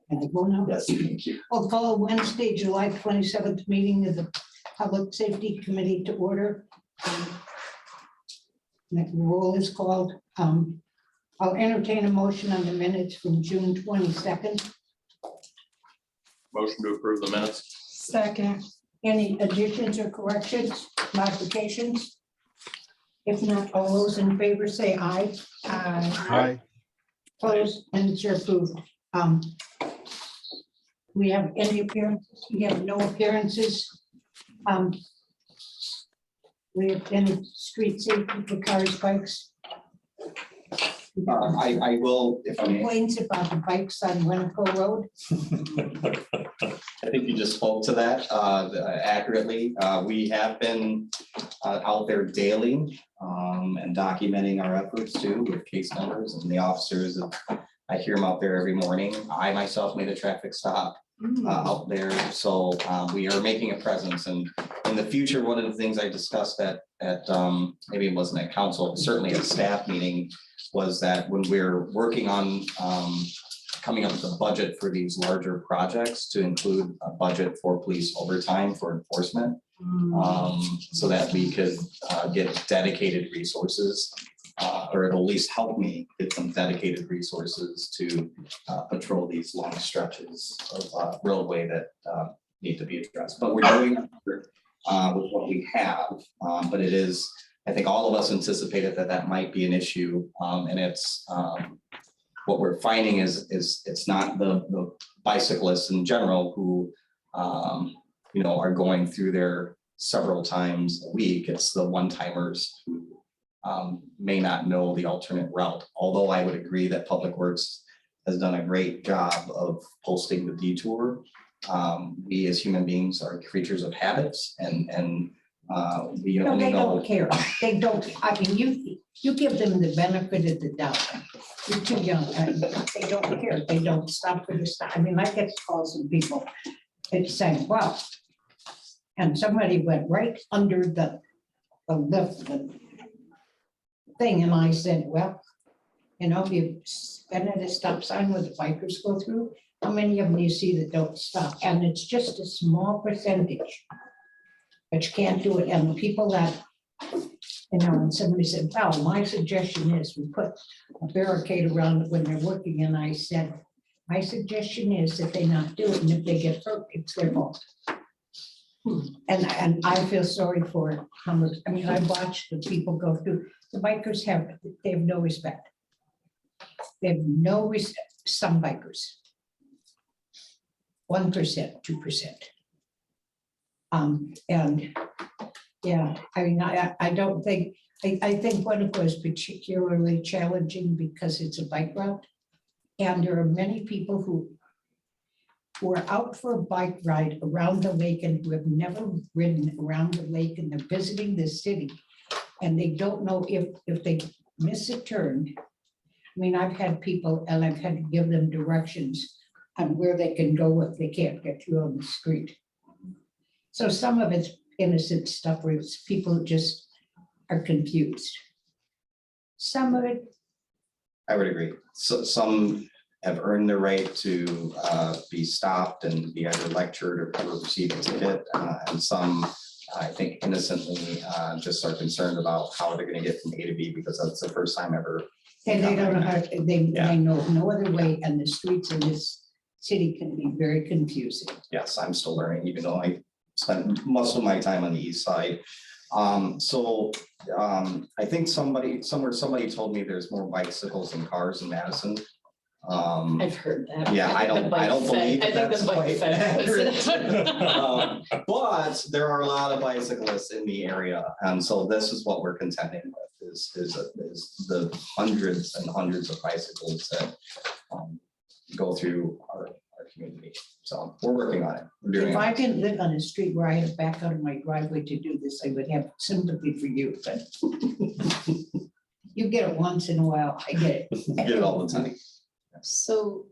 And I go now. Yes, thank you. I'll call Wednesday, July 27th meeting of the Public Safety Committee to order. The roll is called. I'll entertain a motion on the minutes from June 22nd. Motion to approve the minutes. Second. Any additions or corrections, modifications? If not, all those in favor say aye. Aye. Opposed, and it's approved. We have any appearances? We have no appearances. We have any street safety for cars, bikes? I will, if I may. Complaints about the bikes on Winneco Road? I think you just spoke to that accurately. We have been out there daily and documenting our efforts too with case numbers and the officers. I hear them out there every morning. I myself made a traffic stop out there. So we are making a presence, and in the future, one of the things I discussed at maybe it wasn't at council, certainly at staff meeting, was that when we're working on coming up with a budget for these larger projects, to include a budget for police overtime for enforcement, so that we could get dedicated resources, or it'll at least help me get some dedicated resources to patrol these long stretches of roadway that need to be addressed. But we're doing it with what we have, but it is, I think all of us anticipated that that might be an issue, and it's what we're finding is it's not the bicyclists in general who are going through there several times a week. It's the one-timers who may not know the alternate route. Although I would agree that Public Works has done a great job of posting the detour. We as human beings are creatures of habits, and we No, only they know. don't care. They don't, I mean, you give them the benefit of the doubt. You're too young, and they don't care. They don't stop for the stop. I mean, I get calls from people. It's saying, well, and somebody went right under the thing, and I said, well, if you've been at a stop sign where the bikers go through, how many of them you see that don't stop? And it's just a small percentage. But you can't do it. And the people that, and somebody said, well, my suggestion is we put a barricade around it when they're working. And I said, my suggestion is that they not do it. And if they get hurt, it's their fault. And I feel sorry for it. I mean, I watched the people go through. The bikers they have no respect. They have no respect. Some bikers. 1%, 2%. And yeah, I mean, I don't think, I think one of was particularly challenging because it's a bike route. And there are many people who are out for a bike ride around the lake and who have never ridden around the lake, and they're visiting the city. And they don't know if they miss a turn. I mean, I've had people, and I've had to give them directions on where they can go if they can't get through on the street. So some of it's innocent stuff where it's people who just are confused. Some of it. I would agree. So some have earned the right to be stopped and be either lectured or ever receive a ticket, and some, I think, innocently just are concerned about how they're going to get from A to B because that's the first time ever. And they don't know how, they Yeah. know no other way, and the streets in this city can be very confusing. Yes, I'm still learning, even though I spent most of my time on the east side. I think somebody told me there's more bicycles than cars in Madison. I've heard that. Yeah, I don't believe I think that's the bike quite fed. but there are a lot of bicyclists in the area, and so this is what we're contending with is the hundreds and hundreds of bicycles that go through our community. So we're working on it. We're doing If it. I didn't live on a street where I had to back out of my driveway to do this, I would have sympathy for you, but you get it once in a while, I get it. Get it all the time. So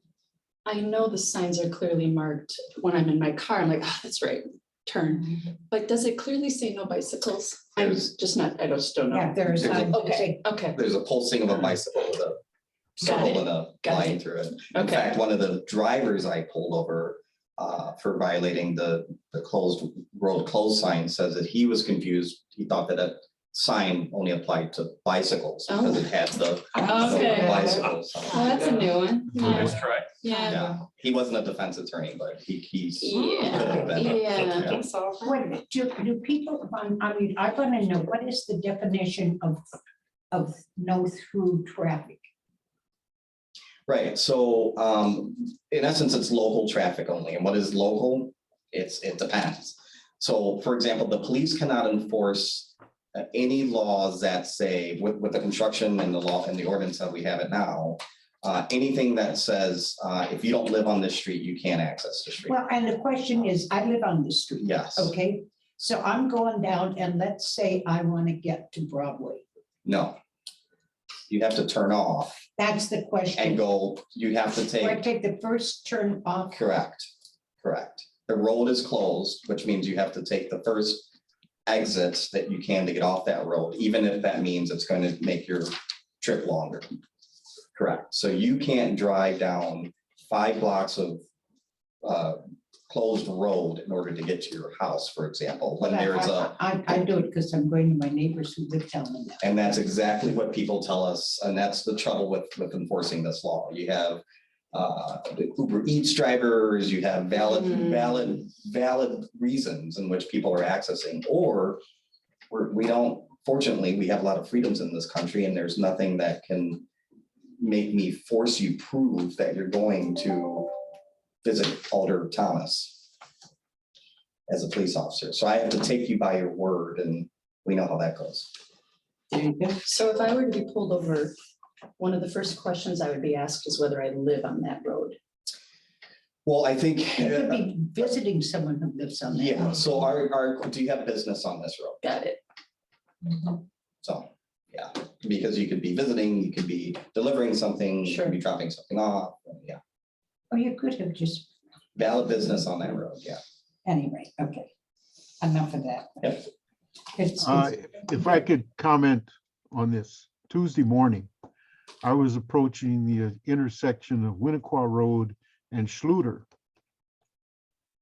I know the signs are clearly marked when I'm in my car. I'm like, oh, that's right, turn. But does it clearly say no bicycles? I'm There's- just not, I just don't know. Yeah, there's. There's a- Okay, okay. There's a pulsing of a bicycle with circle in a Got line it. through it. In Okay. fact, one of the drivers I pulled over for violating the closed road closed sign says that he was confused. He thought that a sign only applied to bicycles because it had the Okay. bicycles. Oh, that's a new one. Nice Yeah. try. Yeah. Yeah, he wasn't a defense attorney, but he's. Yeah. could have been. Yeah. What, do people, I mean, I want to know, what is the definition of no through traffic? Right, so in essence, it's local traffic only, and what is local? It depends. So for example, the police cannot enforce any laws that say, with the construction and the law and the ordinance that we have it now, anything that says, if you don't live on this street, you can't access the street. Well, and the question is, I live on the street. Yes, Okay, so I'm going down and let's say I want to get to Broadway. no. You have to turn off That's the question. and go, you have to Do I take, take the first turn off? correct. The road is closed, which means you have to take the first exits that you can to get off that road, even if that means it's going to make your trip longer. Correct. So you can't drive down 5 blocks of closed road in order to get to your house, for example, when there's a, I do it because I'm going to my neighbors who live down in that. and that's exactly what people tell us. And that's the trouble with enforcing this law. You have the Uber Eats drivers, you have valid reasons in which people are accessing, or we don't, fortunately, we have a lot of freedoms in this country, and there's nothing that can make me force you prove that you're going to visit Alder Thomas as a police officer. So I have to take you by your word, and we know how that goes. There you go. So if I were to be pulled over, one of the first questions I would be asked is whether I live on that road. Well, I think, You could be visiting someone who lives on that. yeah, so do you have business on this road? Got it. So, yeah, because you could be visiting, you could be delivering something, you could be dropping something off, yeah. Oh, you could have just, Valid business on that road, yeah. anyway, okay. Enough of that. Yep. It's- If I could comment on this, Tuesday morning, I was approaching the intersection of Winnequa Road and Schluter.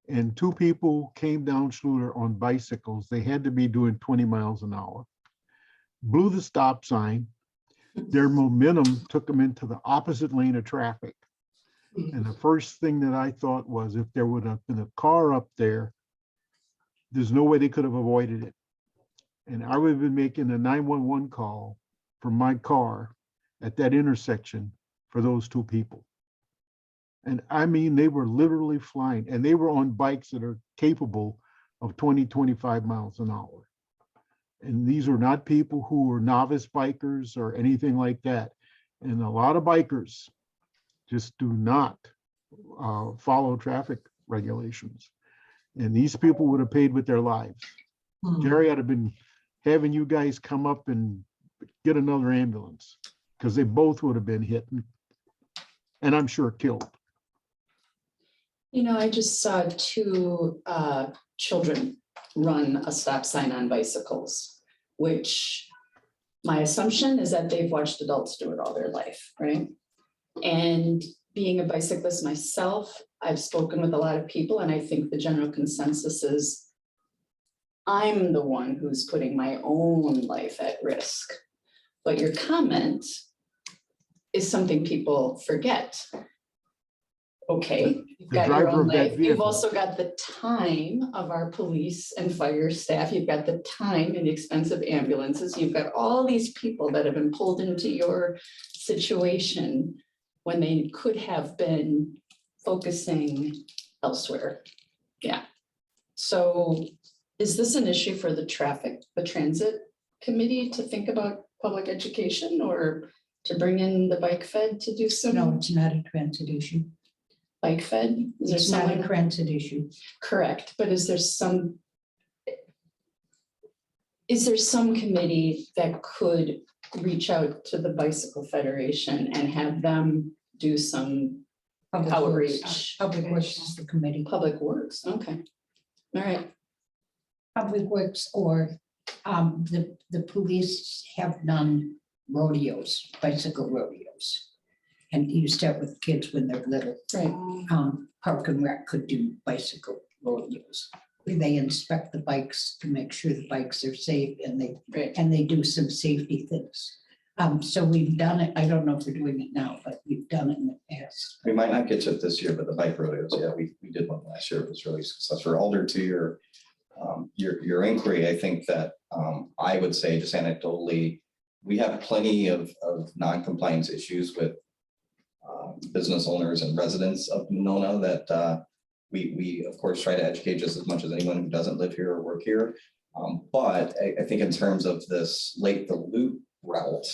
And 2 people came down Schluter on bicycles. They had to be doing 20 miles an hour. Blew the stop sign. Their momentum took them into the opposite lane of traffic. And the first thing that I thought was, if there would have been a car up there, there's no way they could have avoided it. And I would have been making a 911 call from my car at that intersection for those 2 people. And I mean, they were literally flying, and they were on bikes that are capable of 20, 25 miles an hour. And these are not people who are novice bikers or anything like that. And a lot of bikers just do not follow traffic regulations. And these people would have paid with their lives. Jerry had been having you guys come up and get another ambulance, because they both would have been hit and I'm sure killed. You know, I just saw 2 children run a stop sign on bicycles, which my assumption is that they've watched adults do it all their life, right? And being a bicyclist myself, I've spoken with a lot of people, and I think the general consensus is I'm the one who's putting my own life at risk. But your comment is something people forget. Okay, you've got your driver own of that life. You've vehicle. also got the time of our police and fire staff. You've got the time and expensive ambulances. You've got all these people that have been pulled into your situation when they could have been focusing elsewhere. Yeah. So is this an issue for the transit committee to think about public education, or to bring in the bike fed to do some? No, it's not a transit issue. Bike fed? Is there It's not a someone? transit issue. Correct, but is there some committee that could reach out to the Bicycle Federation and have them do some Public outreach? Works. Public Works is the committee. Public Works, okay. All right, Public Works or the police have done rodeos, bicycle rodeos. And you start with kids when they're little. Right. Park and Rec could do bicycle rodeos, where they inspect the bikes to make sure the bikes are safe and Right. they do some safety things. So we've done it. I don't know if we're doing it now, but we've done it in the past. We might not get to it this year, but the bike rodeos, yeah, we did one last year. It was really successful. Alder, to your inquiry, I think that I would say just anecdotally, we have plenty of non-compliance issues with business owners and residents of Monona that we of course try to educate just as much as anyone who doesn't live here or work here. But I think in terms of this Lake the Loop route,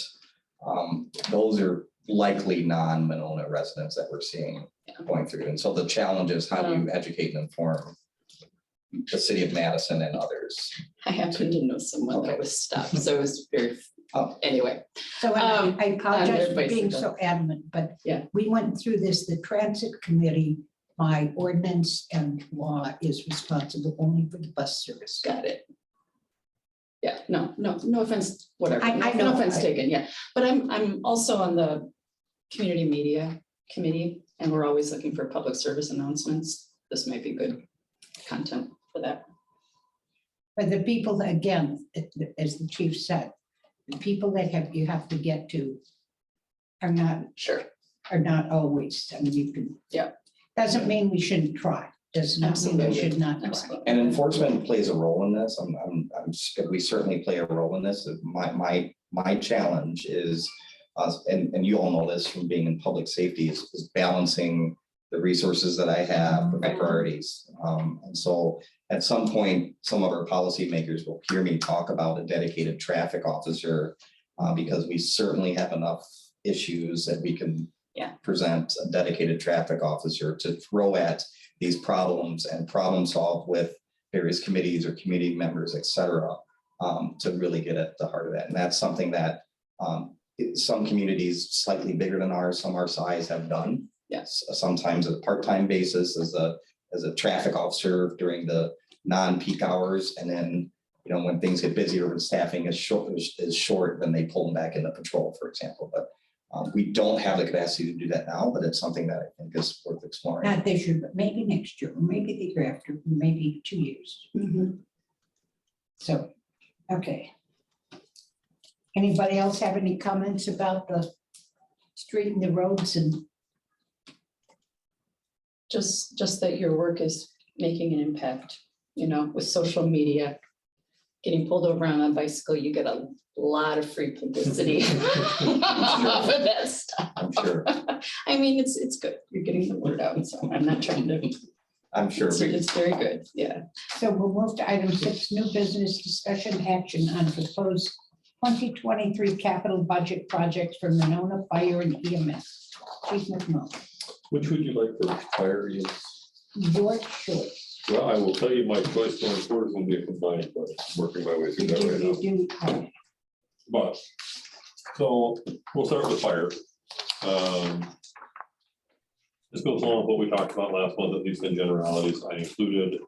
those are likely non-Monona residents that we're seeing going through. And so the challenge is how do you educate and inform the city of Madison and others? I happen to know someone that was stopped, so it was very, Oh. anyway. So I apologize on their for being bicycle. so adamant, but Yeah. we went through this, the transit committee by ordinance and law is responsible only for the bus service. Got it. Yeah, no offense, whatever. I No know. offense taken, yeah. But I'm also on the community media committee, and we're always looking for public service announcements. This might be good content for that. But the people, again, as the chief said, the people that you have to get to are Sure. not always, I mean, you can. Yeah. Doesn't mean we shouldn't try, does not mean we Absolutely. should not try. Absolutely. And enforcement plays a role in this. We certainly play a role in this. My challenge is, and you all know this from being in public safety, is balancing the resources that I have with my priorities. And so at some point, some of our policymakers will hear me talk about a dedicated traffic officer because we certainly have enough issues that we can present a dedicated traffic officer to throw at these problems and problem solve with various committees or community members, et cetera, to really get at the heart of that. And that's something that some communities slightly bigger than ours, some our size have done. Yes. Sometimes at a part-time basis as a traffic officer during the non-peak hours. And then, you know, when things get busier and staffing is short, then they pull them back into patrol, for example. But we don't have the capacity to do that now, but it's something that I think is worth exploring. Not this year, but maybe next year, or maybe the year after, maybe 2 years. So, okay. Anybody else have any comments about the street and the roads and? Just that your work is making an impact, you know, with social media. Getting pulled over on a bicycle, you get a lot of free publicity off of that stuff. I'm sure. I mean, it's good. You're getting the word out. So I'm not trying to, I'm sure. it's very good. Yeah. So we'll move to item 6, new business discussion action on proposed 2023 capital budget projects for Monona Fire and EMS. Chief McMullen, Which would you like for priorities? your choice. Well, I will tell you my choice going forward is going to be a combined, but I'm working my way through that right now. You do, But, so we'll start with fire. This goes along with what we talked about last month, at least in generalities. I included,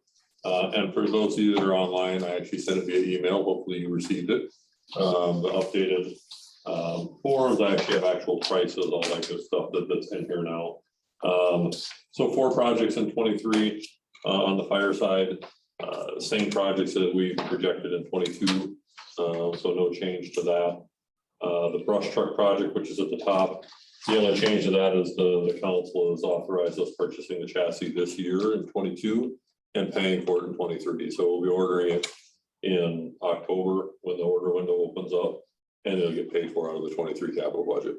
and for those of you that are online, I actually sent it via email. Hopefully you received it. The updated forms, I actually have actual prices, all that good stuff that's in here now. So 4 projects in 23 on the fire side, same projects that we projected in 22. So no change to that. The brush truck project, which is at the top, the only change to that is the council has authorized us purchasing the chassis this year in 22 and paying for it in 23. So we'll be ordering it in October when the order window opens up, and it'll get paid for out of the 23 capital budget.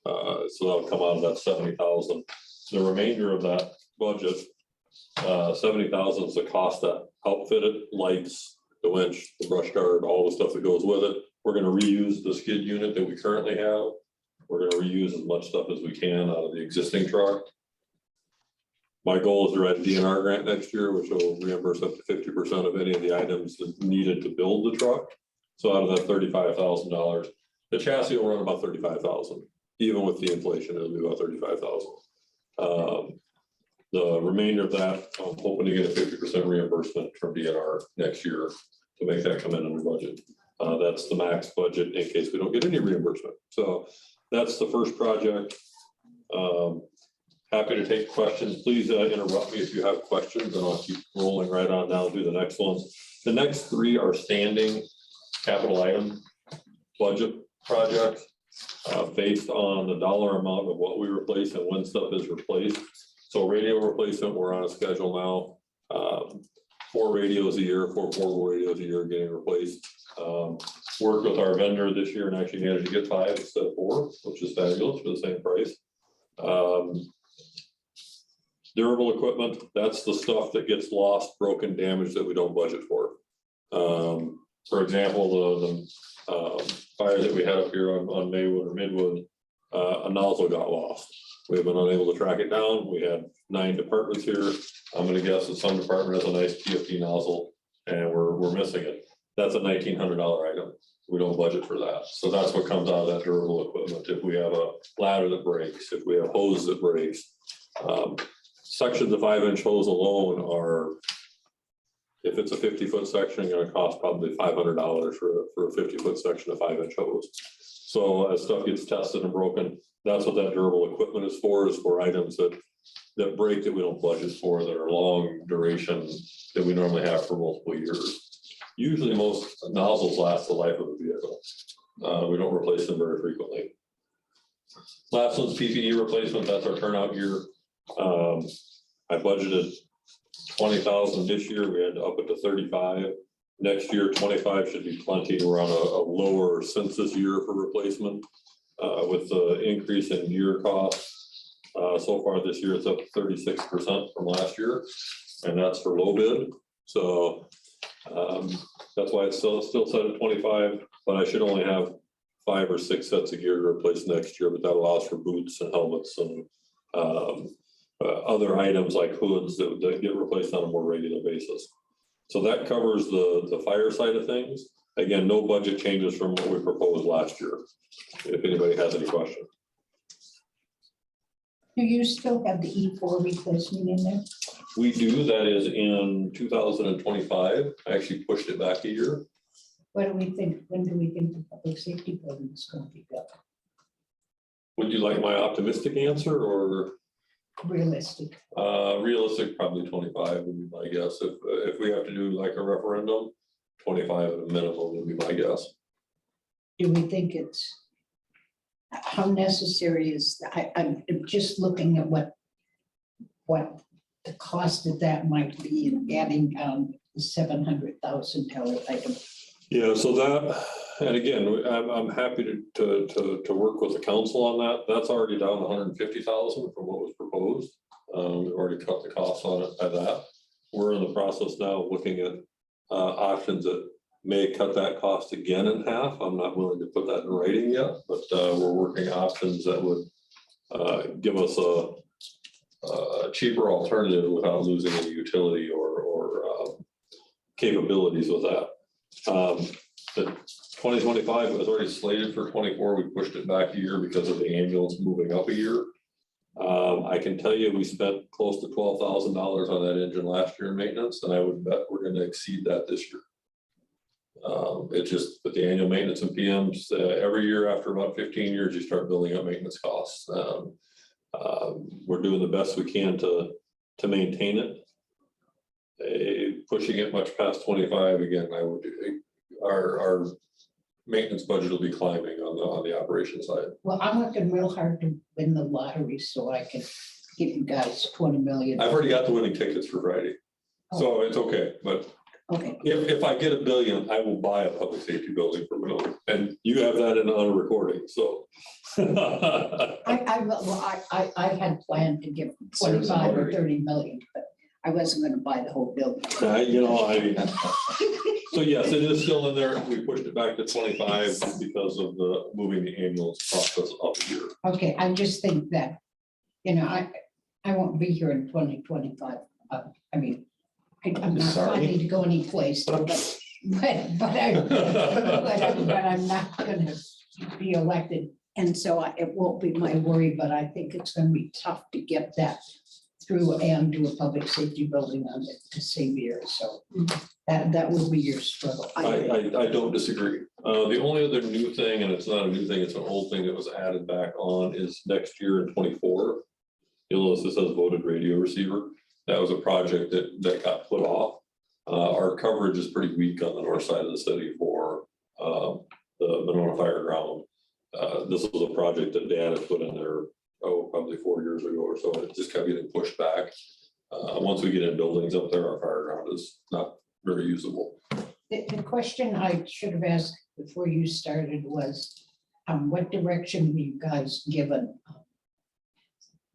So that'll come out of that 70,000. The remainder of that budget, 70,000 is the cost that outfit it, lights, the winch, the brush guard, all the stuff that goes with it. We're going to reuse the skid unit that we currently have. We're going to reuse as much stuff as we can out of the existing truck. My goal is to write a DNR grant next year, which will reimburse up to 50% of any of the items that needed to build the truck. So out of that $35,000, the chassis will run about $35,000. Even with the inflation, it'll be about $35,000. The remainder of that, I'm hoping to get a 50% reimbursement from DNR next year to make that come in under budget. That's the max budget in case we don't get any reimbursement. So that's the first project. Happy to take questions. Please interrupt me if you have questions, and I'll keep rolling right on down to the next ones. The next three are standing capital item budget projects based on the dollar amount of what we replace and when stuff is replaced. So radio replacement, we're on a schedule now. 4 radios a year, 4 portable radios a year getting replaced. Worked with our vendor this year and actually managed to get 5 instead of 4, which is fabulous for the same price. Durable equipment, that's the stuff that gets lost, broken, damaged that we don't budget for. For example, the fire that we had up here on Maywood or Midwood, a nozzle got lost. We've been unable to track it down. We had 9 departments here. I'm gonna guess that some department has a nice PFD nozzle and we're missing it. That's a $1,900 item. We don't budget for that. So that's what comes out of that durable equipment. If we have a ladder that breaks, if we have hose that breaks, sections of 5-inch hose alone are, if it's a 50-foot section, going to cost probably $500 for a 50-foot section of 5-inch hose. So as stuff gets tested and broken, that's what that durable equipment is for items that break that we don't budget for, that are long duration, that we normally have for multiple years. Usually most nozzles last the life of the vehicle. We don't replace them very frequently. Last one's PPE replacement. That's our turnout gear. I budgeted 20,000 this year. We had to up it to 35. Next year, 25 should be plenty. We're on a lower census year for replacement with the increase in gear costs. So far this year, it's up 36% from last year, and that's for low bid. So that's why it's still set at 25, but I should only have 5 or 6 sets of gear to replace next year, but that allows for boots and helmets and other items like hoods that get replaced on a more regular basis. So that covers the fire side of things. Again, no budget changes from what we proposed last year, if anybody has any questions. Do you still have the E4 replacement in there? We do. That is in 2025. I actually pushed it back a year. What do we think, when do we think the public safety building is going to be built? Would you like my optimistic answer or Realistic? Realistic? Probably 25 would be my guess. If we have to do like a referendum, 25 at a minimum would be my guess. Do we think it's, how necessary is, I'm just looking at what the cost of that might be in adding the $700,000 item. Yeah, so that, and again, I'm happy to work with the council on that. That's already down 150,000 from what was proposed. We've already cut the costs on it at that. We're in the process now of looking at options that may cut that cost again in half. I'm not willing to put that in writing yet, but we're working options that would give us a cheaper alternative without losing any utility or capabilities with that. The 2025 was already slated for 24. We pushed it back a year because of the ambulance moving up a year. I can tell you we spent close to $12,000 on that engine last year in maintenance, and I would bet we're going to exceed that this year. It's just with the annual maintenance and PMs, every year after about 15 years, you start building up maintenance costs. We're doing the best we can to maintain it. Pushing it much past 25 again, our maintenance budget will be climbing on the operation side. Well, I'm working real hard to win the lottery so I can give you guys 20 million. I've already got the winning tickets for Friday, so it's okay. But okay, if I get $1 billion, I will buy a public safety building for $1 million, and you have that on a recording. So I had planned to give 25 or 30 million, but I wasn't going to buy the whole building. So yes, it is still in there. We pushed it back to 25 because of the moving the ambulance process up a year. Okay, I just think that, I won't be here in 2025. I mean, I'm not planning to go any place, but I'm not going to be elected. And so it won't be my worry, but I think it's going to be tough to get that through and do a public safety building on it the same year, so that would be your struggle. I don't disagree. The only other new thing, and it's not a new thing, it's an old thing that was added back on, is next year in 24. You'll notice this says voted radio receiver. That was a project that got put off. Our coverage is pretty weak on the north side of the city for the Monona Fire Ground. This was a project that Dan had put in there, probably 4 years ago or so. It just kept getting pushed back. Once we get in buildings up there, our fire ground is not very usable. The question I should have asked before you started was, what direction were you guys given?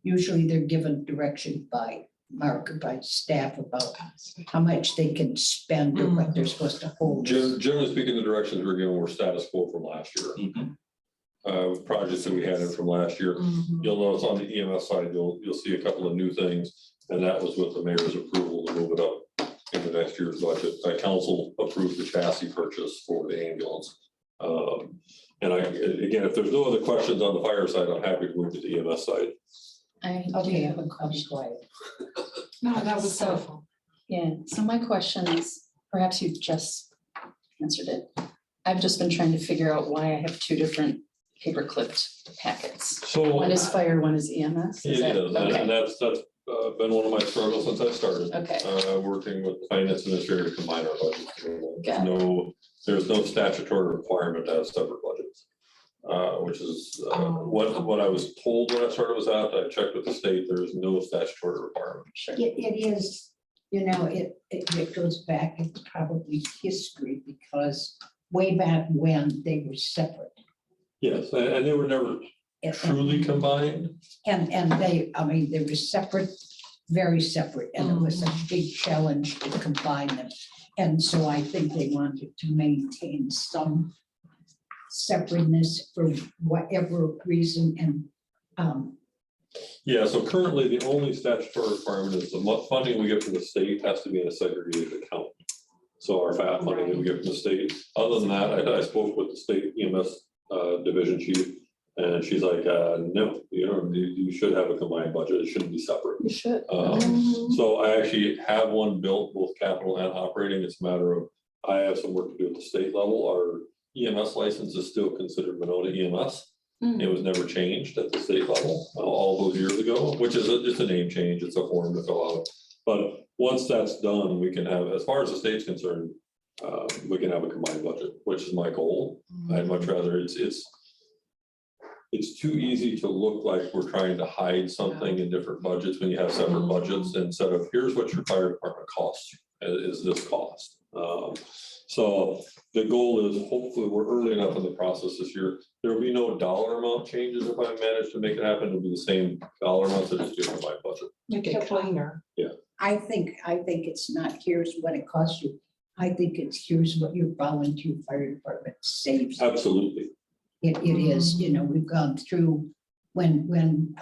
Usually they're given direction by Mark or by staff about how much they can spend or what they're supposed to hold. Generally speaking, the directions we're given were status quo from last year. Projects that we had in from last year. You'll notice on the EMS side, you'll see a couple of new things, and that was with the mayor's approval to move it up in the next year's budget. Council approved the chassis purchase for the ambulance. And again, if there's no other questions on the fire side, I'm happy to move to the EMS side. Okay, I'll be quiet. No, that was So- helpful. Yeah, so my question is, perhaps you just answered it. I've just been trying to figure out why I have two different paper clipped packets. So One is fire, one is EMS. it Is that- is, and okay, that's been one of my struggles since I started. okay, Working with the finance administrator to combine our budgets. Got it. There's no statutory requirement to have separate budgets. Which is what I was told when I started was out. I checked with the state, there is no statutory requirement. sure. It is, it goes back, it's probably history, because way back when they were separate. Yes, and they were never And- truly combined. And they were separate, very separate, and it was a big challenge to combine them. And so I think they wanted to maintain some separateness for whatever reason, and Yeah, so currently the only statutory requirement is the funding we get from the state has to be in a segregated account. So our FAT funding that we get from the state, other than that, I spoke with the state EMS division chief, and she's like, no, you should have a combined budget, it shouldn't be separate. You should. So I actually have one built, both capital and operating. It's a matter of, I have some work to do at the state level. Our EMS license is still considered Monona EMS. It was never changed at the state level all those years ago, which is just a name change. It's a form to fill out. But once that's done, we can have, as far as the state's concerned, we can have a combined budget, which is my goal. I'd much rather, it's too easy to look like we're trying to hide something in different budgets when you have separate budgets instead of, here's what your fire department costs, is this cost. So the goal is, hopefully we're early enough in the process this year. There will be no dollar amount changes if I manage to make it happen. It'll be the same dollar amounts that is due in my budget. Make it cleaner. I think it's not, here's what it costs you. I think it's, here's what your volunteer fire department saves. Absolutely. It is, we've gone through when we've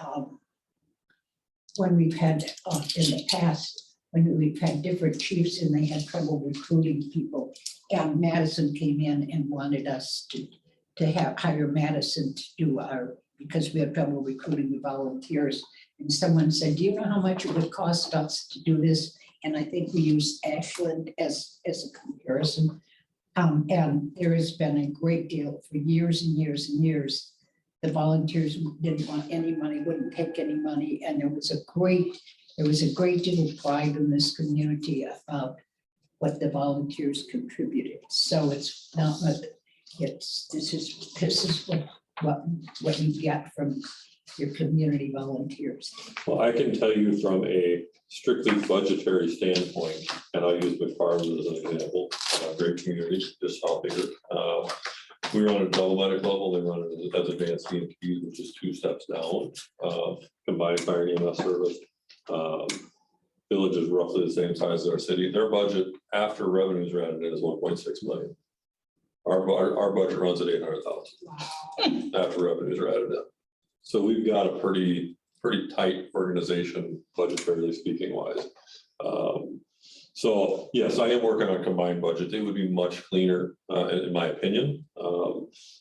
had in the past, when we've had different chiefs and they had trouble recruiting people. And Madison came in and wanted us to hire Madison to do because we have trouble recruiting the volunteers. And someone said, do you know how much it would cost us to do this? And I think we used Ashland as a comparison. And there has been a great deal for years and years and years. The volunteers didn't want any money, wouldn't take any money. And there was a great deal of pride in this community about what the volunteers contributed. So it's not, this is what you get from your community volunteers. Well, I can tell you from a strictly budgetary standpoint, and I'll use McFarland as an example, great community, just south here. We run at double medic level, they run it as advanced EMT, which is 2 steps down, combined fire and EMS service. Village is roughly the same size as our city. Their budget after revenues are added in is 1.6 million. Our budget runs at 800,000 after revenues are added in. So we've got a pretty tight organization, budgetarily speaking wise. So yes, I am working on a combined budget. It would be much cleaner, in my opinion.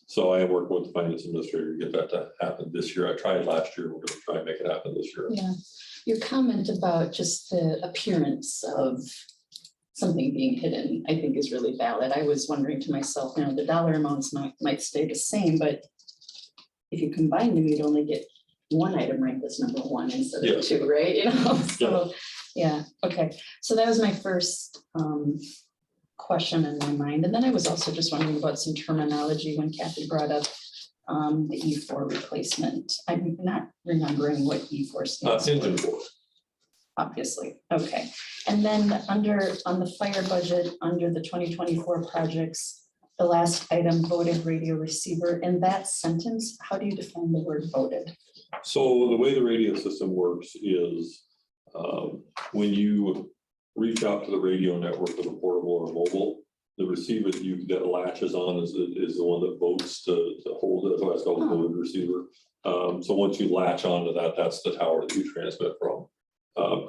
So I am working with the finance administrator to get that to happen this year. I tried last year. We're going to try and make it happen this year. Yeah, your comment about just the appearance of something being hidden, I think is really valid. I was wondering to myself, you know, the dollar amounts might stay the same, but if you combine them, you'd only get one item ranked as number one instead of Yes. two, right? You know, so, yeah, okay. So that was my first question in my mind. And then I was also just wondering about some terminology when Kathy brought up the E4 replacement. I'm not remembering what E4 stands for. Engine 4. Obviously, okay. And then on the fire budget, under the 2024 projects, the last item, voted radio receiver, in that sentence, how do you define the word voted? So the way the radio system works is when you reach out to the radio network with a portable or mobile, the receiver that latches on is the one that votes to hold it. That's why it's called a voted receiver. So once you latch onto that, that's the tower that you transmit from.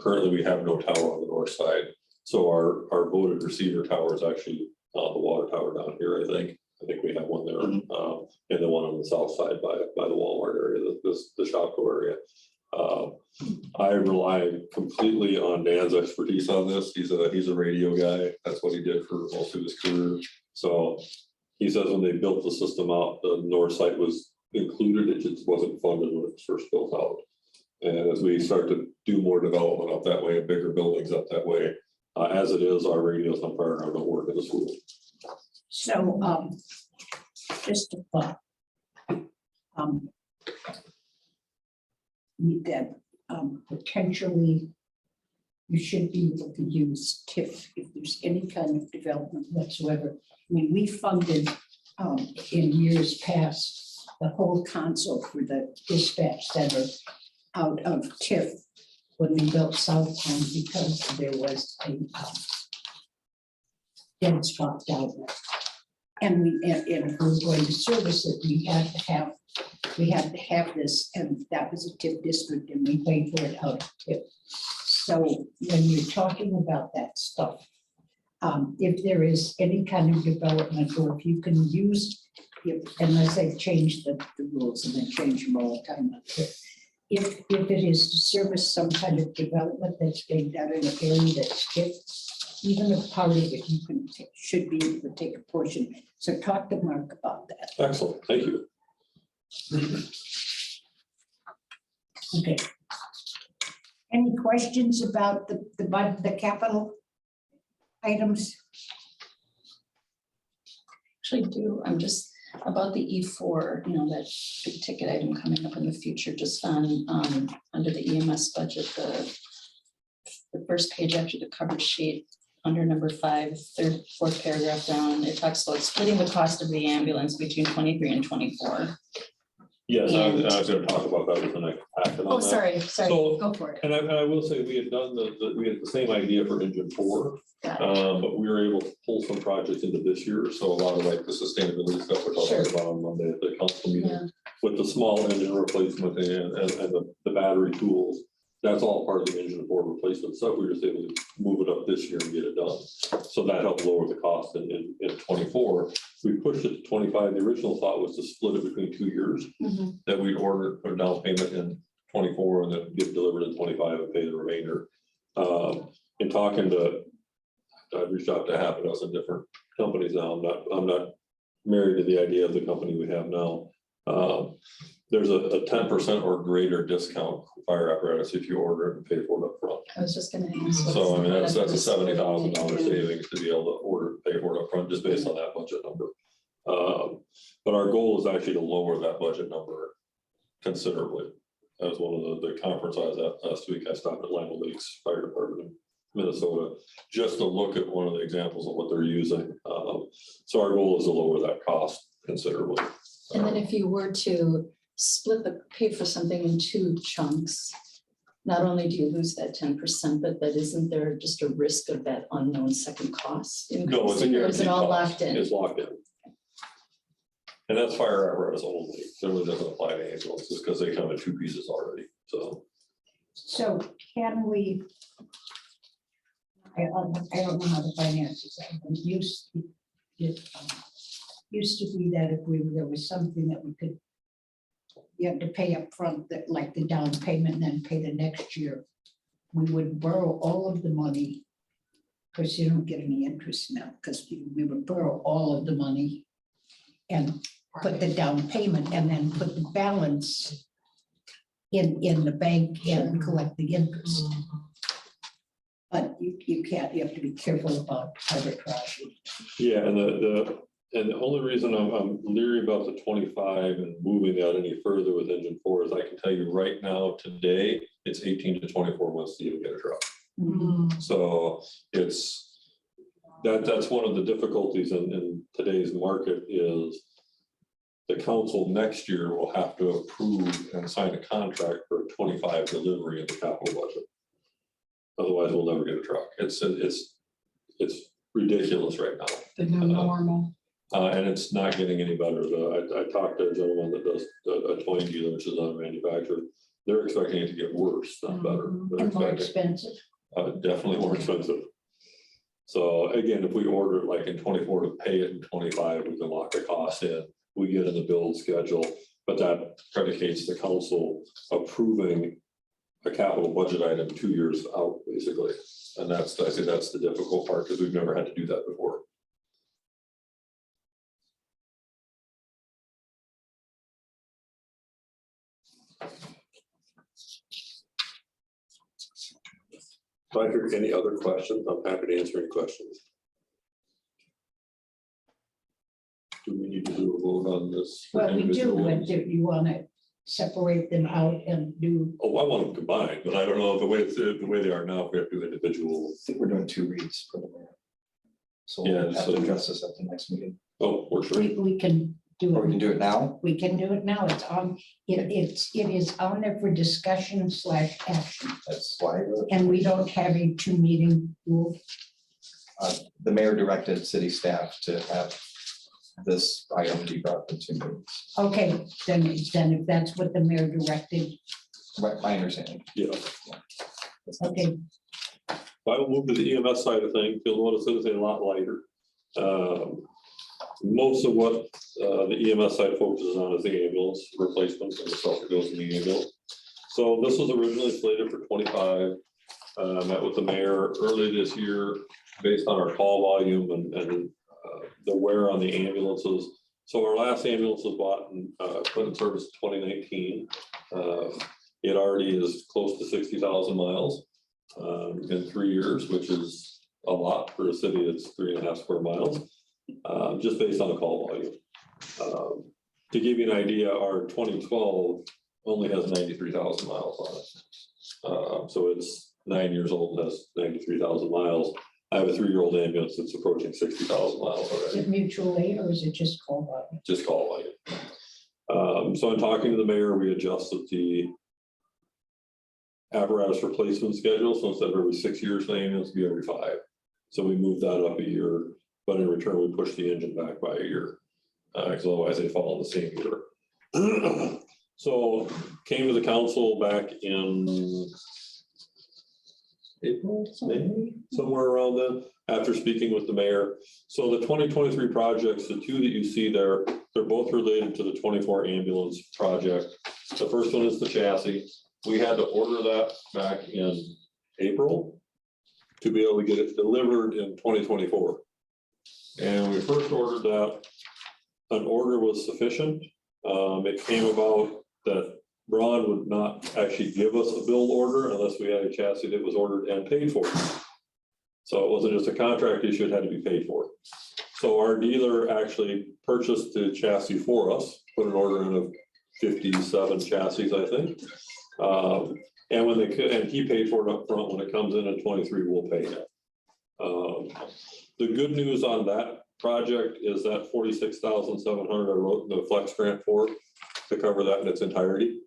Currently, we have no tower on the north side. So our voted receiver tower is actually the water tower down here, I think. I think we have one there, and the one on the south side by the Walmart area, the Shopko area. I rely completely on Dan's expertise on this. He's a radio guy. That's what he did for most of his career. So he says when they built the system out, the north side was included. It just wasn't funded when it was first built out. And as we start to do more development up that way and bigger buildings up that way, as it is, our radios on fire don't work in the school. So, just a thought. That potentially you should be able to use TIF if there's any kind of development whatsoever. I mean, we funded in years past the whole console for the dispatch center out of TIF when we built Southtown because there was a dead spot down there. And if we were going to service it, we had to have this, and that was a TIF district, and we paid for it out of TIF. So when you're talking about that stuff, if there is any kind of development, or if you can use, unless they've changed the rules, and they change them all the time. If it is to service some kind of development that's being done in an area that's TIF, even a part of it, you can should be able to take a portion. So talk to Mark about that. Excellent, thank you. Okay. Any questions about the capital items? Actually do, I'm just about the E4, you know, that big ticket item coming up in the future, just on under the EMS budget, the first page after the cover sheet, under number 5, fourth paragraph down, it talks about splitting the cost of the ambulance between 23 and 24. Yes, I And- was going to talk about that with the next action on Oh, that. sorry, So- go for it. And I will say, we had done we had the same idea for engine 4, Got but we were able to pull some projects into this year. So a lot of like the sustainability stuff we're talking Sure. about on Monday at the council meeting, Yeah. with the small engine replacement and the battery tools. That's all part of the engine 4 replacement stuff. We were just able to move it up this year and get it done. So that helped lower the cost in 24. We pushed it to 25. The original thought was to split it between 2 years, Mhm. that we'd order, put a down payment in 24 and then get delivered in 25 and pay the remainder. In talking to, I've reached out to a half a dozen different companies now. I'm not married to the idea of the company we have now. There's a 10% or greater discount for fire apparatus if you order it and pay for it up front. I was just gonna ask. So I mean, that's a what's- $70,000 Yeah. savings to be able to order, pay for it up front just based on that budget number. But our goal is actually to lower that budget number considerably. That was one of the conference I was at last week. I stopped at Lima Lakes Fire Department in Minnesota just to look at one of the examples of what they're using. So our goal is to lower that cost considerably. And then if you were to pay for something in 2 chunks, not only do you lose that 10%, but isn't there just a risk of that unknown second cost No, it's a increasing, or is guaranteed it all cost. locked in? It's locked in. And that's fire apparatus only. It really doesn't apply to ambulances because they come in 2 pieces already. So So can we, don't know how the finances are. It used to be that if there was something that we could, you had to pay up front, that like the down payment, and then pay the next year. We would borrow all of the money. Of course, you don't get any interest now, because we would borrow all of the money and put the down payment, and then put the balance in the bank and collect the interest. But you can't, you have to be careful about arbitrage. Yeah, and the only reason I'm leery about the 25 and moving that any further with engine 4 is I can tell you right now, today, it's 18 to 24 months to even get a truck. So that's one of the difficulties in today's market is the council next year will have to approve and sign a contract for a 25 delivery in the capital budget. Otherwise, we'll never get a truck. It's ridiculous right now. The new normal. And it's not getting any better. I talked to a gentleman that does a toy dealer, which is not a manufacturer. They're expecting it to get worse, not better. They're And more expecting, expensive. definitely more expensive. So again, if we order it like in 24 to pay it in 25, we can lock the cost in. We get in the build schedule, but that predicates the council approving a capital budget item 2 years out, basically. And I think that's the difficult part because we've never had to do that before. If I hear any other questions, I'm happy to answer any questions. Do we need to do a vote on this? for Well, we do, individual but ones? do you want to separate them out and do, Oh, I want them combined, but I don't know the way they are now, if we have to do individual. I think we're doing 2 reads for the mayor. So Yeah, we'll have so- to address this at the next meeting. Oh, we're sure. we can do Or we can it. do it now. We can do it now. It's on, it is on there for discussion / action. That's why And we don't have a 2-meeting rule. the mayor directed city staff to have this item be brought to 2 meetings. Okay, then if that's what the mayor directed, My understanding. Yeah. okay, I will move to the EMS side of things. You'll notice it's a lot lighter. Most of what the EMS side focuses on is the ambulance replacements and the stuff that goes in the ambulance. So this was originally slated for 25. Met with the mayor early this year based on our call volume and the wear on the ambulances. So our last ambulance was bought and put in service in 2019. It already is close to 60,000 miles in 3 years, which is a lot for a city that's 3.5 square miles, just based on the call volume. To give you an idea, our 2012 only has 93,000 miles on it. So it's 9 years old, has 93,000 miles. I have a 3-year-old ambulance that's approaching 60,000 miles is already, it mutual aid or is it just called out? just call volume. So in talking to the mayor, we adjusted the apparatus replacement schedule. So instead of every 6 years, the ambulance will be every 5. So we moved that up a year, but in return, we pushed the engine back by a year. Because otherwise they fall in the same year. So came to the council back in April, May, somewhere around then, after speaking with the mayor. So the 2023 projects, the 2 that you see there, they're both related to the 24 ambulance project. The first one is the chassis. We had to order that back in April to be able to get it delivered in 2024. And when we first ordered that, an order was sufficient. It came about that Ron would not actually give us a build order unless we had a chassis that was ordered and paid for. So it wasn't just a contract issue, it had to be paid for. So our dealer actually purchased the chassis for us, put an order in of 57 chassis, I think. And when and he paid for it up front. When it comes in 23, we'll pay him. The good news on that project is that 46,700 I wrote the flex grant for to cover that in its entirety.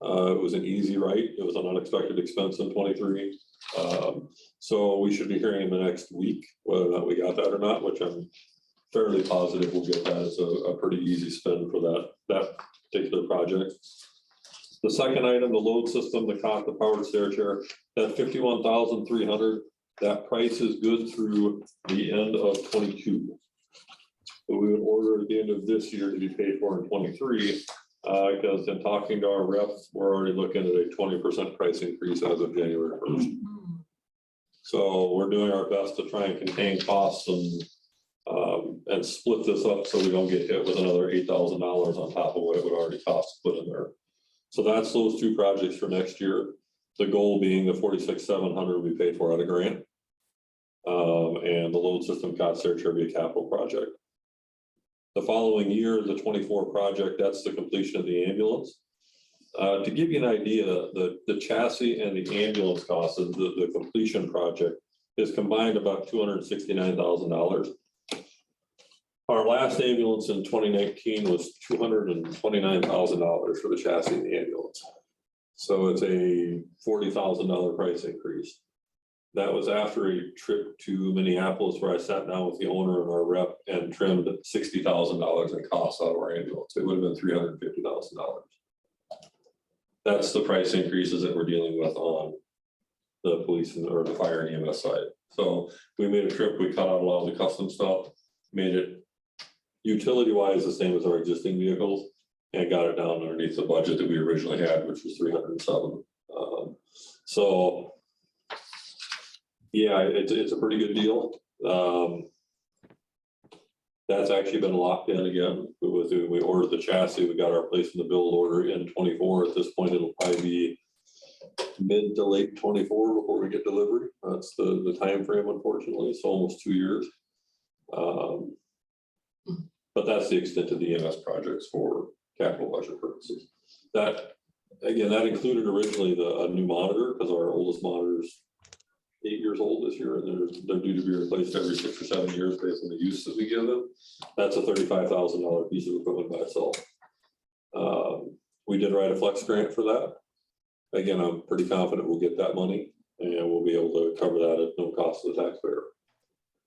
It was an easy write. It was an unexpected expense in 23. So we should be hearing in the next week whether or not we got that or not, which I'm fairly positive we'll get that as a pretty easy spend for that particular project. The second item, the load system, the powered stair chair, that 51,300 That price is good through the end of 22. So we would order at the end of this year to be paid for in 23, because in talking to our reps, we're already looking at a 20% price increase as of January 1st. So we're doing our best to try and contain costs and split this up so we don't get hit with another $8,000 on top of what it would already cost to put in there. So that's those two projects for next year. The goal being the 46,700 will be paid for out of grant. And the load system cost search will be a capital project. The following year, the 24 project, that's the completion of the ambulance. To give you an idea, the chassis and the ambulance costs of the completion project is combined about $269,000. Our last ambulance in 2019 was $229,000 for the chassis and the ambulance. So it's a $40,000 price increase. That was after a trip to Minneapolis where I sat down with the owner and our rep and trimmed $60,000 in costs out of our ambulance. It would have been $350,000. That's the price increases that we're dealing with on the police or the fire and EMS side. So we made a trip, we cut out a lot of the custom stuff, made it utility wise the same as our existing vehicles, and got it down underneath the budget that we originally had, which was 307. So yeah, it's a pretty good deal. That's actually been locked in again. We ordered the chassis, we got our place in the build order in 24. At this point, it'll probably be mid to late 24 before we get delivery. That's the time frame, unfortunately. It's almost 2 years. But that's the extent of the EMS projects for capital budget purposes. That, again, that included originally a new monitor, because our oldest monitor's 8 years old this year, and they're due to be replaced every 6 or 7 years based on the use that we give them. That's a $35,000 piece of equipment by itself. We did write a flex grant for that. Again, I'm pretty confident we'll get that money, and we'll be able to cover that at no cost to the taxpayer.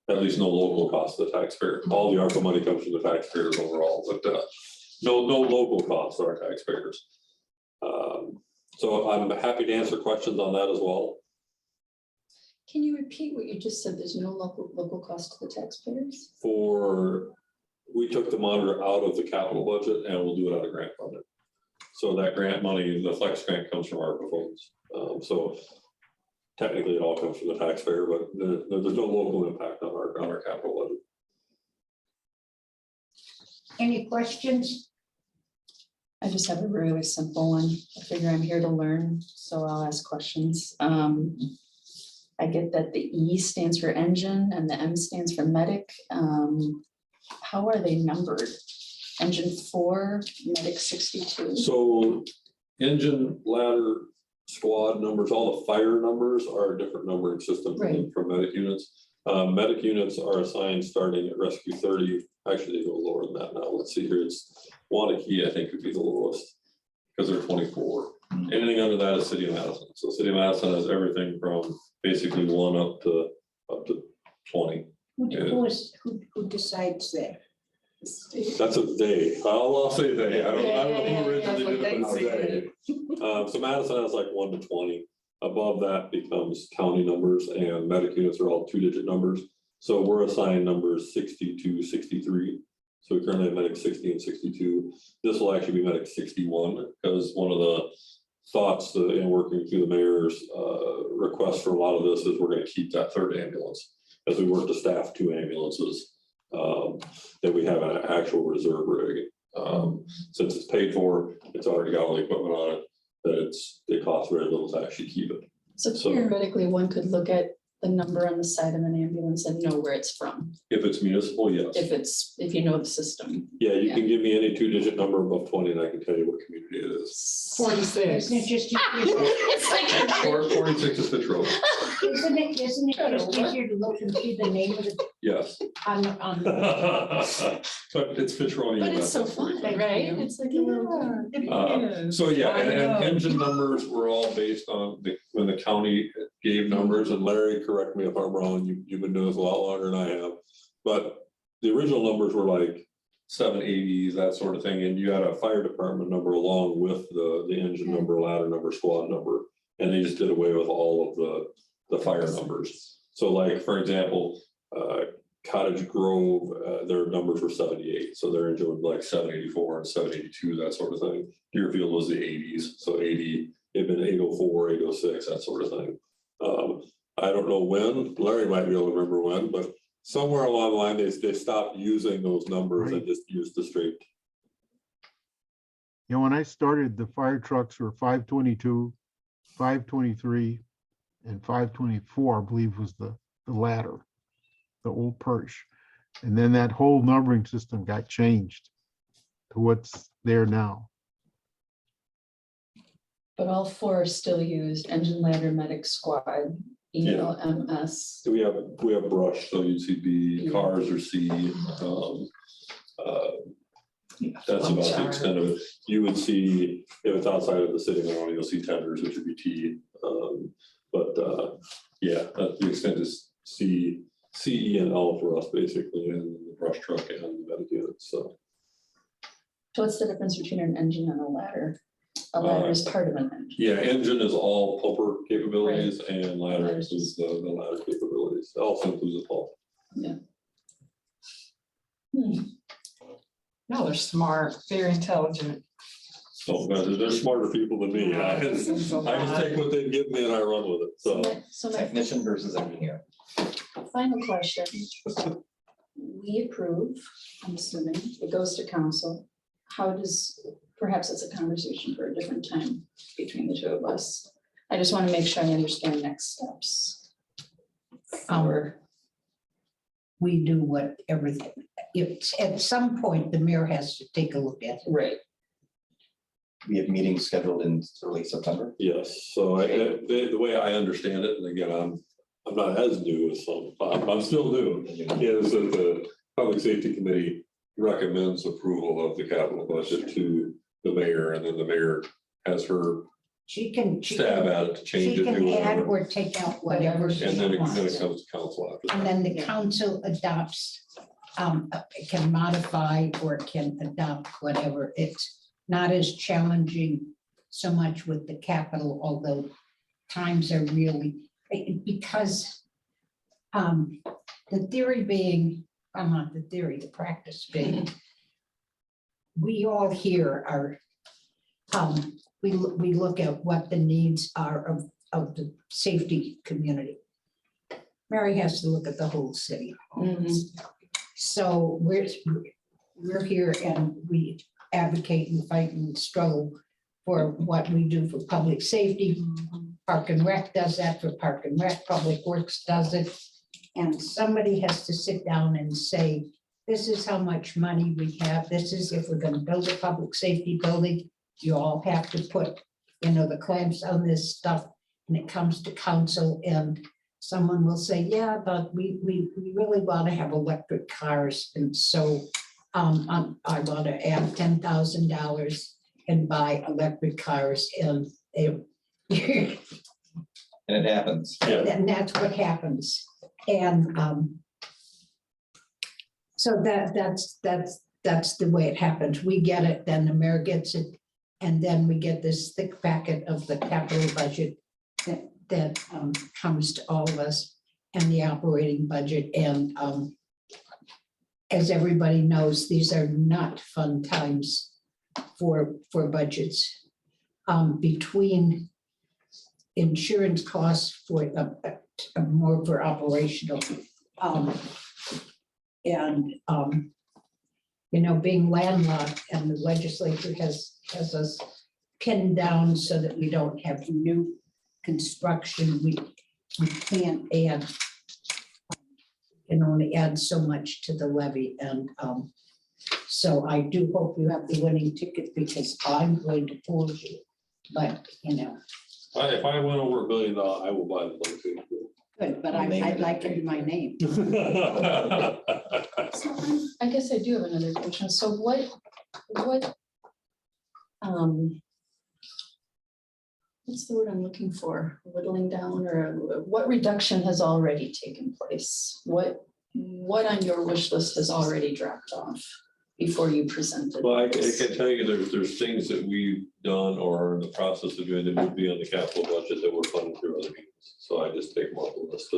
At least no local cost to the taxpayer. All the ARPA money comes from the taxpayers overall, but no local costs to our taxpayers. So I'm happy to answer questions on that as well. Can you repeat what you just said? There's no local cost to the taxpayers? We took the monitor out of the capital budget and we'll do it out of grant funding. So that grant money, the flex grant, comes from ARPA funds. So technically it all comes from the taxpayer, but there's no local impact on our capital budget. Any questions? I just have a really simple one. I figure I'm here to learn, so I'll ask questions. I get that the E stands for engine and the M stands for medic. How are they numbered? Engine 4, medic 62? So engine, ladder, squad numbers, all the fire numbers are a different numbering system Right. from medic units. Medic units are assigned starting at rescue 30. Actually, they go lower than that now. Let's see here. It's Wanakee, I think, would be the lowest because they're 24. Anything under that is City of Madison. So City of Madison has everything from basically 1 up to 20. Who decides that? That's a they. I'll say they. I don't know Yeah, who originally did it, but that's what it's they. So Madison has like 1 to 20. Above that becomes county numbers, and medic units are all 2-digit numbers. So we're assigned numbers 62, 63. So we currently have medic 60 and 62. This will actually be medic 61, because one of the thoughts in working through the mayor's request for a lot of this is we're going to keep that 3rd ambulance as we work to staff 2 ambulances. That we have an actual reserve rig. Since it's paid for, it's already got all the equipment on it, that it costs very little to actually keep it. So theoretically, one could look at the number on the side of an ambulance and know where it's from. If it's municipal, yes. If you know the system. Yeah, you can give me any 2-digit number above 20 and I can tell you what community it is. 46. Isn't it just, It's like. 46 is Fitzroy. isn't it just easier to look and see the name of the, Yes. on But it's Fitzroy. But it's so fun, right? It's like a little. So yeah, I and know. engine numbers were all based on when the county gave numbers, and Larry, correct me if I'm wrong, you've been doing this a lot longer than I have. But the original numbers were like 780s, that sort of thing, and you had a fire department number along with the engine number, ladder number, squad number, and they just did away with all of the fire numbers. So like, for example, Cottage Grove, their numbers were 78, so they're enjoying like 784 and 782, that sort of thing. Deerfield was the 80s, so 80, it'd been 804, 806, that sort of thing. I don't know when, Larry might be able to remember when, but somewhere along the line, they stopped using those numbers and just used the straight. You know, when I started, the fire trucks were 522, 523, and 524, I believe was the latter, the old Persh. And then that whole numbering system got changed to what's there now. But all four are still used, engine, ladder, medic squad, ELMS. So we have brush, so you'd see B, cars or C. That's about the extent of it. You would see, if it's outside of the city limit, you'll see tenders, which would be T. Yeah, that's the extent is C, E, and L for us, basically, and the brush truck and the medic units, so. So what's the difference between an engine and a ladder? A ladder is part of an engine. Yeah, engine is all pumper capabilities, and ladder is the ladder capabilities. It also includes the pump. Yeah. No, they're smart, very intelligent. So they're smarter people than me. I just take what they give me and I run with it, so. So my Technician versus engineer. final question. We approve, I'm assuming, it goes to council. How does, perhaps it's a conversation for a different time between the two of us. I just want to make sure I understand next steps. We do what everything, if at some point the mayor has to take a look at it. Right. We have meetings scheduled in early September. Yes, so the way I understand it, and again, I'm not as new as some, I'm still new, is that the Public Safety Committee recommends approval of the capital budget to the mayor, and then the mayor has her She can stab at it to change she it. can do add whatever. or take out whatever she And then it wants. comes to council after. And then the council adopts, can modify or can adopt whatever. It's not as challenging so much with the capital, although times are really, because the theory being, not the theory, the practice being, we all here are, we look at what the needs are of the safety community. Mary has to look at the whole city. So we're here and we advocate and fight and struggle for what we do for public safety. Park and Rec does that for Park and Rec, Public Works does it. And somebody has to sit down and say, this is how much money we have. This is if we're gonna build a public safety building, you all have to put, the clamps on this stuff, and it comes to council and someone will say, yeah, but we really want to have electric cars. And so I want to add $10,000 and buy electric cars and And it happens. and that's what happens. And so that's the way it happens. We get it, then the mayor gets it, and then we get this thick packet of the capital budget that comes to all of us, and the operating budget. And as everybody knows, these are not fun times for budgets. Between insurance costs for more for operational, and being landlocked, and the legislature has us pinned down so that we don't have new construction. We can't add, can only add so much to the levy. And so I do hope you have the winning ticket, because I'm going to pull you, but If I went over $1 billion, I will buy the plane. good, but I'd like it in my name. So I guess I do have another question. So what's the word I'm looking for? Whittling down, or what reduction has already taken place? What on your wish list has already dropped off before you presented. Well, I can this. tell you, there's things that we've done or are in the process of doing that would be on the capital budget that we're funding through other means. So I just take them off the list.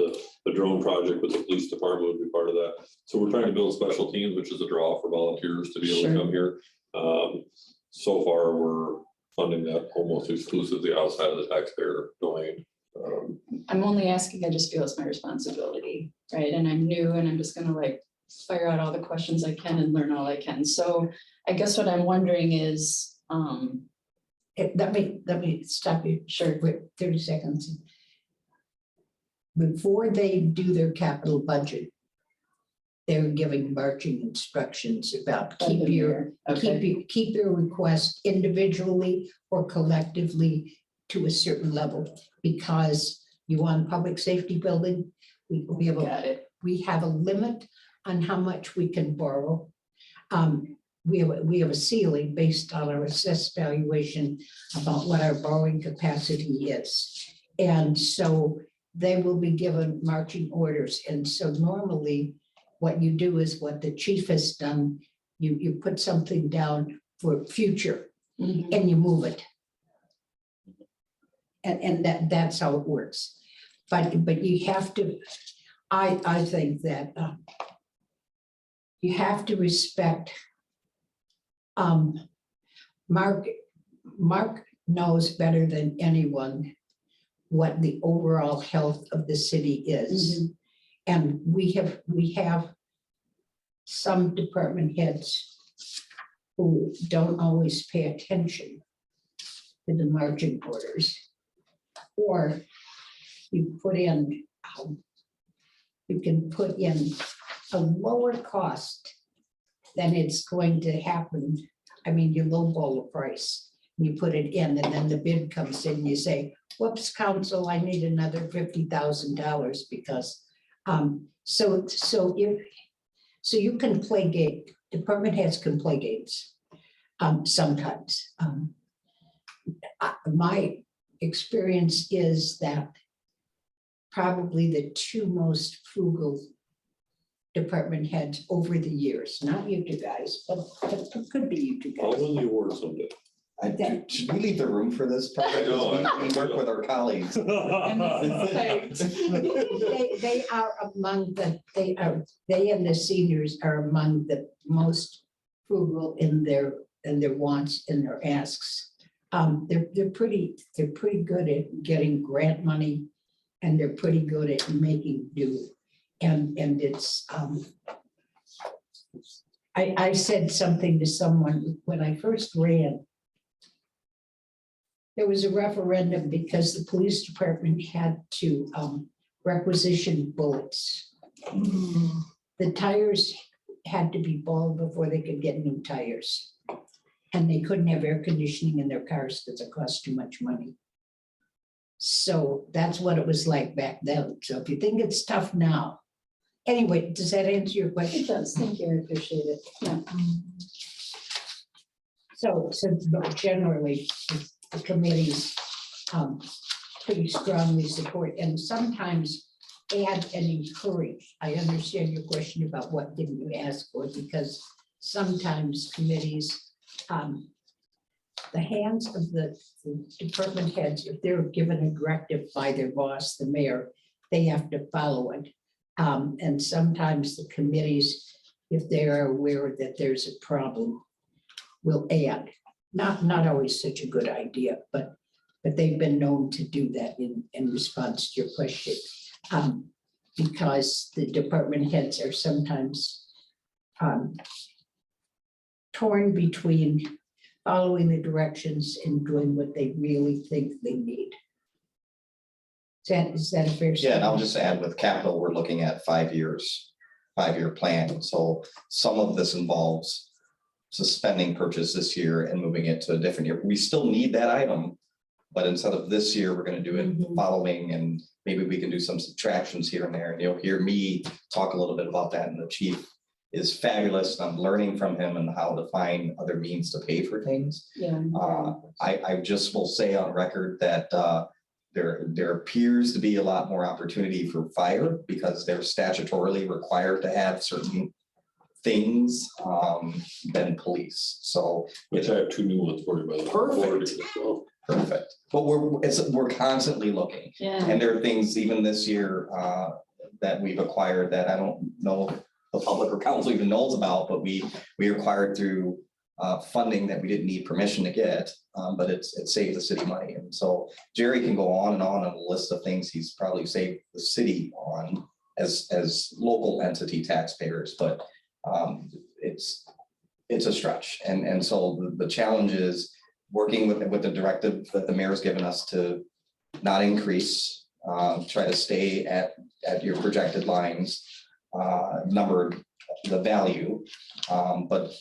The drone project with the police department would be part of that. So we're trying to build special teams, which is a draw for volunteers to be able to Sure. come here. So far, we're funding that almost exclusively outside of the taxpayer domain. I'm only asking, I just feel it's my responsibility, right? And I'm new and I'm just gonna like fire out all the questions I can and learn all I can. So I guess what I'm wondering is, Let me stop you short with 30 seconds. Before they do their capital budget, they're giving marching instructions about keep your okay, keep your request individually or collectively to a certain level, because you want public safety building, we got it. have a limit on how much we can borrow. We have a ceiling based on our assessed valuation about what our borrowing capacity is. And so they will be given marching orders. And so normally what you do is what the chief has done, you put something down for future Mhm. and you move it. And that's how it works. But you have to, I think that you have to respect Mark knows better than anyone what the overall health of the city is. And we have some department heads who don't always pay attention to the marching orders. Or you put in, you can put in a lower cost than it's going to happen. I mean, you lowball the price, you put it in, and then the bid comes in, you say, whoops, council, I need another $50,000 because, so you can play game, department heads can play games sometimes. My experience is that probably the two most frugal department heads over the years, not you two guys, but it could be you two I'll guys. win the award someday. Should we leave the room for this? project? We work with our colleagues. They are among they and the seniors are among the most frugal in their wants and their asks. They're pretty good at getting grant money, and they're pretty good at making do. And it's I said something to someone when I first ran. There was a referendum because the police department had to requisition bullets. The tires had to be balled before they could get new tires. And they couldn't have air conditioning in their cars because it cost too much money. So that's what it was like back then. So if you think it's tough now. Anyway, does that answer your question? It does, thank you, I appreciate it, yeah. So generally, the committees pretty strongly support and sometimes add and encourage. I understand your question about what didn't you ask for, because sometimes committees, the hands of the department heads, if they're given a directive by their boss, the mayor, they have to follow it. And sometimes the committees, if they are aware that there's a problem, will add. Not always such a good idea, but they've been known to do that in response to your question. Because the department heads are sometimes torn between following the directions and doing what they really think they need. Is that a fair statement? Yeah, and I'll just add with capital, we're looking at 5 years, 5-year plan. So some of this involves suspending purchase this year and moving it to a different year. We still need that item, but instead of this year, we're going to do it Mhm. following, and maybe we can do some subtractions here and there. And you'll hear me talk a little bit about that. And the chief is fabulous. I'm learning from him and how to find other means to pay for things. Yeah. I just will say on record that there appears to be a lot more opportunity for fire because they're statutorily required to have certain things than police. So Which I have two new ones for you, by the way. Perfect. So, perfect. But we're constantly looking. Yeah. And there are things even this year that we've acquired that I don't know if the public or council even knows about, but we acquired through funding that we didn't need permission to get, but it saved the city money. And so Jerry can go on a list of things he's probably saved the city on as local entity taxpayers, but it's a stretch. And so the challenge is working with the directive that the mayor's given us to not increase, try to stay at your projected lines, numbered the value, but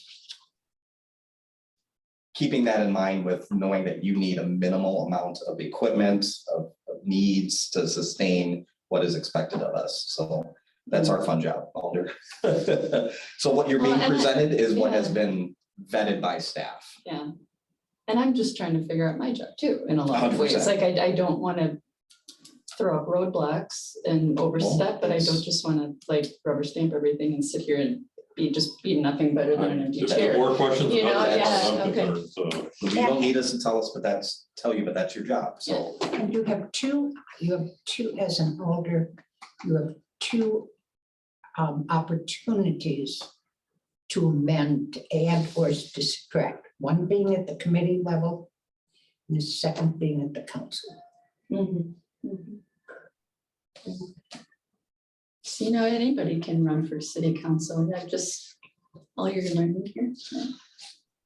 keeping that in mind with knowing that you need a minimal amount of equipment, of needs to sustain what is expected of us. So that's our fun job, Alder. So what you're being Well, and presented is what has yeah. been vetted by staff. Yeah. And I'm just trying to figure out my job too, in a lot of ways. 100%. Like, I don't want to throw up roadblocks and overstep, but I don't just want to like rubber stamp everything and sit here and be nothing better than an empty If there are chair. more questions You know, about that, yeah, I'm okay. concerned, so. You don't need us to tell us, but that's your job. So And you have two, as an alder, you have two opportunities to amend, to add, or to subtract. One being at the committee level, and the second being at the council. Mhm, mhm. So, you know, anybody can run for city council. Yeah, just all you're learning here. Yeah.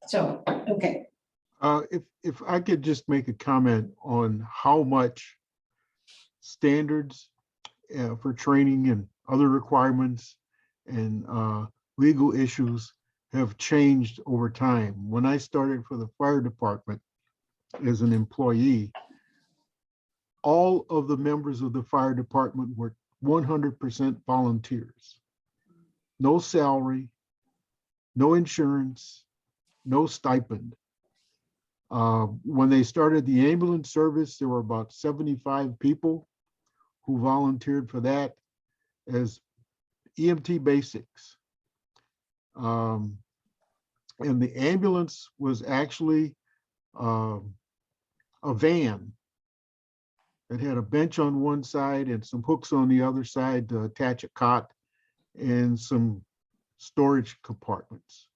So, okay, If I could just make a comment on how much standards for training and other requirements and legal issues have changed over time. When I started for the fire department as an employee, all of the members of the fire department were 100% volunteers. No salary, no insurance, no stipend. When they started the ambulance service, there were about 75 people who volunteered for that as EMT basics. And the ambulance was actually a van that had a bench on one side and some hooks on the other side to attach a cot and some storage compartments.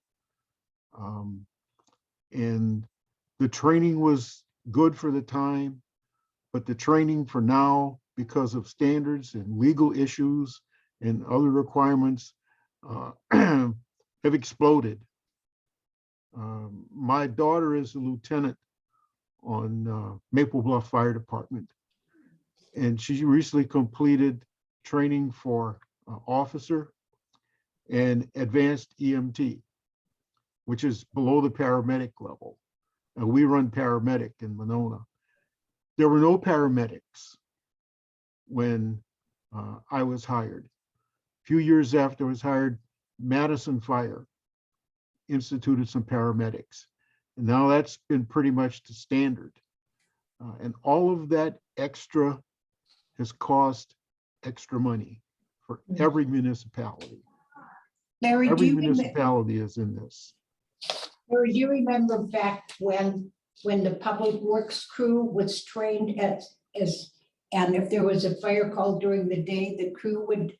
And the training was good for the time, but the training for now, because of standards and legal issues and other requirements, have exploded. My daughter is a lieutenant on Maple Bluff Fire Department, and she recently completed training for officer and advanced EMT, which is below the paramedic level. We run paramedic in Monona. There were no paramedics when I was hired. A few years after I was hired, Madison Fire instituted some paramedics. And now that's been pretty much the standard. And all of that extra has cost extra money for every municipality. Larry, Every municipality is in this. Larry, do you remember back when the public works crew was trained as, and if there was a fire call during the day, the crew would.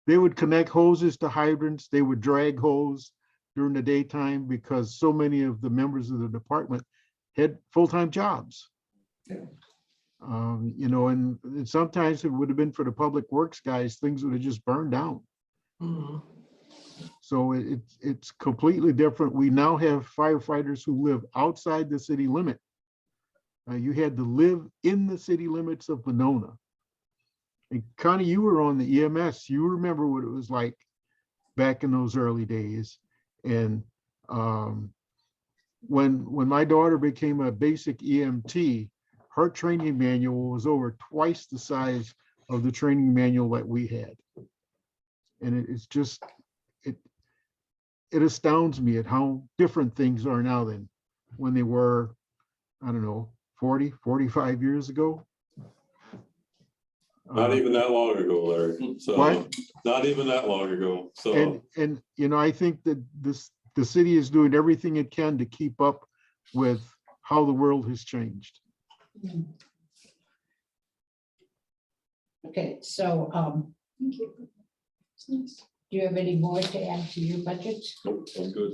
They would connect hoses to hydrants. They would drag hose during the daytime because so many of the members of the department had full-time jobs. Yeah. You know, and sometimes it would have been for the public works guys, things would have just burned down. So it's completely different. We now have firefighters who live outside the city limit. You had to live in the city limits of Monona. And Connie, you were on the EMS. You remember what it was like back in those early days. And when my daughter became a basic EMT, her training manual was over twice the size of the training manual that we had. And it's just, it astounds me at how different things are now than when they were, I don't know, 40, 45 years ago. Not even that long ago, Larry. So, What? not even that long ago. So, And, you know, I think that the city is doing everything it can to keep up with how the world has changed. Okay, so, Thank you. It's nice. do you have any more to add to your budgets? nope, I'm good.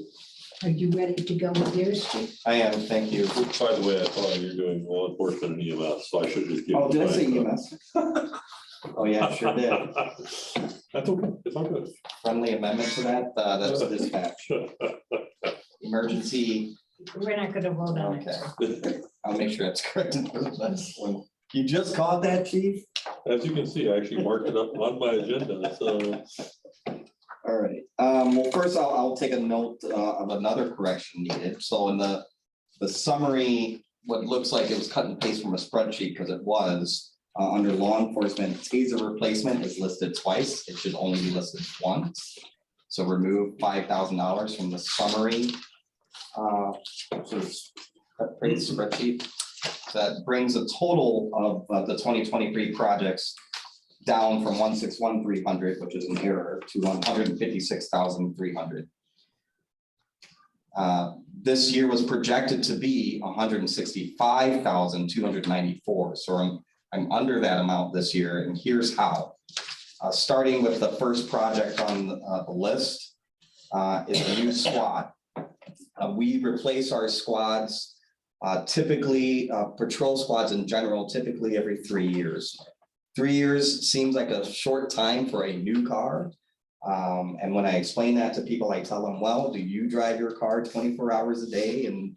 Are you ready to go with yours, Chief? I am, thank you. By the way, I thought you're doing law enforcement and EMS, so I should just give. Oh, you did I say my- EMS? Oh, yeah, sure did. That's okay, it's all good. Friendly amendment to that, that's dispatch, emergency. We're not gonna vote on Okay, it. I'll make sure it's corrected. You just caught that, chief? As you can see, I actually marked it up on my agenda, so. All right, well, first I'll take a note of another correction needed. So in the summary, what looks like it was cut and paste from a spreadsheet, because it was, under law enforcement, taser replacement is listed twice. It should only be listed once. So remove $5,000 from the summary. Sort of paste spreadsheet. That brings a total of the 2023 projects down from 161,300, which is an error, to 156,300. This year was projected to be 165,294. So I'm under that amount this year, and here's how. Starting with the first project on the list is a new squad. We replace our squads, typically patrol squads in general, typically every 3 years. 3 years seems like a short time for a new car. And when I explain that to people, I tell them, well, do you drive your car 24 hours a day and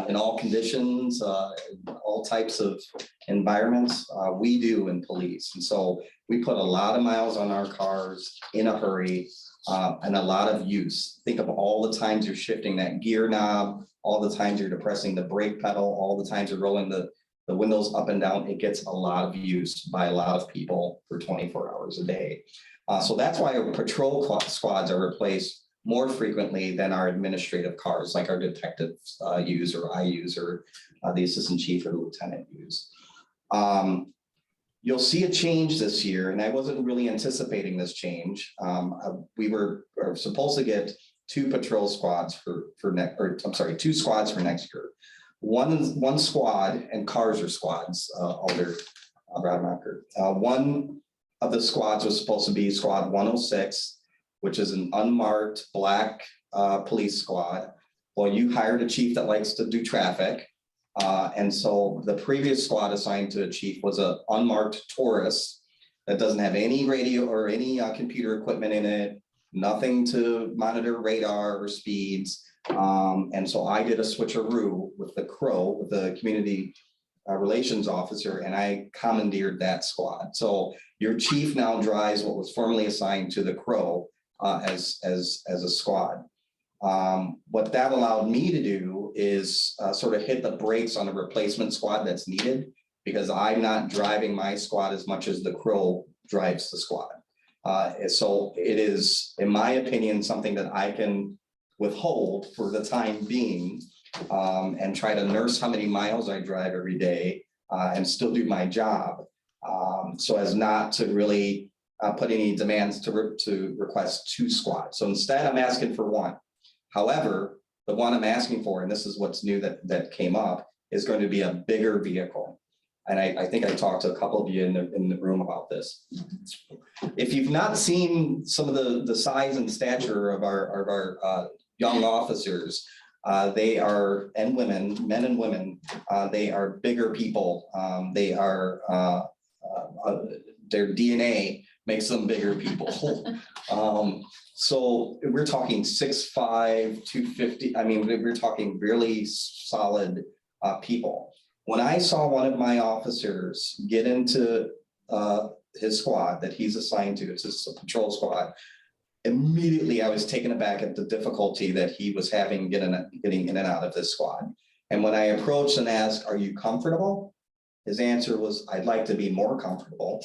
in all conditions, all types of environments? We do in police. And so we put a lot of miles on our cars in a hurry and a lot of use. Think of all the times you're shifting that gear knob, all the times you're depressing the brake pedal, all the times you're rolling the windows up and down. It gets a lot of use by a lot of people for 24 hours a day. So that's why our patrol squads are replaced more frequently than our administrative cars, like our detectives use, or I use, or the assistant chief or the lieutenant use. You'll see a change this year, and I wasn't really anticipating this change. We were supposed to get two patrol squads two squads for next year. One squad, and cars are squads, Alder Rademacher. One of the squads was supposed to be squad 106, which is an unmarked black police squad. Well, you hired a chief that likes to do traffic. And so the previous squad assigned to a chief was an unmarked Taurus that doesn't have any radio or any computer equipment in it, nothing to monitor radar or speeds. And so I did a switcheroo with the Crow, with the community relations officer, and I commandeered that squad. So your chief now drives what was formerly assigned to the Crow as a squad. What that allowed me to do is sort of hit the brakes on the replacement squad that's needed, because I'm not driving my squad as much as the Crow drives the squad. So it is, in my opinion, something that I can withhold for the time being and try to nurse how many miles I drive every day and still do my job, so as not to really put any demands to request two squads. So instead, I'm asking for one. However, the one I'm asking for, and this is what's new that came up, is going to be a bigger vehicle. And I think I talked to a couple of you in the room about this. If you've not seen some of the size and stature of our young officers, they are, and women, men and women, they are bigger people. They are, their DNA makes them bigger people. So we're talking 6'5", 250. I mean, we're talking really solid people. When I saw one of my officers get into his squad that he's assigned to, it's a patrol squad, immediately I was taken aback at the difficulty that he was having getting in and out of this squad. And when I approached and asked, "Are you comfortable?" his answer was, "I'd like to be more comfortable."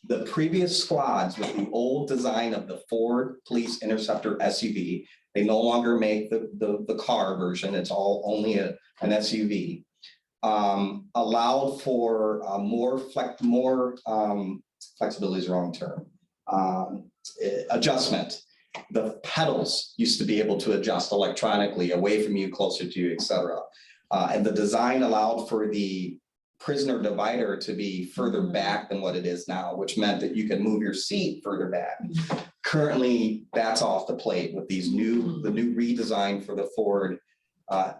The previous squads with the old design of the Ford Police Interceptor SUV, they no longer make the car version. It's all only an SUV. allowed for more flexibility is the wrong term. Adjustment. The pedals used to be able to adjust electronically away from you, closer to you, et cetera. And the design allowed for the prisoner divider to be further back than what it is now, which meant that you could move your seat further back. Currently, that's off the plate with these the new redesign for the Ford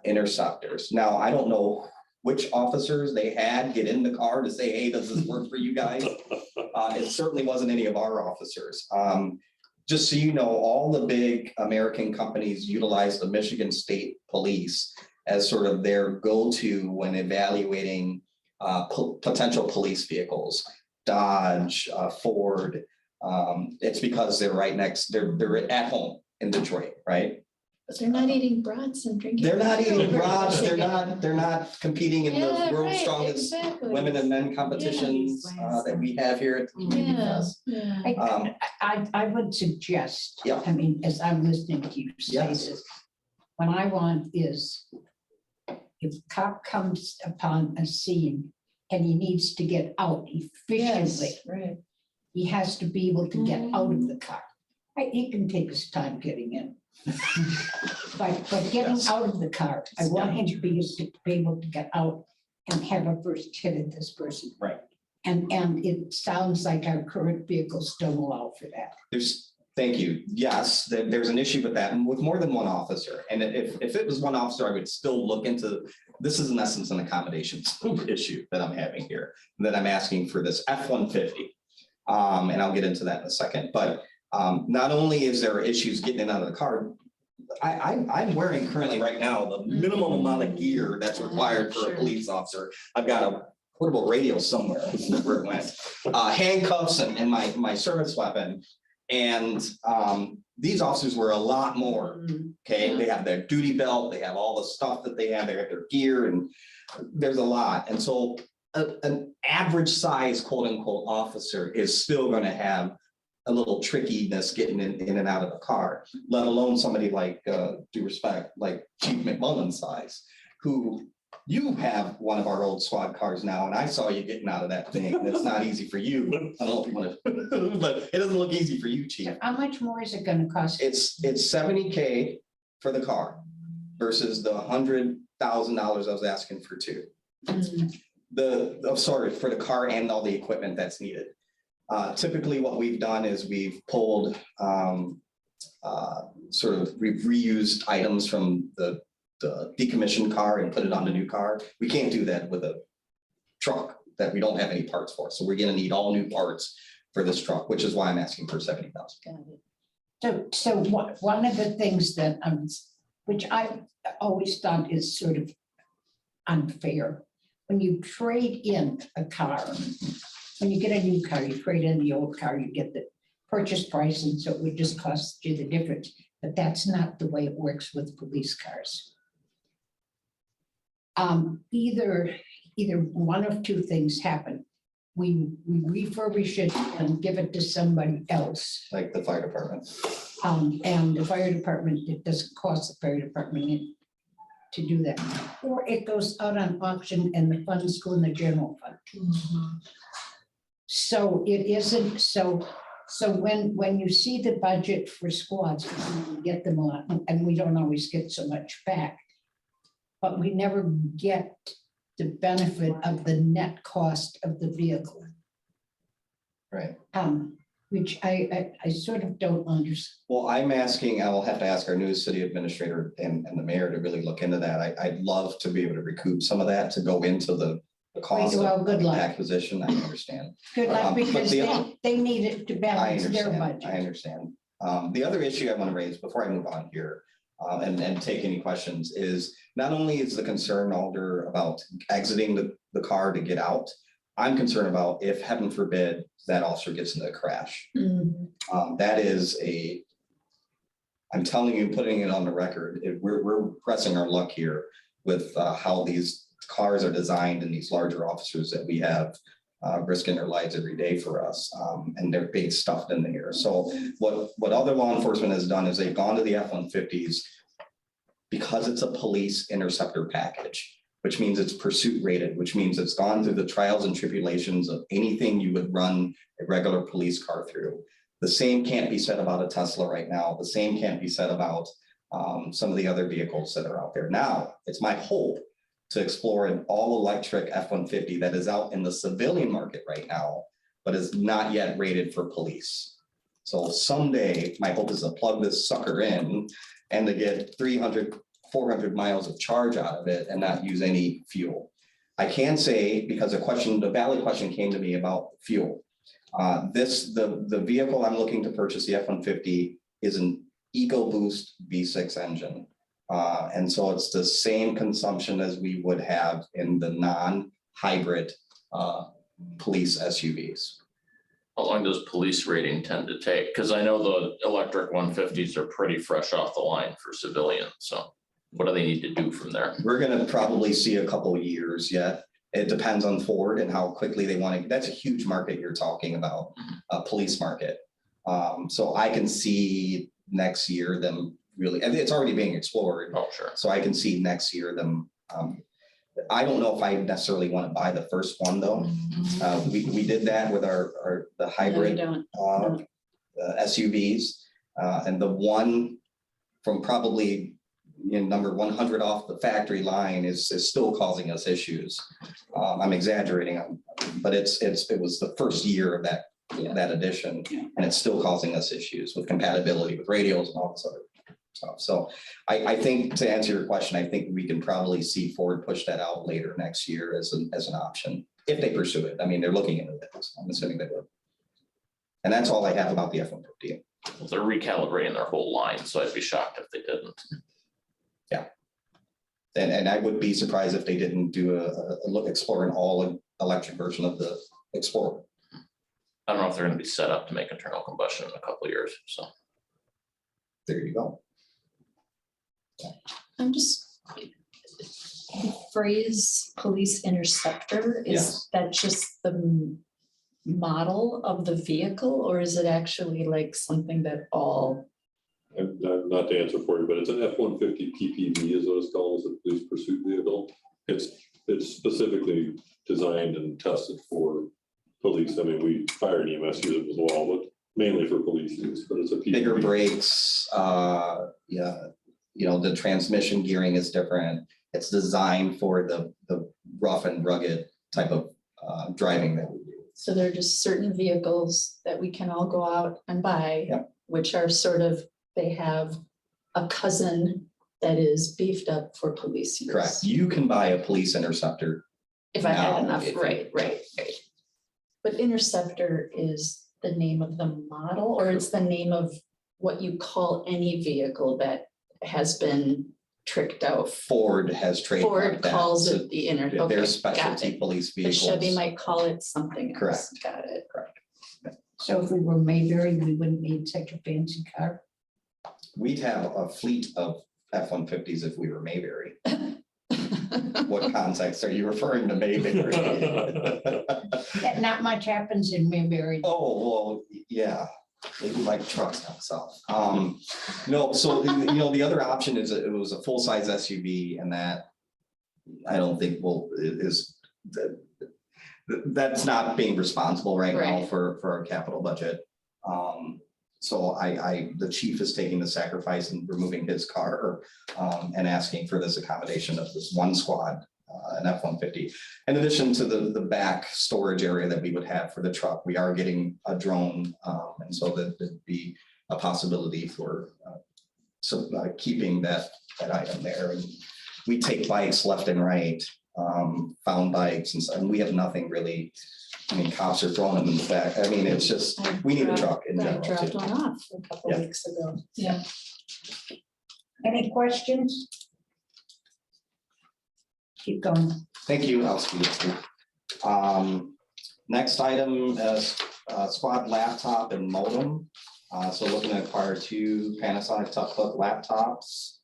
Interceptors. Now, I don't know which officers they had get in the car to say, hey, does this work for you guys? It certainly wasn't any of our officers. Just so you know, all the big American companies utilize the Michigan State Police as sort of their go-to when evaluating potential police vehicles. Dodge, Ford, it's because they're right next, they're at home in Detroit, right? But they're not eating brats and drinking. They're not eating beer. brats, they're not competing in the Yeah, world's right, strongest exactly. women and men competitions that we have here at the Community Yeah, Fest. yeah. I would suggest, Yeah. I mean, as I'm listening to you say Yes. this, what I want is if a cop comes upon a scene and he needs to get out efficiently, Yes, right. he has to be able to get out of the car. Right, he can take his time getting in. But getting Yes. out of the car, I want him to be able to get out and have a first hit at this person. Right. And it sounds like our current vehicles don't allow for that. Thank you. Yes, there's an issue with that and with more than one officer. And if it was one officer, I would still look into, this is in essence an accommodations issue that I'm having here, that I'm asking for this F-150. And I'll get into that in a second, but not only is there issues getting in and out of the car, I'm wearing currently right now the minimum amount of gear that's required for a police officer. I've got a portable radio somewhere where it went, handcuffs and my service weapon. And these officers were a lot more, okay? They have their duty belt, they have all the stuff that they have their gear, and there's a lot. And so an average size quote unquote officer is still gonna have a little trickiness getting in and out of the car, let alone somebody like, due respect, like Chief McMullen's size, who you have one of our old squad cars now, and I saw you getting out of that thing, and it's not easy for you. I don't know if you want to, but it doesn't look easy for you, Chief. How much more is it gonna cost? It's $70K for the car versus the $100,000 I was asking for two. Sorry, for the car and all the equipment that's needed. Typically what we've done is we've pulled we've reused items from the decommissioned car and put it on the new car. We can't do that with a truck that we don't have any parts for. So we're gonna need all new parts for this truck, which is why I'm asking for $70,000. So one of the things that, which I always thought is sort of unfair, when you trade in a car, when you get a new car, you trade in the old car, you get the purchase price, and so it would just cost you the difference. But that's not the way it works with police cars. Either one of two things happen. We refurbish it and give it to somebody else. Like the fire department. And the fire department, it doesn't cost the fire department to do that. Or it goes out on auction and the funds go in the general fund. So it isn't, so when you see the budget for squads, we get them a lot, and we don't always get so much back. But we never get the benefit of the net cost of the vehicle. Right. Which I sort of don't understand. Well, I'm asking, I will have to ask our new city administrator and the mayor to really look into that. I'd love to be able to recoup some of that to go into the cost Well, of good luck. acquisition. I understand. Good luck, But because the- they need it to I balance their understand. budget. I understand. The other issue I want to raise before I move on here and take any questions is not only is the concern, Alder, about exiting the car to get out, I'm concerned about if, heaven forbid, that officer gets into a crash. That is I'm telling you, putting it on the record, we're pressing our luck here with how these cars are designed and these larger officers that we have risking their lives every day for us, and they're being stuffed in here. So what other law enforcement has done is they've gone to the F-150s because it's a police interceptor package. which means it's pursuit rated, which means it's gone through the trials and tribulations of anything you would run a regular police car through. The same can't be said about a Tesla right now. The same can't be said about some of the other vehicles that are out there. Now, it's my hope to explore an all-electric F-150 that is out in the civilian market right now, but is not yet rated for police. So someday, my hope is to plug this sucker in and to get 300, 400 miles of charge out of it and not use any fuel. I can say, because the valid question came to me about fuel. The vehicle I'm looking to purchase, the F-150, is an EcoBoost V6 engine. And so it's the same consumption as we would have in the non-hybrid police SUVs. How long does police rating tend to take? Because I know the electric 150s are pretty fresh off the line for civilians. So what do they need to do from there? We're gonna probably see a couple of years yet. It depends on Ford and how quickly they want to. That's a huge market you're talking about, a police market. So I can see next year them really, and it's already being explored. Oh, sure. So I can see next year them. I don't know if I necessarily want to buy the first one though. We did that with the hybrid SUVs, and the one from probably number 100 off the factory line is still causing us issues. I'm exaggerating, but it was the first year of that edition, and it's still causing us issues with compatibility with radios and all this other stuff. So I think, to answer your question, I think we can probably see Ford push that out later next year as an option if they pursue it. I mean, they're looking into this. I'm assuming they will. And that's all I have about the F-150. Well, they're recalibrating their whole line, so I'd be shocked if they didn't. Yeah. And I would be surprised if they didn't do explore an all electric version of the Explorer. I don't know if they're going to be set up to make internal combustion in a couple of years. So There you go. I'm just, the phrase police interceptor, Yes. is that just the model of the vehicle, or is it actually like something that all? And not to answer for you, but it's an F-150 PPV is what it's called, as a police pursuit vehicle. It's specifically designed and tested for police. I mean, we fire and EMS use it as well, but mainly for police use, but it's a PPV. Bigger brakes, the transmission gearing is different. It's designed for the rough and rugged type of driving that we do. So there are just certain vehicles that we can all go out and buy, Yep. which are sort of, they have a cousin that is beefed up for police use. Correct. You can buy a police interceptor. If I had now, enough, if- right. But Interceptor is the name of the model, or it's the name of what you call any vehicle that has been tricked out? Ford has trademarked Ford that. calls So it the inner, Their okay, got specialty it. police But vehicles. Chevy might call it something else. Correct. Got it. So if we were Mayberry, we wouldn't need such a fancy car. We'd have a fleet of F-150s if we were Mayberry. What context are you referring to Mayberry? Not much happens in Mayberry. Oh, well, yeah, they do like trucks down south. No, so, the other option is, it was a full-size SUV, and that I don't think that's not being responsible right now Right. for our capital budget. So the chief is taking the sacrifice and removing his car and asking for this accommodation of this one squad, an F-150. In addition to the back storage area that we would have for the truck, we are getting a drone, and so that there'd be a possibility for keeping that item there. And we take bikes left and right, found bikes, and we have nothing really. I mean, cops are throwing them in the back. I mean, it's just, we need a truck in I general. dropped too. one off a couple Yeah. weeks ago. Yeah. Any questions? Keep going. Thank you. I'll speed it through. Next item is squad laptop and modem. So looking to acquire 2 Panasonic Toughbook laptops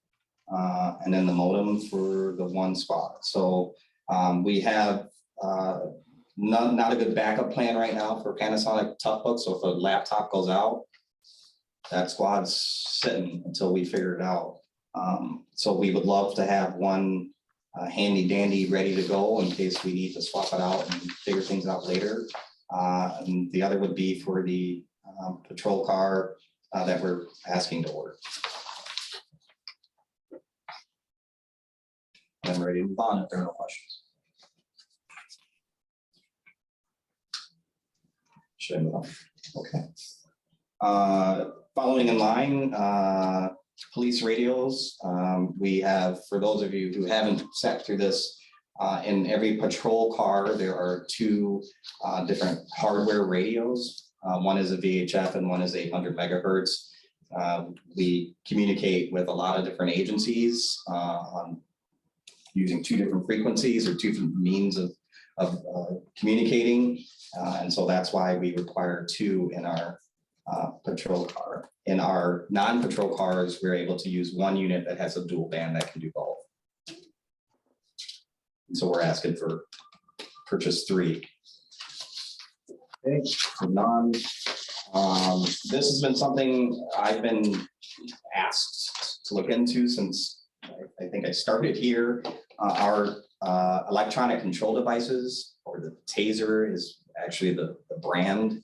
and then the modem for the one squad. So we have not a good backup plan right now for Panasonic Toughbook. So if a laptop goes out, that squad's sitting until we figure it out. So we would love to have one handy dandy, ready to go in case we need to swap it out and figure things out later. And the other would be for the patrol car that we're asking to order. I'm ready to move on if there are no questions. Should I move on? Okay. Following in line, police radios. We have, for those of you who haven't sat through this, in every patrol car, there are two different hardware radios. One is a VHF and one is 800 megahertz. We communicate with a lot of different agencies on using two different frequencies or two different means of communicating. And so that's why we require two in our patrol car. In our non-patrol cars, we're able to use one unit that has a dual band that can do both. And so we're asking for purchase 3. Okay, for this has been something I've been asked to look into since I think I started here. Our electronic control devices, or the taser is actually the brand.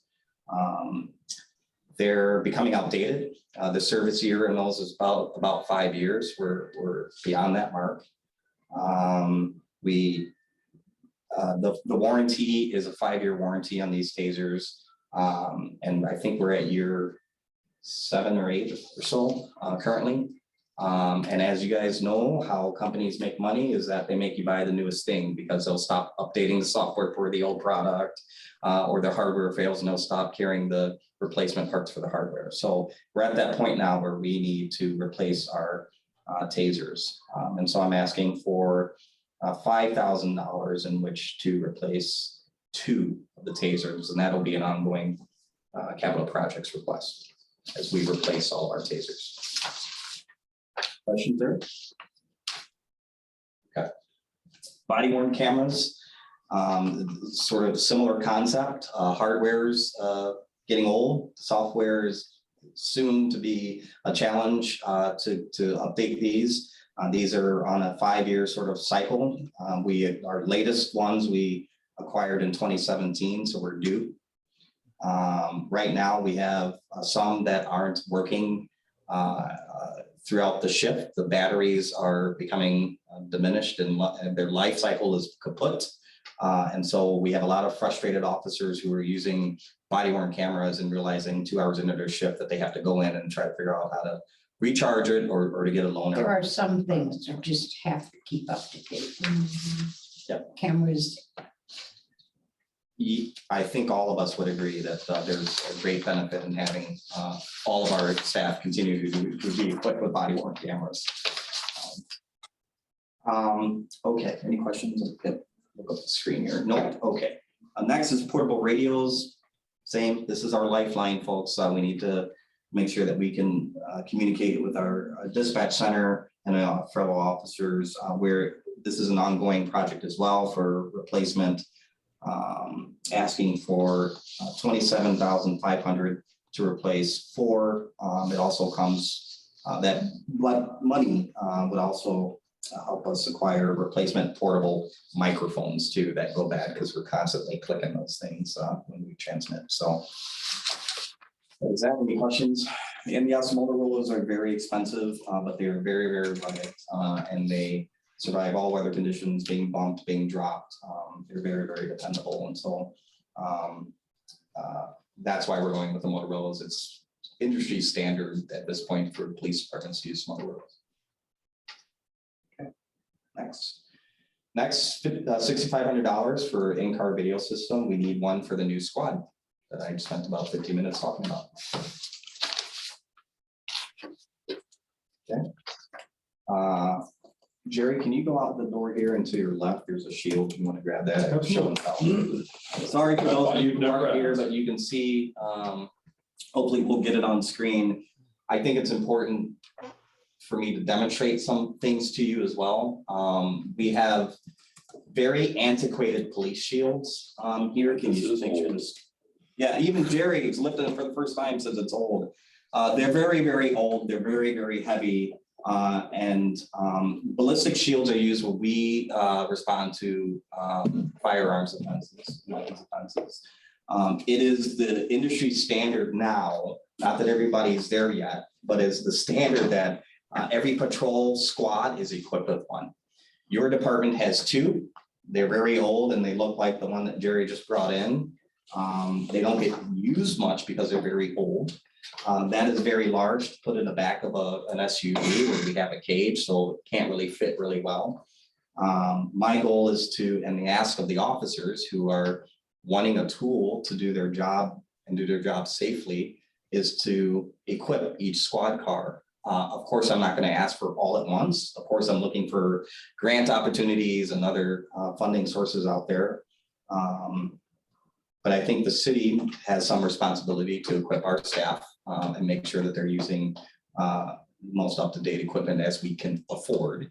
They're becoming outdated. The service year in those is about 5 years. We're beyond that mark. The warranty is a 5-year warranty on these tasers. And I think we're at year 7 or 8 or so currently. And as you guys know, how companies make money is that they make you buy the newest thing because they'll stop updating the software for the old product, or the hardware fails and they'll stop carrying the replacement parts for the hardware. So we're at that point now where we need to replace our tasers. And so I'm asking for $5,000 in which to replace 2 of the tasers, and that'll be an ongoing capital projects request as we replace all our tasers. Questions there? Okay. Bodyworm cameras, sort of similar concept. Hardware's getting old, software is soon to be a challenge to update these. These are on a 5-year sort of cycle. Our latest ones we acquired in 2017, so we're due. Right now we have some that aren't working throughout the shift. The batteries are becoming diminished and their life cycle is kaput. And so we have a lot of frustrated officers who are using body-worn cameras and realizing 2 hours into their shift that they have to go in and try to figure out how to recharge it or to get a loaner. There are some things that just have to keep up to date. Yep. Cameras. I think all of us would agree that there's a great benefit in having all of our staff continue to be equipped with body-worn cameras. Okay, any questions? Okay, look up the screen here. No, okay. Next is portable radios. Same, this is our lifeline, folks. We need to make sure that we can communicate with our dispatch center and fellow officers where this is an ongoing project as well for replacement. Asking for $27,500 to replace 4. It also comes that money would also help us acquire replacement portable microphones too that go bad because we're constantly clicking those things when we transmit. So, is that any questions? And yes, Motorola's are very expensive, but they're very, very rugged and they survive all weather conditions, being bumped, being dropped. They're very, very dependable. And so that's why we're going with the Motorola's. It's industry standard at this point for police departments to use Motorola's. Okay, next, $6,500 for in-car video system. We need one for the new squad that I spent about 15 minutes talking about. Okay. Jerry, can you go out the door here and to your left? There's a shield. You want to grab that? Show and tell. Sorry for those of you who aren't here, but you can see. Hopefully, we'll get it on screen. I think it's important for me to demonstrate some things to you as well. We have very antiquated police shields here. Can you just make sure this? Yeah, even Jerry is lifting it for the first time, says it's old. They're very, very old. They're very, very heavy. And ballistic shields are used when we respond to firearms offenses, weapons offenses. It is the industry standard now, not that everybody's there yet, but it's the standard that every patrol squad is equipped with one. Your department has two. They're very old and they look like the one that Jerry just brought in. They don't get used much because they're very old. That is very large to put in the back of an SUV where we have a cage, so it can't really fit really well. My goal is to, and the ask of the officers who are wanting a tool to do their job and do their job safely, is to equip each squad car. Of course, I'm not going to ask for all at once. Of course, I'm looking for grant opportunities and other funding sources out there. But I think the city has some responsibility to equip our staff and make sure that they're using most up-to-date equipment as we can afford.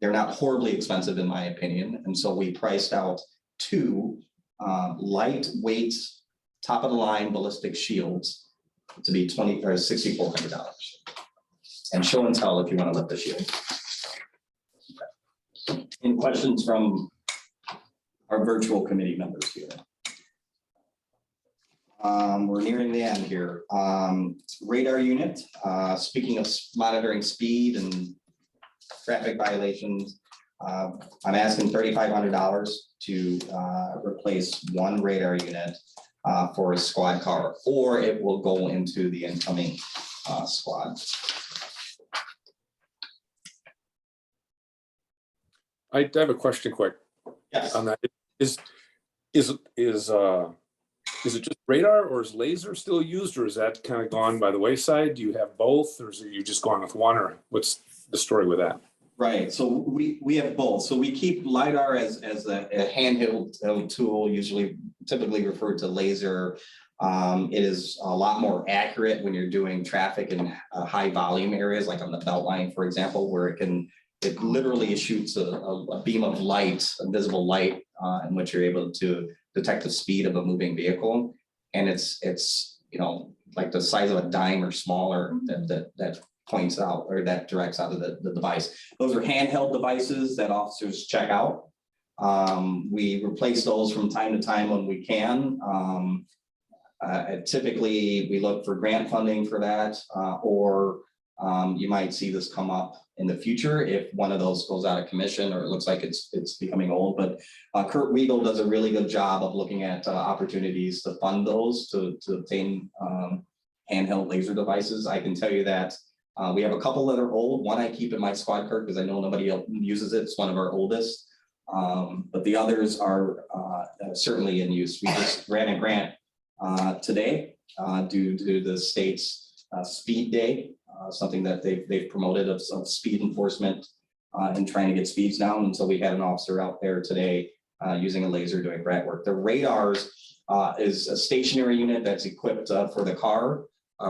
They're not horribly expensive in my opinion. And so we priced out two lightweight, top of the line ballistic shields to be $6,400. And show and tell if you want to lift the shield. Any questions from our virtual committee members here? We're nearing the end here. Radar unit, speaking of monitoring speed and traffic violations, I'm asking $3,500 to replace one radar unit for a squad car, or it will go into the incoming squad. I have a question quick Yes. on that. Is it just radar or is laser still used, or is that kind of gone by the wayside? Do you have both, or is it you just going with one, or what's the story with that? Right, so we have both. So we keep LiDAR as a handheld tool, typically referred to laser. It is a lot more accurate when you're doing traffic in high volume areas, like on the Beltline, for example, where it literally shoots a beam of light, a visible light, in which you're able to detect the speed of a moving vehicle. And it's like the size of a dime or smaller that points out, or that directs out of the device. Those are handheld devices that officers check out. We replace those from time to time when we can. Typically, we look for grant funding for that, or you might see this come up in the future if one of those goes out of commission or it looks like it's becoming old. But Kurt Weigel does a really good job of looking at opportunities to fund those to obtain handheld laser devices. I can tell you that we have a couple that are old. One I keep in my squad car because I know nobody else uses it. It's one of our oldest. But the others are certainly in use. We just ran a grant today due to the state's speed day, something that they've promoted of some speed enforcement and trying to get speeds down. And so we had an officer out there today using a laser doing grant work. The radars is a stationary unit that's equipped for the car,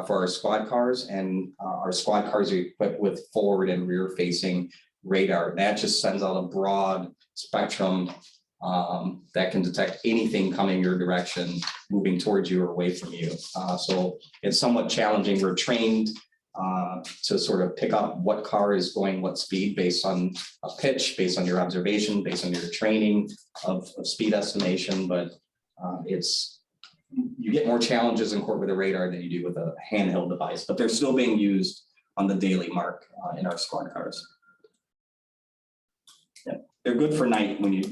for our squad cars, and our squad cars are equipped with forward and rear facing radar. That just sends out a broad spectrum that can detect anything coming your direction, moving towards you or away from you. So it's somewhat challenging. We're trained to sort of pick up what car is going what speed based on a pitch, based on your observation, based on your training of speed estimation. But you get more challenges in court with a radar than you do with a handheld device, but they're still being used on the daily mark in our squad cars. Yeah, they're good for nighttime when you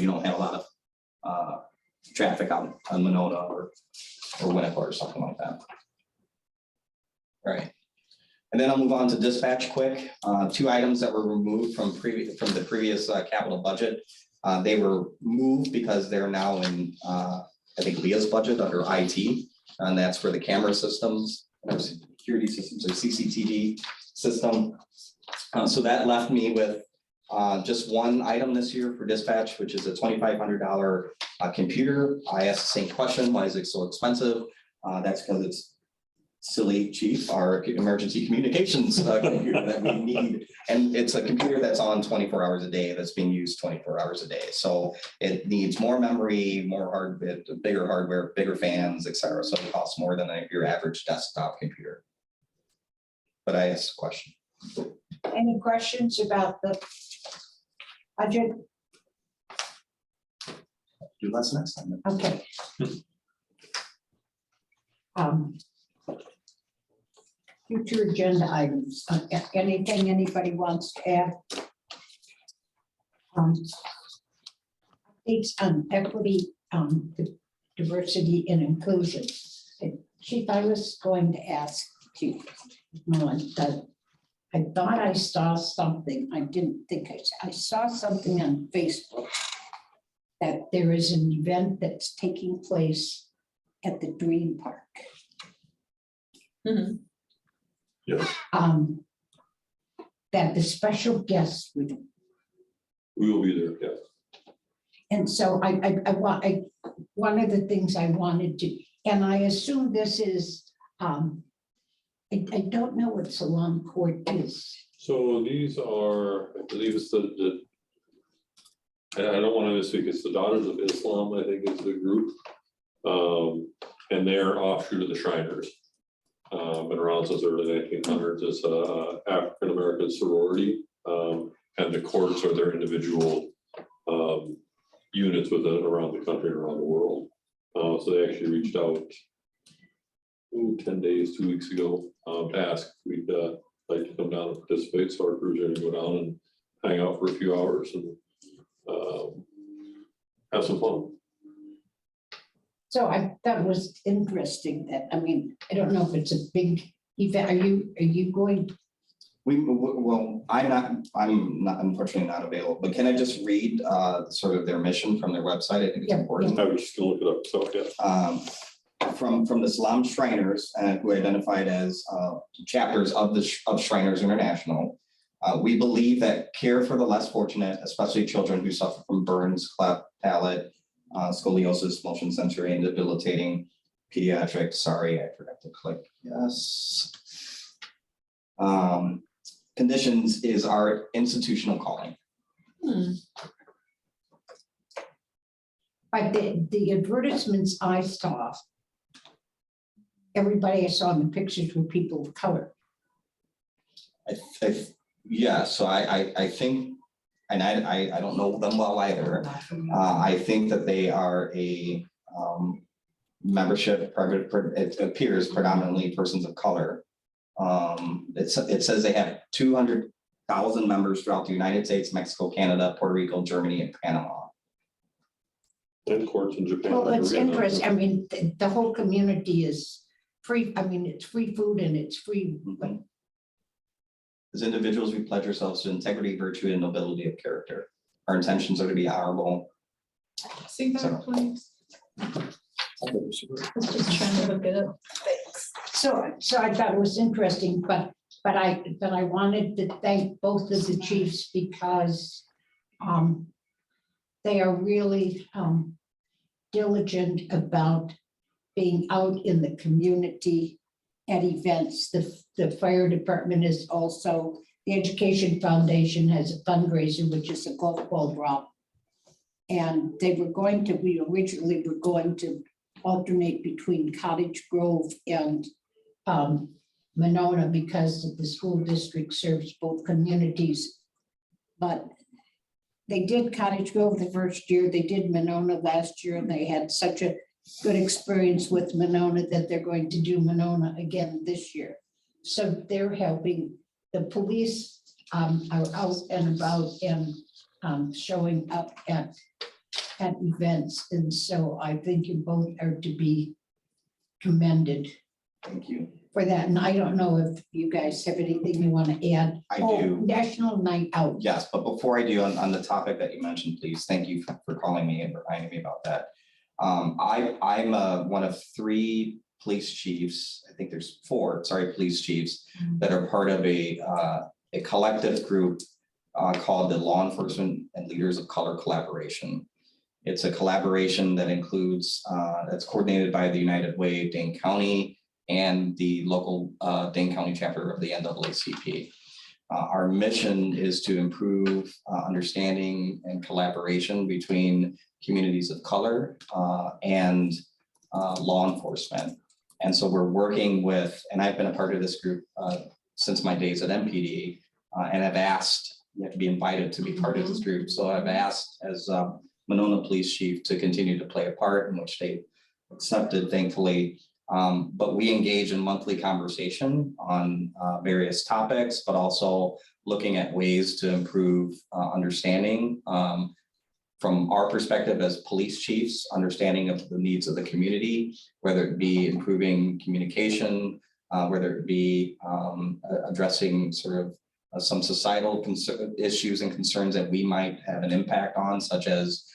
don't have a lot of traffic on Monona or Winnequa or something like that. All right. And then I'll move on to dispatch quick. Two items that were removed from the previous capital budget. They were moved because they're now in, I think, Leah's budget under IT, and that's for the camera systems, or security systems, or CCTV system. So that left me with just one item this year for dispatch, which is a $2,500 computer. I asked the same question, why is it so expensive? That's because it's silly chief, our emergency communications computer that we need. And it's a computer that's on 24 hours a day, that's being used 24 hours a day. So it needs more memory, more hardware, bigger hardware, bigger fans, et cetera. So it costs more than your average desktop computer. But I asked a question. Any questions about the budget? Do less next time. Okay. Future agenda items, anything anybody wants to add? Updates on equity, diversity and inclusion. Chief, I was going to ask Chief Mullen, that I thought I saw something, I didn't think I saw something on Facebook that there is an event that's taking place at the Dream Park. Yes, That the special guests would, we will be there, yes. and so one of the things I wanted to, and I assume this is, I don't know what Salon Court is. So these are, I believe it's I don't want to misspeak, it's the Daughters of Islam, I think is the group. And they're offshoot of the Shriners. Been around since the early 1900s. It's a African-American sorority. And the courts are their individual units around the country and around the world. So they actually reached out 10 days, 2 weeks ago, to ask if we'd like to come down and participate. So our crews are going to go down and hang out for a few hours and have some fun. So I thought it was interesting that, I mean, I don't know if it's a big event. Are you going? Well, I'm not unfortunately not available, but can I just read sort of their mission from their website? I think it's Yeah, important. I was just gonna look it up, so yeah. From the Islam Shriners, who identified as chapters of Shriners International. We believe that care for the less fortunate, especially children who suffer from burns, cleft palate, scoliosis, motion sensory, and debilitating pediatric, sorry, I forgot to click, yes. Conditions is our institutional calling. But the advertisements I saw, everybody I saw in the pictures were people of color. Yeah, so I think, and I don't know them well either. I think that they are a membership, it appears predominantly persons of color. It says they have 200,000 members throughout the United States, Mexico, Canada, Puerto Rico, Germany, and Panama. And courts in Japan. Well, it's Korea, interesting. I mean, the whole community is free. I mean, it's free food and it's free. As individuals, we pledge ourselves to integrity, virtue, and nobility of character. Our intentions are to be honorable. See that, please? Just trying to look it up. Thanks. So I thought it was interesting, but I wanted to thank both of the chiefs because they are really diligent about being out in the community at events. The fire department is also, the Education Foundation has a fundraiser, which is a golf ball drop. And we originally were going to alternate between Cottage Grove and Monona because the school district serves both communities. But they did Cottage Grove the first year, they did Monona last year, and they had such a good experience with Monona that they're going to do Monona again this year. So they're helping. The police are out and about and showing up at events. And so I think you both are to be commended Thank you. for that. And I don't know if you guys have anything you want to add. I Oh, do. National Night Out. Yes, but before I do, on the topic that you mentioned, please, thank you for calling me and reminding me about that. I'm one of 3 police chiefs, I think there's 4, police chiefs that are part of a collective group called the Law Enforcement and Leaders of Color Collaboration. It's a collaboration that includes, that's coordinated by the United Way, Dane County, and the local Dane County chapter of the NAACP. Our mission is to improve understanding and collaboration between communities of color and law enforcement. And so we're working with, and I've been a part of this group since my days at MPD, and I've asked, you have to be invited to be part of this group. So I've asked as Monona Police Chief to continue to play a part, in which they accepted, thankfully. But we engage in monthly conversation on various topics, but also looking at ways to improve understanding from our perspective as police chiefs, understanding of the needs of the community, whether it be improving communication, whether it be addressing sort of some societal issues and concerns that we might have an impact on, such as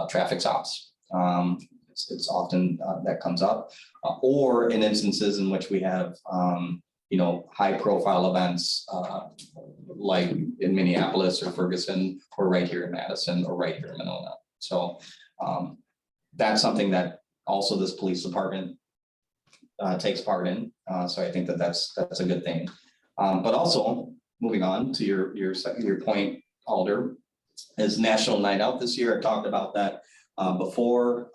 traffic stops. It's often that comes up, or in instances in which we have, high profile events like in Minneapolis or Ferguson, or right here in Madison, or right here in Monona. So that's something that also this police department takes part in. So I think that that's a good thing. But also moving on to your point, Alder, is National Night Out this year. I talked about that before.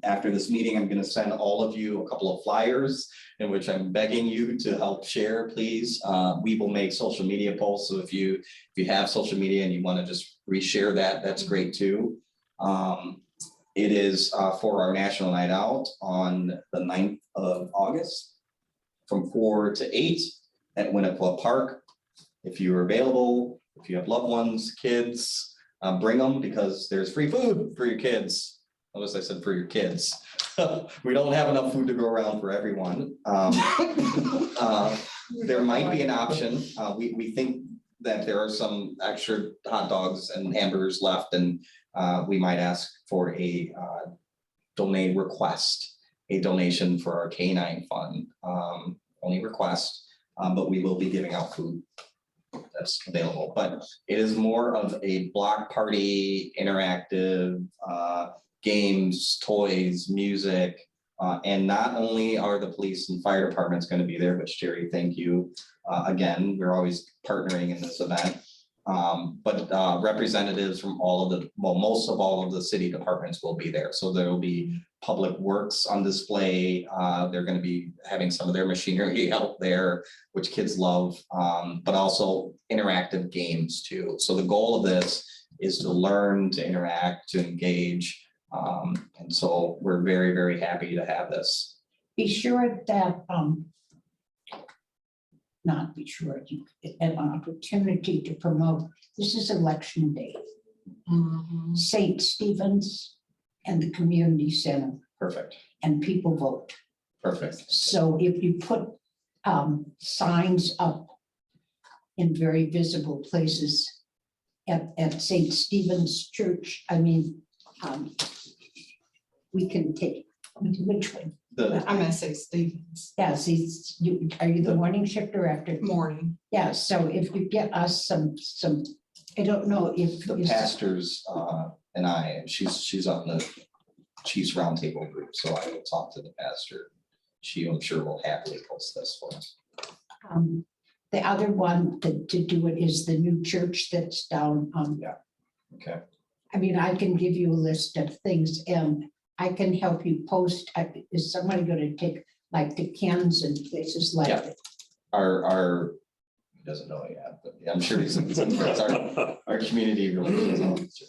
After this meeting, I'm going to send all of you a couple of flyers in which I'm begging you to help share, please. We will make social media posts. So if you have social media and you want to just reshare that, that's great too. It is for our National Night Out on the 9th of August from 4 to 8 at Winnequa Park. If you are available, if you have loved ones, kids, bring them, because there's free food for your kids. Notice I said for your kids. We don't have enough food to go around for everyone. There might be an option. We think that there are some extra hot dogs and hamburgers left, and we might ask for a donation for our canine fund. Only request, but we will be giving out food that's available. But it is more of a block party, interactive, games, toys, music, and not only are the police and fire departments going to be there, which Jerry, thank you. Again, we're always partnering in this event, but representatives from most of all of the city departments will be there. So there will be public works on display. They're going to be having some of their machinery out there, which kids love, but also interactive games too. So the goal of this is to learn, to interact, to engage. And so we're very, very happy to have this. Be sure that, an opportunity to promote, this is election day. St. Stephen's and the community center, Perfect, and people vote. perfect. So if you put signs up in very visible places at St. Stephen's Church, we can take, which one? I'm gonna say Stevens, Yes, are you the morning shift or after? morning. Yeah, so if you get us some, I don't know if. The pastors and she's on the Chiefs Roundtable group, so I will talk to the pastor. She, I'm sure, will happily post this for us. The other one to do it is the new church that's down. Okay. I can give you a list of things, and I can help you post. Is somebody going to take like the cans and places like Yeah. that? Our he doesn't know it yet, but yeah, I'm sure he's our community relations officer.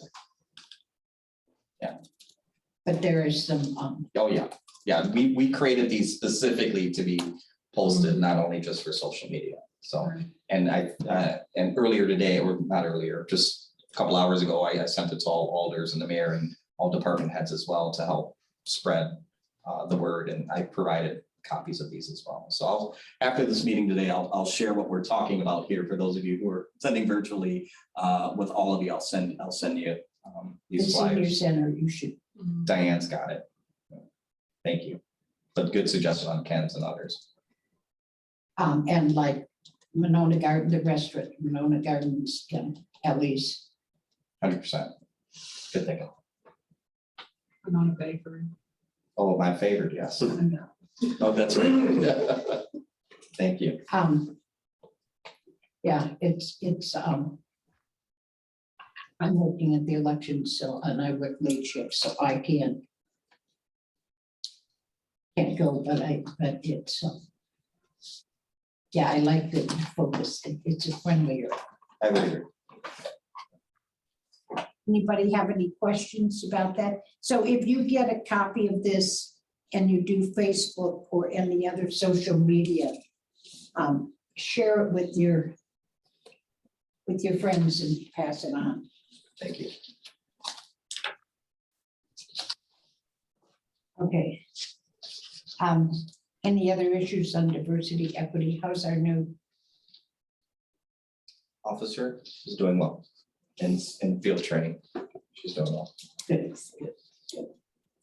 But there is some, Oh, yeah, we created these specifically to be posted, not only just for social media. So, and and earlier today, or not earlier, just a couple hours ago, I sent it to all alders and the mayor and all department heads as well to help spread the word, and I provided copies of these as well. So after this meeting today, I'll share what we're talking about here for those of you who are sending virtually with all of you. I'll send you the these senior flyers. center, you should. Diane's got it. Thank you. But good suggestion on Ken's and others. And like Monona Garden, the restaurant, Monona Gardens and Ellie's. 100%. Good thinking. I'm on a bakery. Oh, my favorite, yes. Oh, that's right. Thank you. Yeah, it's I'm working at the election, so, and I work late shifts, so I can't go, but it's Yeah, I like the focus. It's a friendlier. I would agree. Anybody have any questions about that? So if you get a copy of this and you do Facebook or any other social media, share it with your friends and pass it on. Thank you. Okay. Any other issues on diversity, equity? How's our new? Officer is doing well in field training. She's doing well. That's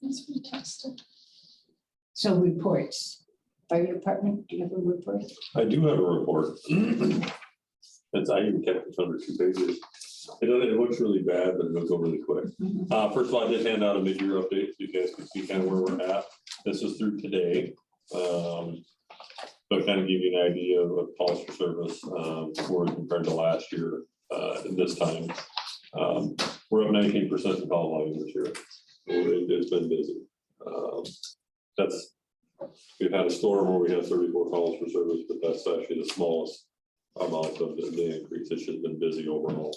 fantastic. So reports, fire department, do you have a report? I do have a report. I even kept it under 2 pages. It looks really bad, but it goes over really quick. First of all, I did hand out a mid-year update, so you guys can see kind of where we're at. This is through today. But kind of give you an idea of calls for service for compared to last year at this time. We're up 19% in call volume this year. It's been busy. We've had a storm where we had 34 calls for service, but that's actually the smallest amount of the increase. It's just been busy overall.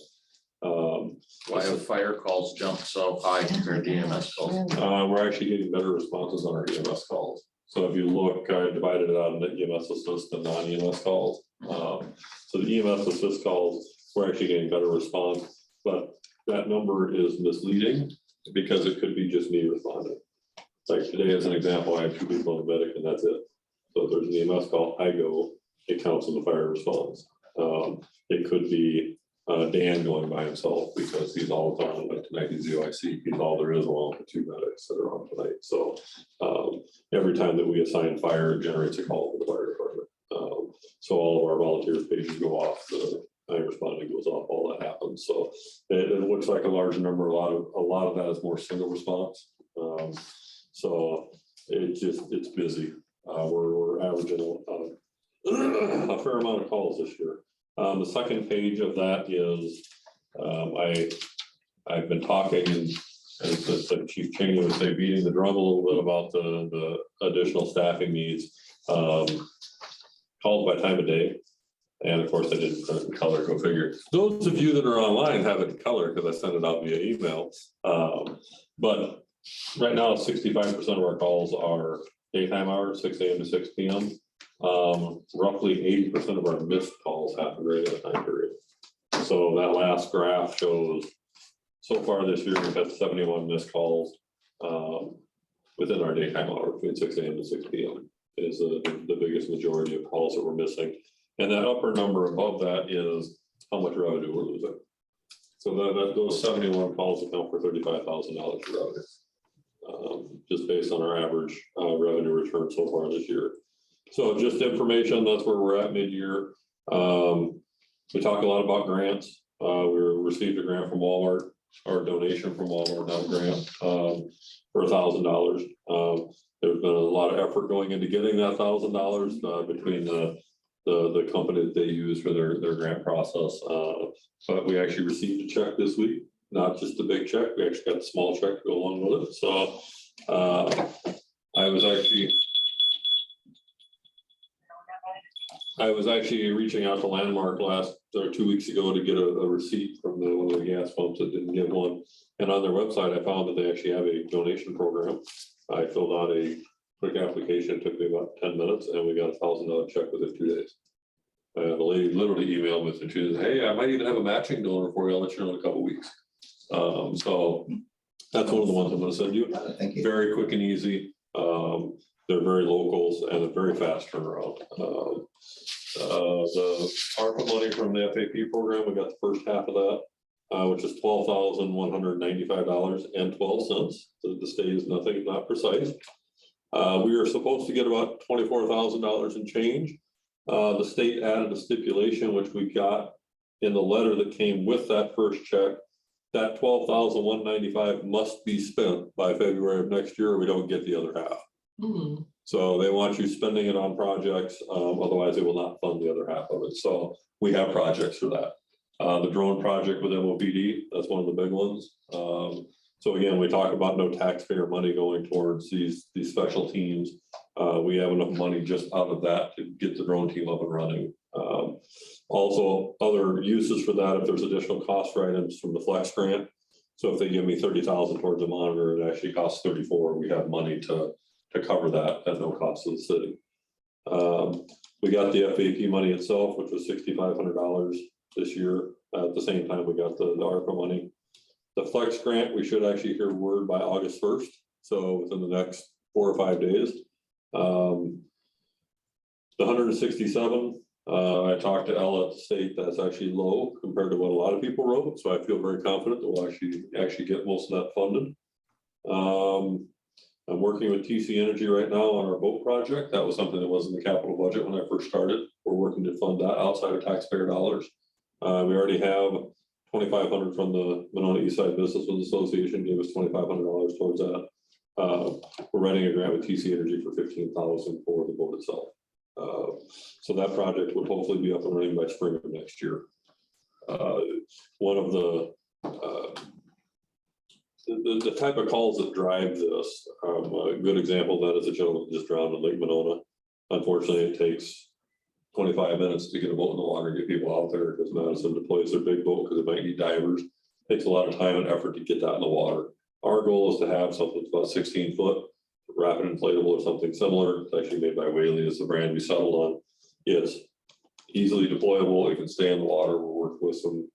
Why have fire calls jumped so high compared to EMS calls? We're actually getting better responses on our EMS calls. So if you look, I divided it out into EMS Assist and non-EMS calls. So the EMS Assist calls, we're actually getting better response, but that number is misleading because it could be just me responding. Like today, as an example, I have 2 people in the medic and that's it. So if there's an EMS call, I go, it counts in the fire response. It could be Dan going by himself because he's all the time, like tonight he's the OIC, he's all there is along with 2 medics that are on tonight. So every time that we assign fire, it generates a call for the fire department. So all of our volunteers pages go off, the I responding goes off, all that happens. So it looks like a large number, a lot of that is more single response. So it's busy. We're averaging a fair amount of calls this year. The second page of that is I've been talking, and as the Chief Cheney would say, beating the drum a little bit about the additional staffing needs. Calls by time of day. And of course, I didn't print it in color, go figure. Those of you that are online have it in color because I sent it out via email. But right now, 65% of our calls are daytime hours, 6 a.m. to 6 p.m. Roughly 80% of our missed calls happen during that time period. So that last graph shows so far this year, we've had 71 missed calls within our daytime hour between 6 a.m. to 6 p.m. is the biggest majority of calls that we're missing. And that upper number above that is how much revenue we're losing. So those 71 calls account for $35,000 for revenue, just based on our average revenue return so far this year. So just information, that's where we're at mid-year. We talk a lot about grants. We received a grant from Walmart, or a donation from Walmart, not a grant, for $1,000. There's been a lot of effort going into getting that $1,000 between the company that they use for their grant process. But we actually received a check this week, not just a big check. We actually got a small check to go along with it. So I was actually reaching out to Landmark 2 weeks ago to get a receipt from one of the gas pumps that didn't get one. And on their website, I found that they actually have a donation program. I filled out a quick application. It took me about 10 minutes and we got a $1,000 check within 2 days. The lady literally emailed me within 2 days, hey, I might even have a matching donor for you. I'll let you know in a couple of weeks. So that's one of the ones I'm going to send you. Thank you. Very quick and easy. They're very locals and a very fast turnaround. The ARPA money from the FAP program, we got the first half of that, which is $12,195.12. The state is nothing, not precise. We were supposed to get about $24,000 in change. The state added a stipulation, which we got in the letter that came with that first check. That $12,195 must be spent by February of next year, or we don't get the other half. So they want you spending it on projects, otherwise they will not fund the other half of it. So we have projects for that. The drone project with MOPD, that's one of the big ones. So again, we talk about no taxpayer money going towards these special teams. We have enough money just out of that to get the drone team up and running. Also, other uses for that, if there's additional cost for items from the flex grant. So if they give me 30,000 towards a monitor, it actually costs 34. We have money to cover that at no cost to the city. We got the FAP money itself, which was $6,500 this year. At the same time, we got the ARPA money. The flex grant, we should actually hear word by August 1st. So within the next 4 or 5 days. The 167, I talked to Ella at the state, that's actually low compared to what a lot of people wrote. So I feel very confident that we'll actually get most of that funded. I'm working with TC Energy right now on our boat project. That was something that was in the capital budget when I first started. We're working to fund that outside of taxpayer dollars. We already have $2,500 from the Monona Eastside Businessmen Association, gave us $2,500 towards that. We're writing a grant with TC Energy for $15,000 for the boat itself. So that project would hopefully be up and running by spring of next year. One of the type of calls that drive this, a good example of that is a gentleman that just drowned in Lake Monona. Unfortunately, it takes 25 minutes to get a boat in the water and get people out there because Madison deploys their big boat because it might need divers. It takes a lot of time and effort to get that in the water. Our goal is to have something that's about 16 foot, rapid inflatable or something similar. It's actually made by Whaley as the brand we settled on. It's easily deployable. It can stay in the water. We're working with some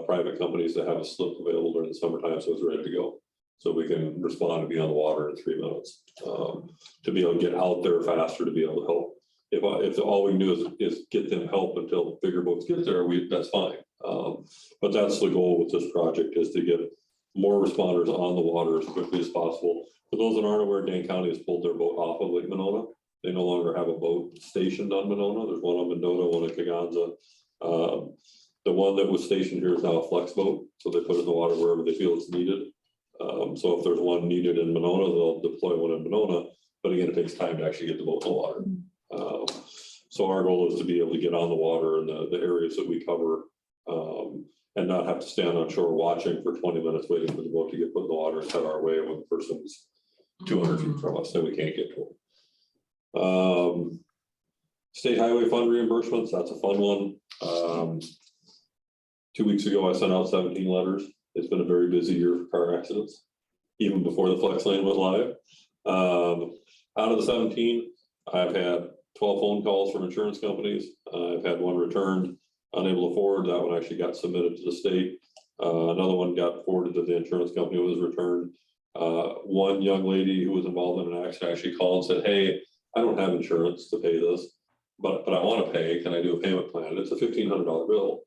private companies that have a slip available during the summertime, so it's ready to go. So we can respond and be on the water in 3 minutes to be able to get out there faster, to be able to help. If all we do is get them help until bigger boats get there, that's fine. But that's the goal with this project, is to get more responders on the water as quickly as possible. For those that aren't aware, Dane County has pulled their boat off of Lake Monona. They no longer have a boat stationed on Monona. There's one on Mendota, one at Kegonsa. The one that was stationed here is now a flex boat, so they put it in the water wherever they feel it's needed. So if there's one needed in Monona, they'll deploy one in Monona. But again, it takes time to actually get the boat in the water. So our goal is to be able to get on the water in the areas that we cover, and not have to stand on shore watching for 20 minutes waiting for the boat to get put in the water and head our way when the person's 200 feet from us, then we can't get to them. State highway fund reimbursements, that's a fun one. 2 weeks ago, I sent out 17 letters. It's been a very busy year for car accidents, even before the flex lane went live. Out of the 17, I've had 12 phone calls from insurance companies. I've had one returned, unable to forward. That one actually got submitted to the state. Another one got forwarded to the insurance company, was returned. One young lady who was involved in an accident actually called and said, "Hey, I don't have insurance to pay this, but I want to pay. Can I do a payment plan?" It's a $1,500 bill.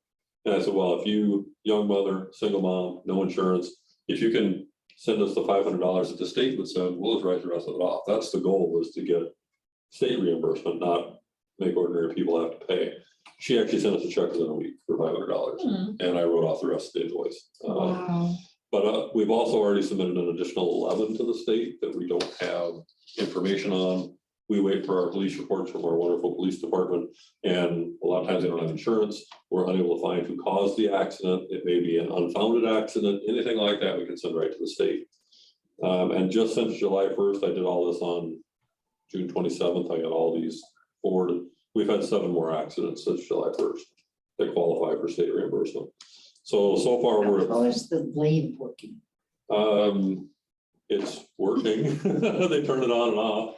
And I said, "Well, if you, young mother, single mom, no insurance, if you can send us the $500 that the state would send, we'll just write the rest of it off." That's the goal, is to get state reimbursement, not make ordinary people have to pay. She actually sent us a check within a week for $500, and I wrote off the rest of the invoice. Wow. But we've also already submitted an additional 11 to the state that we don't have information on. We wait for our police reports from our wonderful police department, and a lot of times they don't have insurance. We're unable to find who caused the accident. It may be an unfounded accident, anything like that, we can send right to the state. And just since July 1st, I did all this on June 27th, I got all these forwarded. We've had 7 more accidents since July 1st that qualify for state reimbursement. So far How is the blade working? it's working. They turn it on and off.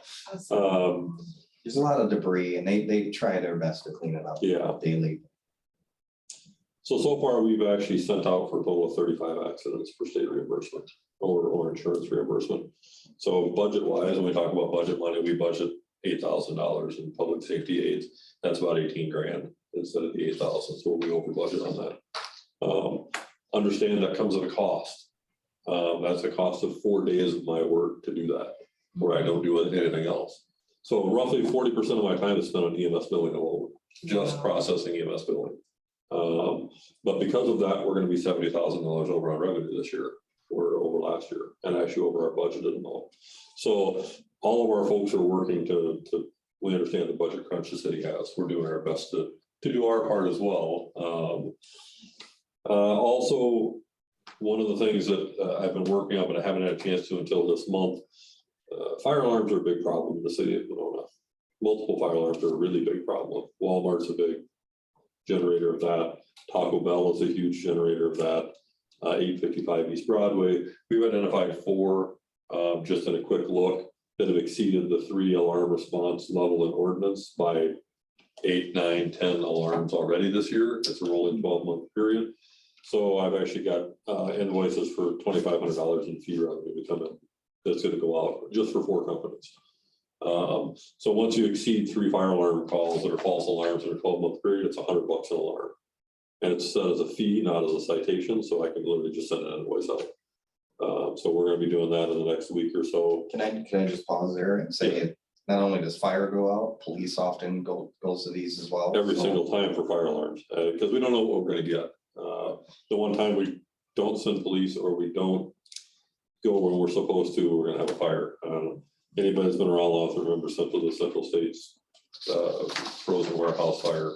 There's a lot of debris, and they try their best to clean it up. Yeah. Daily. So far, we've actually sent out for a total of 35 accidents for state reimbursement or insurance reimbursement. So budget wise, when we talk about budget money, we budget $8,000 in public safety aids. That's about 18 grand instead of the 8,000. So we'll be over budget on that. Understand that comes at a cost. That's a cost of 4 days of my work to do that, where I don't do anything else. So roughly 40% of my time is spent on EMS billing alone, just processing EMS billing. But because of that, we're going to be $70,000 over on revenue this year. We're over last year, and actually over our budgeted amount. So all of our folks are working to we understand the budget crunch the city has. We're doing our best to do our part as well. Also, one of the things that I've been working on, but I haven't had a chance to until this month, fire alarms are a big problem in the city of Winona. Multiple fire alarms are a really big problem. Walmart's a big generator of that. Taco Bell is a huge generator of that. 855 East Broadway. We've identified 4, just in a quick look, that have exceeded the 3 alarm response level in ordinance by 8, 9, 10 alarms already this year. It's a rolling 12-month period. So I've actually got invoices for $2,500 in fee revenue to come in. That's going to go out just for 4 companies. So once you exceed 3 fire alarm calls that are false alarms in a 12-month period, it's $100 an alarm. And it's set as a fee, not as a citation, so I can literally just send an invoice out. So we're gonna be doing that in the next week or so. Can I just pause there and say, not only does fire go out, police often goes to these as well. Every So- single time for fire alarms, because we don't know what we're gonna get. The one time we don't send police or we don't go when we're supposed to, we're gonna have a fire. Anybody that's been around long enough to remember the Central States frozen warehouse fire.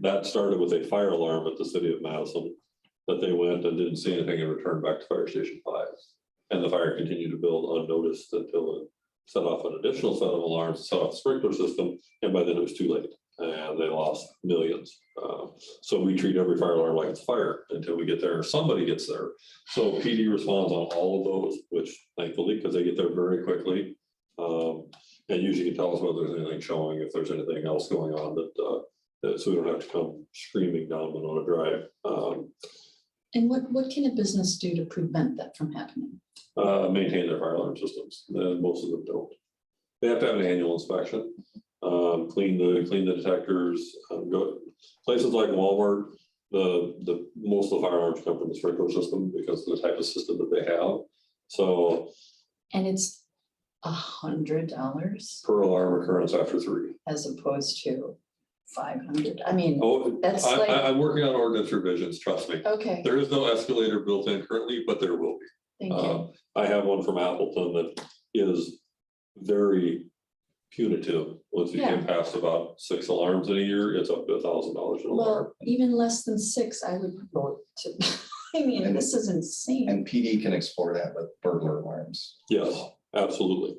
That started with a fire alarm at the city of Madison that they went and didn't see anything and returned back to Fire Station 5. And the fire continued to build unnoticed until it set off an additional set of alarms, set off the sprinkler system, and by then it was too late and they lost millions. So we treat every fire alarm like it's fire until we get there or somebody gets there. So PD responds on all of those, which thankfully, because they get there very quickly. And usually can tell us whether there's anything showing, if there's anything else going on that so we don't have to come screaming down Winona Drive. And what can a business do to prevent that from happening? Maintain their fire alarm systems, and most of them don't. They have to have an annual inspection, clean the detectors, go places like Walmart. The most of the fire alarms come from the sprinkler system because of the type of system that they have. So, And it's $100 per alarm occurrence after 3. as opposed to 500. I mean, Oh, that's like, I'm working on ordinance revisions, trust me. okay, There is no escalator built in currently, but there will be. thank you. I have one from Appleton that is very punitive. Once you get past about 6 alarms in a year, it's up to $1,000 an alarm. Well, even less than 6, I would vote to, I mean, And- this is insane. And PD can explore that with burglar alarms. Yes, absolutely.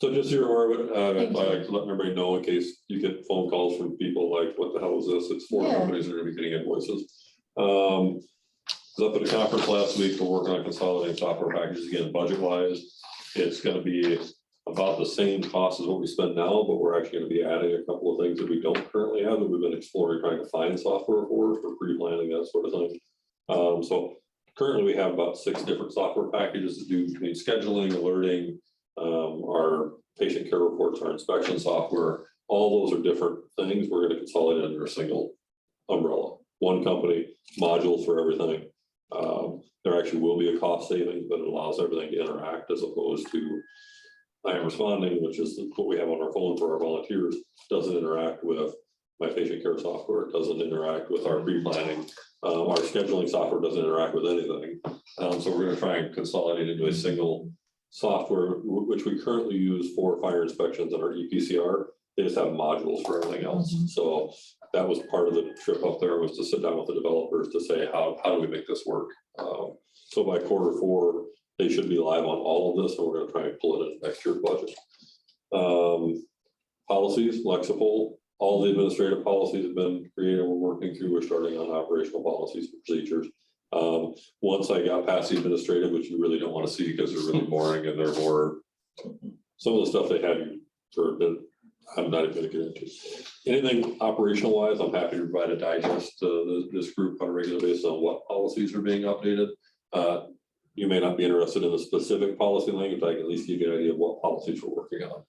So just so you're aware of it, Thank I you. like to let everybody know in case you get phone calls from people like, what the hell is this? It's 4 Yeah. companies that are gonna be getting invoices. I was up at a conference last week, we're working on consolidating software packages again, budget wise. It's gonna be about the same cost as what we spend now, but we're actually gonna be adding a couple of things that we don't currently have that we've been exploring, trying to find software for pre-planning, that sort of thing. So currently we have about 6 different software packages to do between scheduling, alerting, our patient care reports, our inspection software. All those are different things. We're going to consolidate under a single umbrella. One company, modules for everything. There actually will be a cost savings, but it allows everything to interact as opposed to I am responding, which is what we have on our phone for our volunteers, doesn't interact with my patient care software. It doesn't interact with our pre-planning. Our scheduling software doesn't interact with anything. So we're going to try and consolidate into a single software, which we currently use for fire inspections and our EPCR. They just have modules for everything else. So that was part of the trip up there, was to sit down with the developers to say, how do we make this work? So by Q4, they should be live on all of this, and we're going to try and pull it in next year's budget. Policies, Lexipol, all the administrative policies have been created. We're working through, we're starting on operational policies and procedures. Once I got past the administrative, which you really don't want to see because they're really boring and they're more, some of the stuff they had for, I'm not even going to get into. Anything operational wise, I'm happy to provide a digest to this group on a regular basis on what policies are being updated. You may not be interested in the specific policy language, but I can at least give you an idea of what policies we're working on.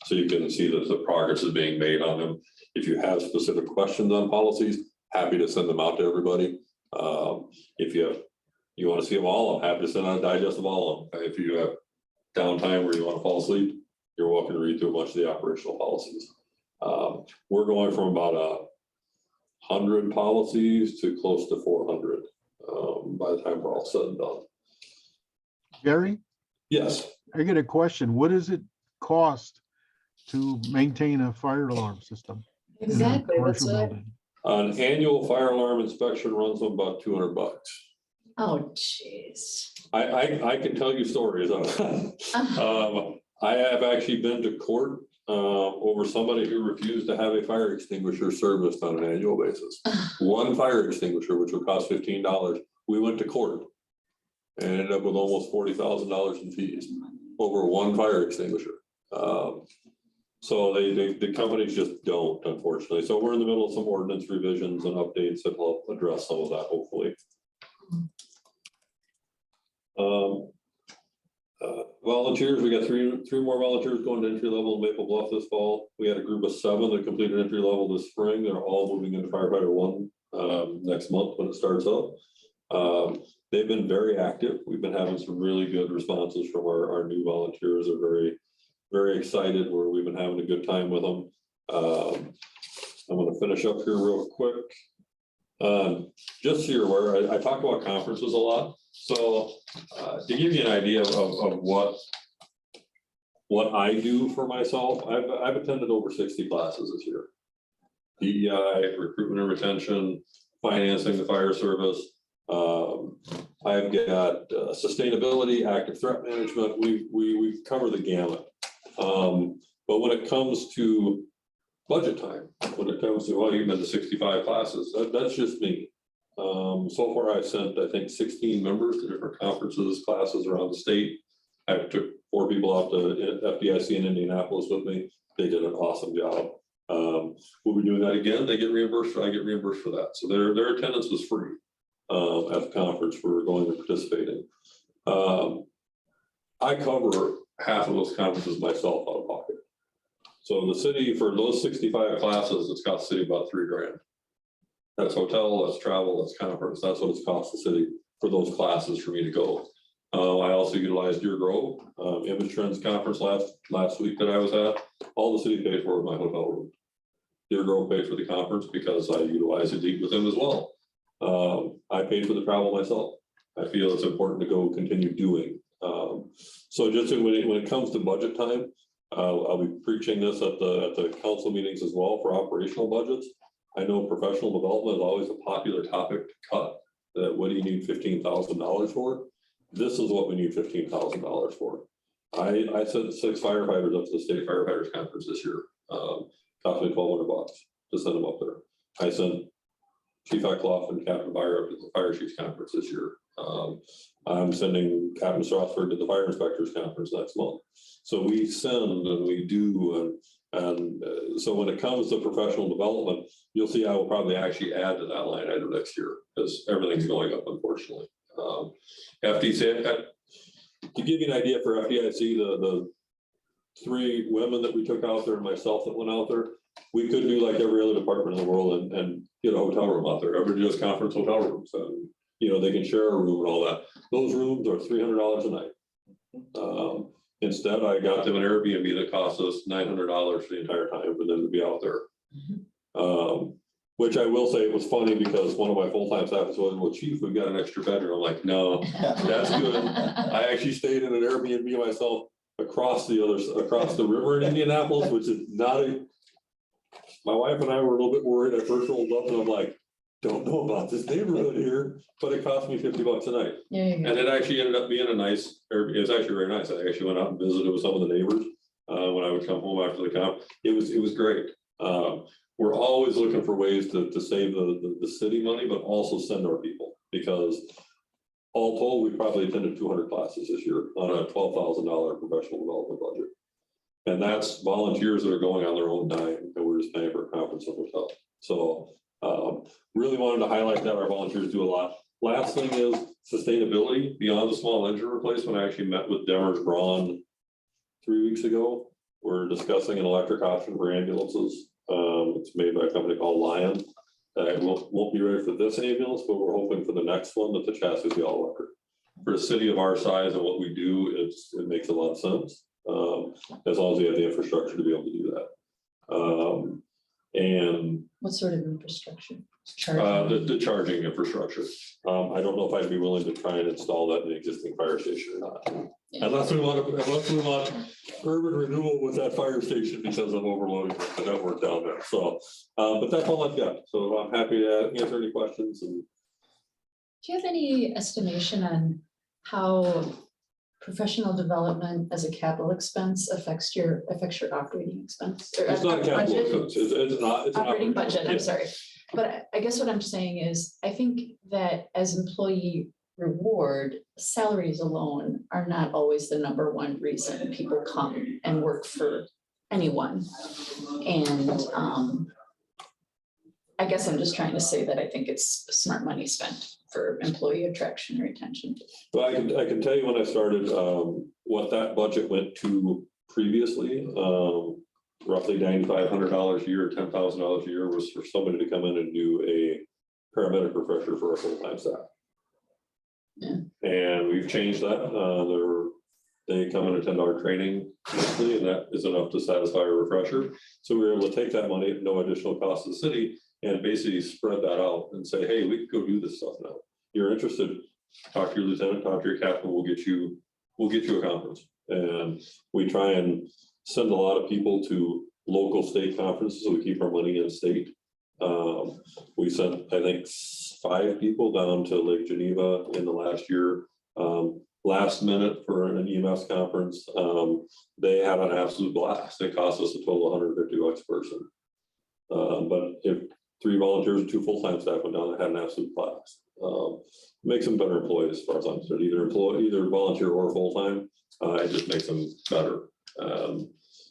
So you can see that the progress is being made on them. If you have specific questions on policies, happy to send them out to everybody. If you want to see them all, I'm happy to send out a digest of all of them. If you have downtime where you want to fall asleep, you're welcome to read through a bunch of the operational policies. We're going from about 100 policies to close to 400 by the time we're all said and done. Gary, Yes. I get a question. What does it cost to maintain a fire alarm system in a Exactly, that's commercial what building? An annual fire alarm inspection runs them about $200. Oh, jeez. I can tell you stories on that. I have actually been to court over somebody who refused to have a fire extinguisher serviced on an annual basis. One fire extinguisher, which would cost $15. We went to court and ended up with almost $40,000 in fees over one fire extinguisher. So the companies just don't, unfortunately. So we're in the middle of some ordinance revisions and updates that will address some of that, hopefully. Volunteers, we got three more volunteers going to entry level in Maple Bluff this fall. We had a group of 7 that completed entry level this spring. They're all moving into firefighter 1 next month when it starts up. They've been very active. We've been having some really good responses from our new volunteers. They're very, very excited. We've been having a good time with them. I'm going to finish up here real quick. Just so you're aware, I talk about conferences a lot. So to give you an idea of what I do for myself, I've attended over 60 classes this year. DEI, recruitment and retention, financing the fire service. I've got sustainability, active threat management. We cover the gamut. But when it comes to budget time, when it comes to, well, you've been to 65 classes, that's just me. So far I've sent, I think, 16 members to different conferences, classes around the state. I took 4 people out to FDIC in Indianapolis with me. They did an awesome job. We'll be doing that again. They get reimbursed. I get reimbursed for that. So their attendance was free at the conference we're going to participate in. I cover half of those conferences myself out of pocket. So the city, for those 65 classes, it's cost the city about $3 grand. That's hotel, that's travel, that's conference. That's what it's cost the city for those classes for me to go. I also utilized Deer Grove, Image Trends Conference last week that I was at. All the city paid for was my hotel room. Deer Grove paid for the conference because I utilized it to eat with them as well. I paid for the travel myself. I feel it's important to go continue doing. So just when it comes to budget time, I'll be preaching this at the council meetings as well for operational budgets. I know professional development is always a popular topic to cut. That what do you need $15,000 for? This is what we need $15,000 for. I sent 6 firefighters up to the state firefighters conference this year. Cost me $1,200 to send them up there. I sent Chief Eckloff and Captain Byer up to the fire chiefs conference this year. I'm sending Captain Strasburg to the fire inspectors conference next month. So we send and we do, and so when it comes to professional development, you'll see I will probably actually add to that line item next year because everything's going up, unfortunately. FDC, to give you an idea for FDIC, the 3 women that we took out there and myself that went out there, we could do like every other department in the world and get a hotel room out there. Everybody does conference hotel rooms, and they can share a room and all that. Those rooms are $300 a night. Instead, I got them an Airbnb that cost us $900 for the entire time for them to be out there. Which I will say, it was funny because one of my full-time staff was like, well, Chief, we've got an extra bedroom. I'm like, no, that's good. I actually stayed in an Airbnb myself across the river in Indianapolis, which is not my wife and I were a little bit worried. I first rolled up and I'm like, don't know about this neighborhood here, but it cost me $50 a night. And it actually ended up being a nice, it was actually very nice. I actually went out and visited with some of the neighbors when I would come home after the conference. It was great. We're always looking for ways to save the city money, but also send our people, because all told, we probably attended 200 classes this year on a $12,000 professional development budget. And that's volunteers that are going on their own dime, and we're just paying for a conference and hotel. So really wanted to highlight that our volunteers do a lot. Last thing is sustainability beyond the small engine replacement. I actually met with Demers Braun 3 weeks ago. We're discussing an electric option for ambulances. It's made by a company called Lion. It won't be ready for this ambulance, but we're hoping for the next one that the chassis will be all electric. For a city of our size and what we do, it makes a lot of sense. As long as we have the infrastructure to be able to do that. And what sort of infrastructure? the charging infrastructure. I don't know if I'd be willing to try and install that in the existing fire station or not. Unless we want urban renewal with that fire station because of overloading the network down there. So, but that's all I've got. So I'm happy to answer any questions and Do you have any estimation on how professional development as a capital expense affects your operating expense? Or it's not a capital budget? expense. It's not. It's an Operating budget, I'm yeah. sorry. But I guess what I'm saying is, I think that as employee reward, salaries alone are not always the number one reason people come and work for anyone. And I guess I'm just trying to say that I think it's smart money spent for employee attraction and retention. Well, I can tell you when I started, what that budget went to previously, roughly $9,500 a year, $10,000 a year was for somebody to come in and do a paramedic refresher for a full-time staff. Yeah. And we've changed that. They come and attend our training monthly, and that is enough to satisfy a refresher. So we were able to take that money at no additional cost to the city and basically spread that out and say, hey, we can go do this stuff now. You're interested, talk to your lieutenant, talk to your captain, we'll get you a conference. And we try and send a lot of people to local state conferences, so we keep our money in state. We sent, I think, 5 people down to Lake Geneva in the last year. Last minute for an EMS conference, they had an absolute blast. It cost us a total of $150 per person. But if 3 volunteers and 2 full-time staff went down, they had an absolute blast. Makes them better employees as far as I'm concerned, either volunteer or full-time. It just makes them better.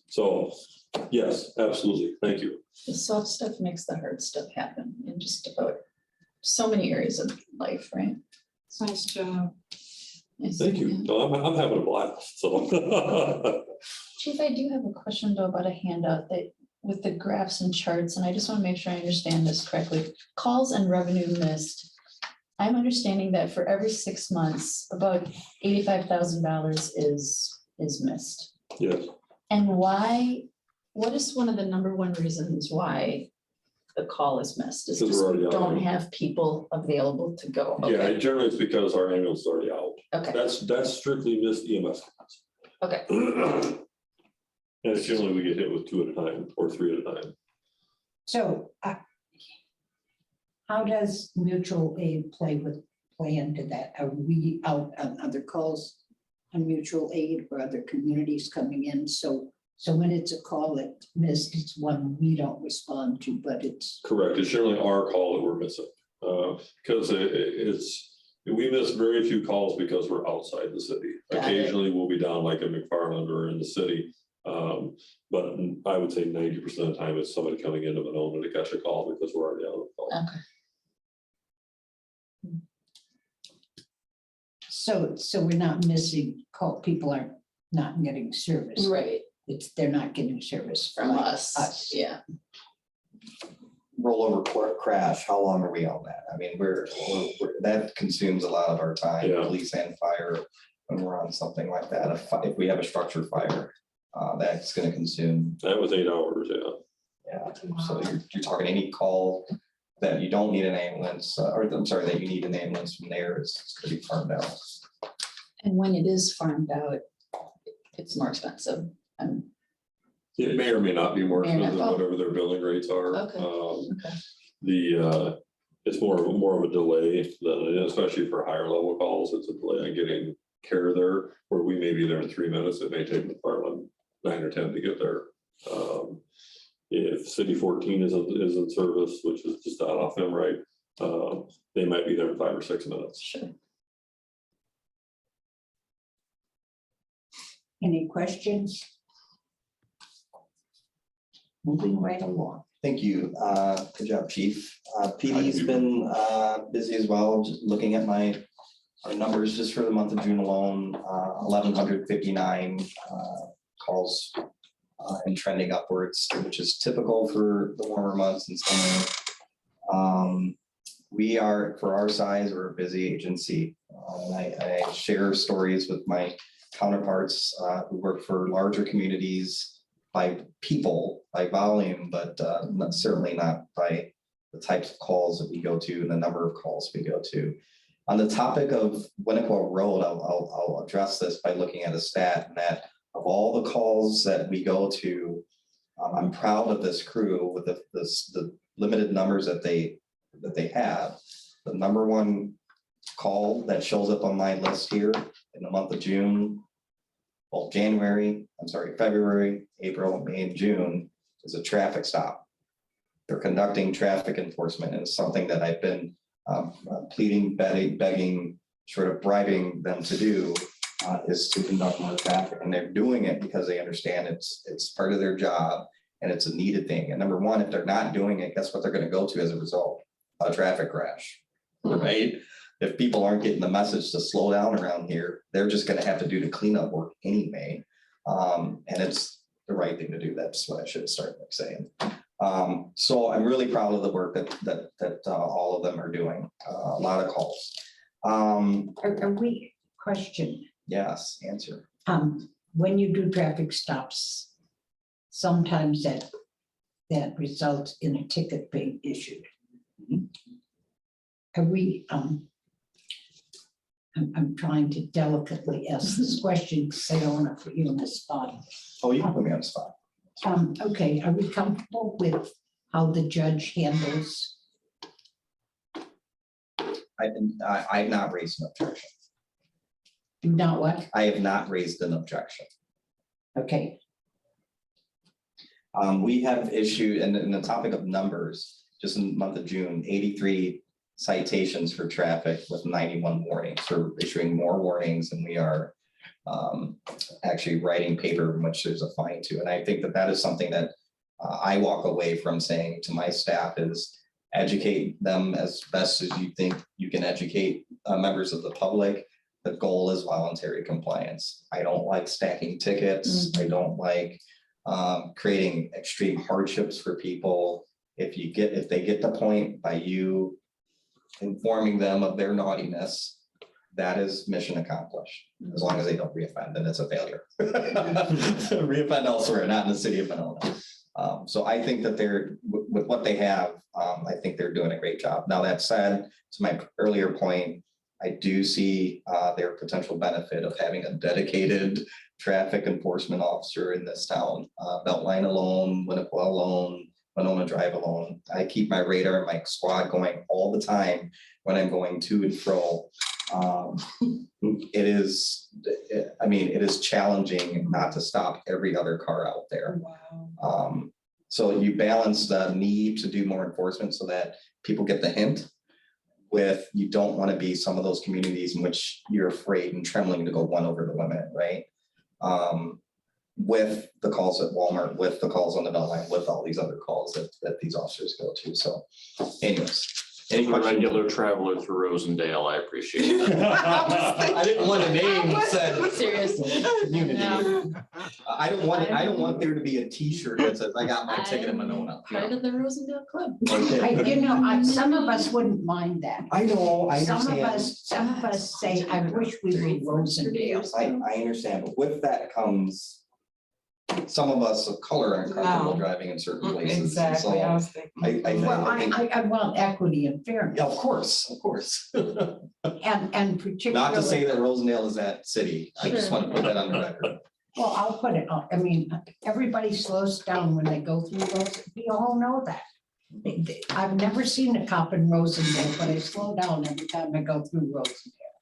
So yes, absolutely. Thank you. The soft stuff makes the hard stuff happen in just about so many areas of life, right? Nice job. Yes. Thank you. No, I'm having a blast. So Chief, I do have a question though about a handout that with the graphs and charts, and I just want to make sure I understand this correctly. Calls and revenue missed. I'm understanding that for every 6 months, about $85,000 is missed. yes. And why, what is one of the number one reasons why the call is missed? Is Because just we're we already don't out. have people available to go. Yeah, Okay, generally it's because our ambulance is already out. okay, That's strictly missed EMS. okay. And it's generally we get hit with 2 at a time or 3 at a time. So how does mutual aid play into that? Are we out on other calls on mutual aid or other communities coming in? So when it's a call that missed, it's one we don't respond to, but it's. Correct. It's generally our call that we're missing. Because we miss very few calls because we're outside the city. Got it. Occasionally we'll be down like in McFarland or in the city. But I would say 90% of the time it's somebody coming into Monona to catch a call because we're already out of the call. Okay. So we're not missing call, people are not getting service. Right, They're not getting service from like us, yeah. Rollover crash, how long are we on that? I mean, we're that consumes a lot of our time, Yeah. police and fire, when we're on something like that. If we have a structure fire, that's gonna consume, That was 8 hours, yeah. yeah. So you're talking any call that you don't need an ambulance, or I'm sorry, that you need an ambulance from there, it's gonna be farmed out. And when it is farmed out, it's more expensive. It may or may not be more May or not. expensive, whatever their billing rates are. Okay. Okay. It's more of a delay than, especially for higher level calls, it's a delay on getting care there, where we may be there in 3 minutes, it may take the department 9 or 10 to get there. If City 14 is in service, which is just out off them, right, they might be there in 5 or 6 minutes. Sure. Any questions? Moving right along. Thank you. Good job, Chief. PD's been busy as well. Just looking at our numbers just for the month of June alone, 1,159 calls and trending upwards, which is typical for the warmer months and summer. We are, for our size, we're a busy agency. And I share stories with my counterparts who work for larger communities by people, by volume, but certainly not by the types of calls that we go to and the number of calls we go to. On the topic of Winnequa Road, I'll address this by looking at a stat and that of all the calls that we go to, I'm proud of this crew with the limited numbers that they have. The number one call that shows up on my list here in the month of June, well, February, April, May, and June is a traffic stop. They're conducting traffic enforcement, and it's something that I've been pleading, begging, sort of bribing them to do, is to conduct more traffic, and they're doing it because they understand it's part of their job and it's a needed thing. And number one, if they're not doing it, guess what they're going to go to as a result? A traffic crash, right? If people aren't getting the message to slow down around here, they're just going to have to do the cleanup work anyway, and it's the right thing to do. That's what I should start by saying. So I'm really proud of the work that all of them are doing. A lot of calls. Are we, question, Yes, answer. when you do traffic stops, sometimes that results in a ticket being issued. Mhm. Are we, I'm trying to delicately ask this question because I don't want to put you on the spot. Oh, you can put me on the spot. Okay, are we comfortable with how the judge handles? I've not raised an objection. Not what? I have not raised an objection. Okay, We have issued, and in the topic of numbers, just in the month of June, 83 citations for traffic with 91 warnings. We're issuing more warnings and we are actually writing paper in which there's a fine to. And I think that is something that I walk away from saying to my staff is educate them as best as you think you can educate members of the public. The goal is voluntary compliance. I don't like stacking tickets. I don't like creating extreme hardships for people. If they get the point by you informing them of their naughtiness, that is mission accomplished. As long as they don't reoffend, then it's a failure. Reoffend elsewhere, not in the city of Monona. So I think that with what they have, I think they're doing a great job. Now, that said, to my earlier point, I do see their potential benefit of having a dedicated traffic enforcement officer in this town. Beltline alone, Winnequa alone, Monona Drive alone. I keep my radar and my squad going all the time when I'm going to and fro. It is challenging not to stop every other car out there. Wow. So you balance the need to do more enforcement so that people get the hint with, you don't want to be some of those communities in which you're afraid and trembling to go one over the limit, right? With the calls at Walmart, with the calls on the Beltline, with all these other calls that these officers go to. So anyways. Any For questions? regular traveler through Rosendale, I appreciate that. I didn't want a name that said Seriously. community. No. I don't want there to be a T-shirt that says, I got my ticket in Monona. Part of the Rosendale Club. Okay. some of us wouldn't mind that. I know, I Some understand. of us say, I wish we were Rosendale. I understand, but with that comes some of us of color aren't comfortable No. driving in certain places. and Exactly, I So was thinking. Well, I I want equity and fairness. yeah, of course. And particularly. Not to say that Rosendale is that city. I just want to put that on the record. Well, I'll put it on, I mean, everybody slows down when they go through those, we all know that. I've never seen a cop in Rosendale, but I slow down every time I go through Rosendale.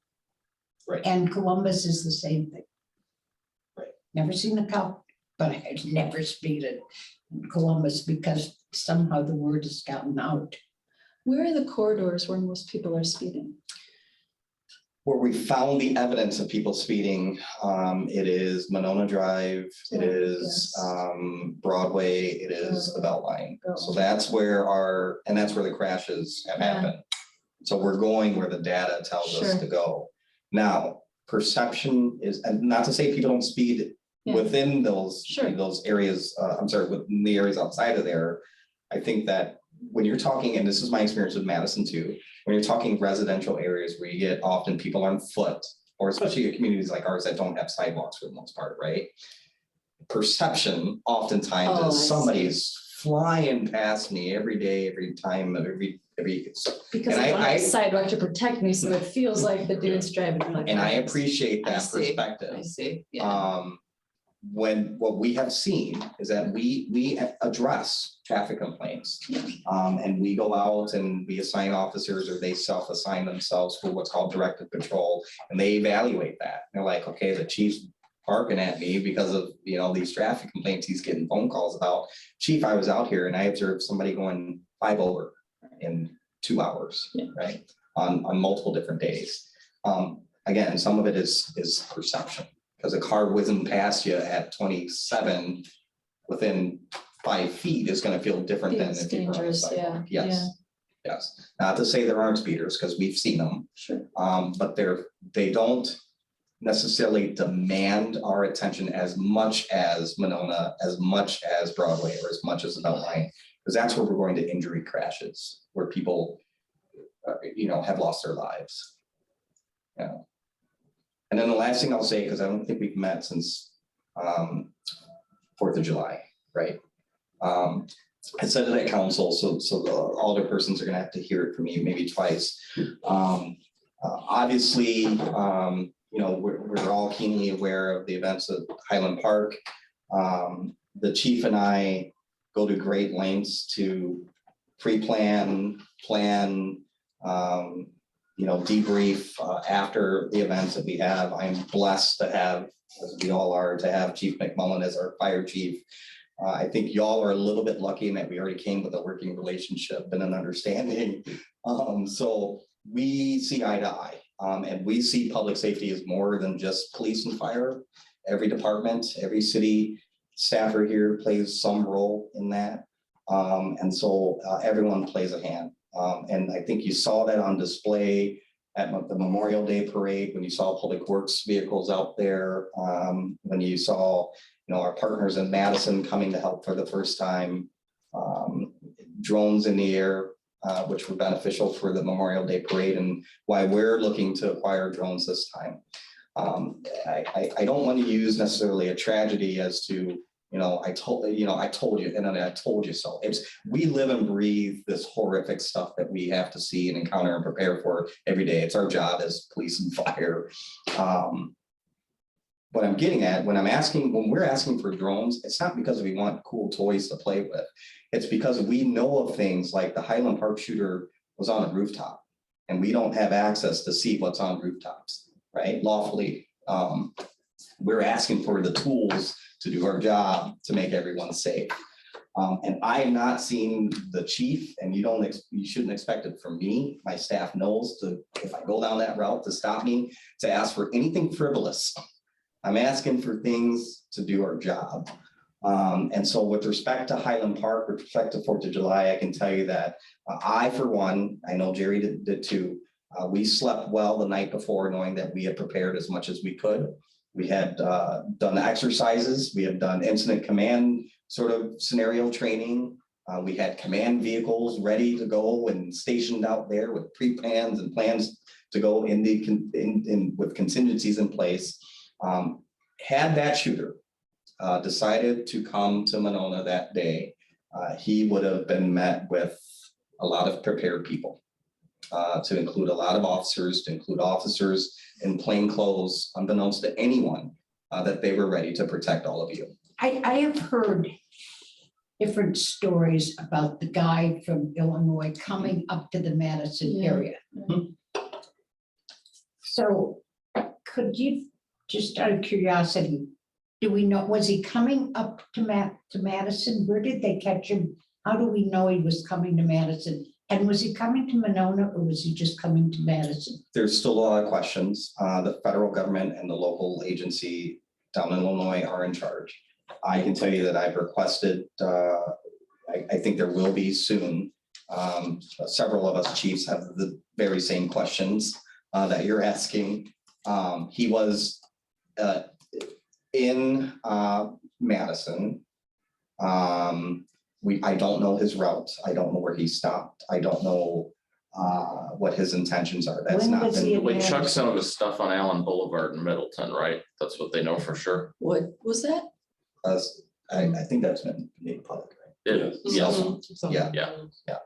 Right. And Columbus is the same thing. Right. Never seen a cop, but I've never speeded in Columbus because somehow the word has gotten out. Where are the corridors where most people are speeding? Where we found the evidence of people speeding, it is Monona Drive, it is Broadway, it is the Beltline. So that's where that's where the crashes have Yeah. happened. So we're going where the data tells us Sure. to go. Now, perception is, and not to say people don't speed Yeah. within those Sure. areas, within the areas outside of there. I think that when you're talking, and this is my experience with Madison too, when you're talking residential areas where you get often people on foot, or especially in communities like ours that don't have sidewalks for the most part, right? Perception oftentimes Oh, I is see. somebody's flying past me every day, every time, every, Because And I don't have I- a sidewalk to protect me, so it feels like the dude's driving. and I appreciate I that see. perspective. I see, yeah. When what we have seen is that we address traffic complaints. And we go out and we assign officers, or they self-assign themselves for what's called directed patrol, and they evaluate that. They're like, okay, the chief's barking at me because of, these traffic complaints he's getting phone calls about. Chief, I was out here and I observed somebody going 5 over in 2 hours, Yeah. right? On multiple different days. Again, some of it is perception. Because a car whizzing past you at 27 within 5 feet is gonna feel different than Feels if you were on the dangerous, sidewalk. yeah, Yes. Not to say there aren't speeders, because we've seen them, Sure. but they don't necessarily demand our attention as much as Monona, as much as Broadway, or as much as the Beltline, because that's where we're going to injury crashes, where people, have lost their lives. Yeah. And then the last thing I'll say, because I don't think we've met since 4th of July, right? I said it at council, so the alderpersons are gonna have to hear it from me maybe twice. Obviously, we're all keenly aware of the events at Highland Park. The chief and I go to great lengths to pre-plan, plan, debrief after the events that we have. I'm blessed to have, as we all are, to have Chief McMullen as our fire chief. I think y'all are a little bit lucky in that we already came with a working relationship and an understanding. So we see eye to eye, and we see public safety as more than just police and fire. Every department, every city staffer here plays some role in that. And so everyone plays a hand. And I think you saw that on display at the Memorial Day parade, when you saw public works vehicles out there, when you saw, our partners in Madison coming to help for the first time, drones in the air, which were beneficial for the Memorial Day parade, and why we're looking to acquire drones this time. I don't want to use necessarily a tragedy as to, I told you, and then I told you so. We live and breathe this horrific stuff that we have to see and encounter and prepare for every day. It's our job as police and fire. What I'm getting at, when we're asking for drones, it's not because we want cool toys to play with. It's because we know of things like the Highland Park shooter was on a rooftop, and we don't have access to see what's on rooftops, right? Lawfully. We're asking for the tools to do our job to make everyone safe. And I am not seeing the chief, and you shouldn't expect it from me. My staff knows if I go down that route, to stop me, to ask for anything frivolous. I'm asking for things to do our job. And so with respect to Highland Park, with respect to 4th of July, I can tell you that I, for one, I know Jerry did too, we slept well the night before, knowing that we had prepared as much as we could. We had done exercises, we had done incident command sort of scenario training. We had command vehicles ready to go and stationed out there with pre-plans and plans to go with contingencies in place. Had that shooter decided to come to Monona that day, he would have been met with a lot of prepared people, to include a lot of officers, to include officers in plain clothes, unbeknownst to anyone, that they were ready to protect all of you. I have heard different stories about the guy from Illinois coming up to the Madison Yeah. area. So could you, just out of curiosity, do we know, was he coming up to Madison? Where did they catch him? How do we know he was coming to Madison? And was he coming to Monona, or was he just coming to Madison? There's still a lot of questions. The federal government and the local agency down in Illinois are in charge. I can tell you that I've requested, I think there will be soon. Several of us chiefs have the very same questions that you're asking. He was in Madison. I don't know his route. I don't know where he stopped. I don't know what his intentions are. That's When not was he been. in We chucked Madison? some of his stuff on Allen Boulevard in Middleton, right? That's what they know for sure. What was that? I think that's been made public, right? Cell Yes, phone, yeah, Yeah.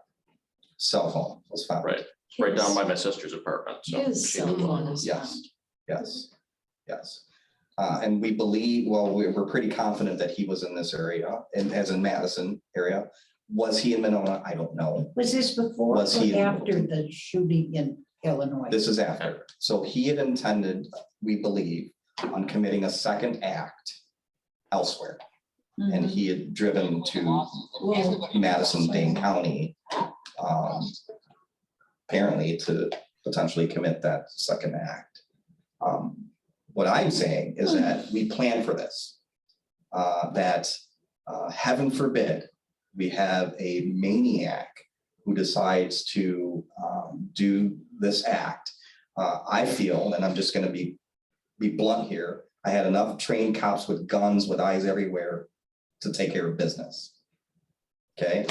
cell phone was found. right down by my sister's apartment, so. His she cell knew. phone is Yes. found. Yes, yes. And we believe, well, we're pretty confident that he was in this area, and as in Madison area. Was he in Monona? I don't know. Was this before Was he or in- after the shooting in Illinois? This is after. So he had intended, we believe, on committing a second act elsewhere. And he had driven to Madison, Dane County, apparently to potentially commit that second act. What I'm saying is that we plan for this. That heaven forbid, we have a maniac who decides to do this act. I feel, and I'm just gonna be blunt here, I had enough trained cops with guns, with eyes everywhere to take care of business. Okay,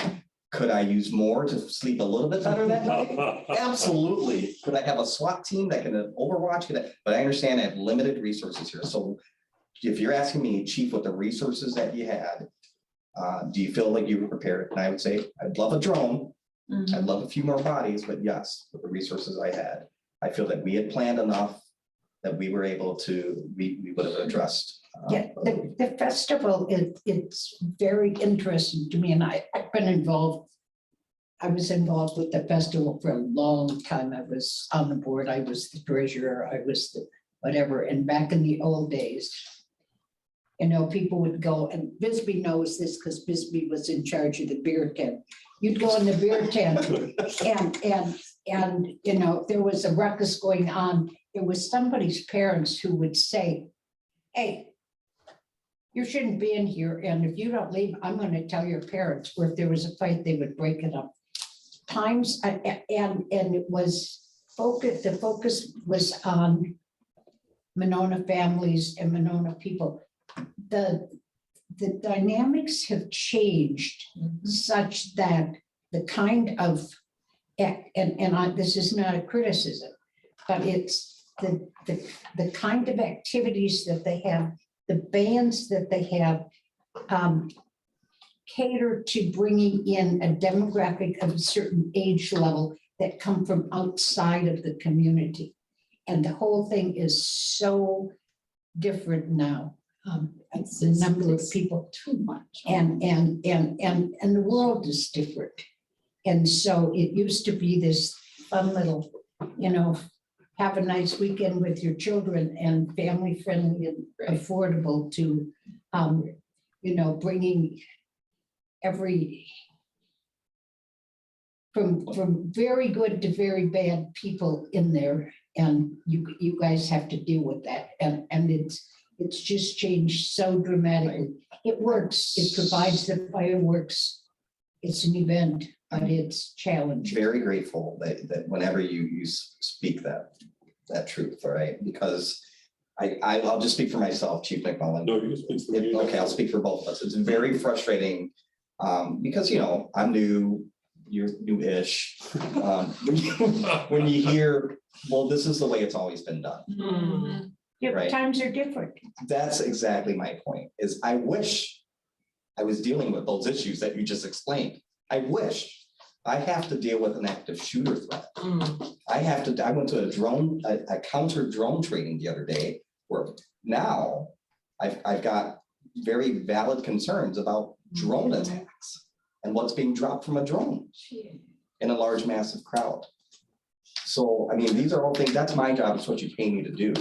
could I use more to sleep a little bit better that night? Absolutely. Could I have a SWAT team that can overwatch? But I understand I have limited resources here. So if you're asking me, chief, with the resources that you had, do you feel like you were prepared? And I would say, I'd love a drone. I'd love a few more bodies, but yes, with the resources I had, I feel that we had planned enough that we were able to, we would have addressed. Yeah, the festival, it's very interesting to me, and I've been involved. I was involved with the festival for a long time. I was on the board, I was the treasurer, I was the whatever, and back in the old days, you know, people would go, and Bisbee knows this because Bisbee was in charge of the beer tent. You'd go in the beer tent and, you know, if there was a ruckus going on, there was somebody's parents who would say, hey, you shouldn't be in here, and if you don't leave, I'm gonna tell your parents, or if there was a fight, they would break it up. Times, and it was focus, the focus was on Monona families and Monona people. The dynamics have changed such that the kind of, this is not a criticism, but it's the kind of activities that they have, the bands that they have cater to bringing in a demographic of a certain age level that come from outside of the community. And the whole thing is so different now. The number of people Too much. and the world is different. And so it used to be this fun little, you know, have a nice weekend with your children and family friendly and affordable to, you know, bringing every, from very good to very bad people in there. And you guys have to deal with that. And it's just changed so dramatically. It works, it provides the fireworks. It's an event, but it's challenging. Very grateful that whenever you speak that truth, all right? Because I'll just speak for myself, Chief McMullen. No, you speak for me. Okay, I'll speak for both of us. It's very frustrating because, you know, I'm new, you're new-ish. When you hear, well, this is the way it's always been done. Yeah, Right. times are different. That's exactly my point, is I wish I was dealing with those issues that you just explained. I wish I have to deal with an active shooter threat. I went to a counter drone training the other day where now I've got very valid concerns about drone attacks and what's being dropped from a drone in a large massive crowd. So, I mean, these are all things, that's my job, it's what you pay me to do.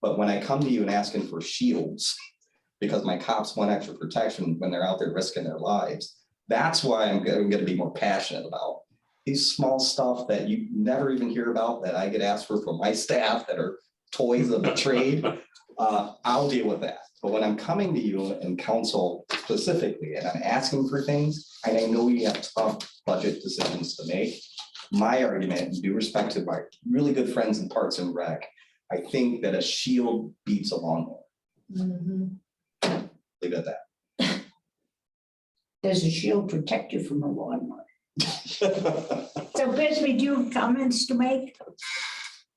But when I come to you and asking for shields, because my cops want extra protection when they're out there risking their lives, that's why I'm gonna be more passionate about these small stuff that you never even hear about, that I get asked for from my staff that are toys of the trade. I'll deal with that. But when I'm coming to you and council specifically, and I'm asking for things, and I know you have tough budget decisions to make, my argument, and due respect to my really good friends in Parks and Rec, I think that a shield beats a lawnmower. Leave it at that. Does a shield protect you from a lawnmower? So Bisbee, do you have comments to make?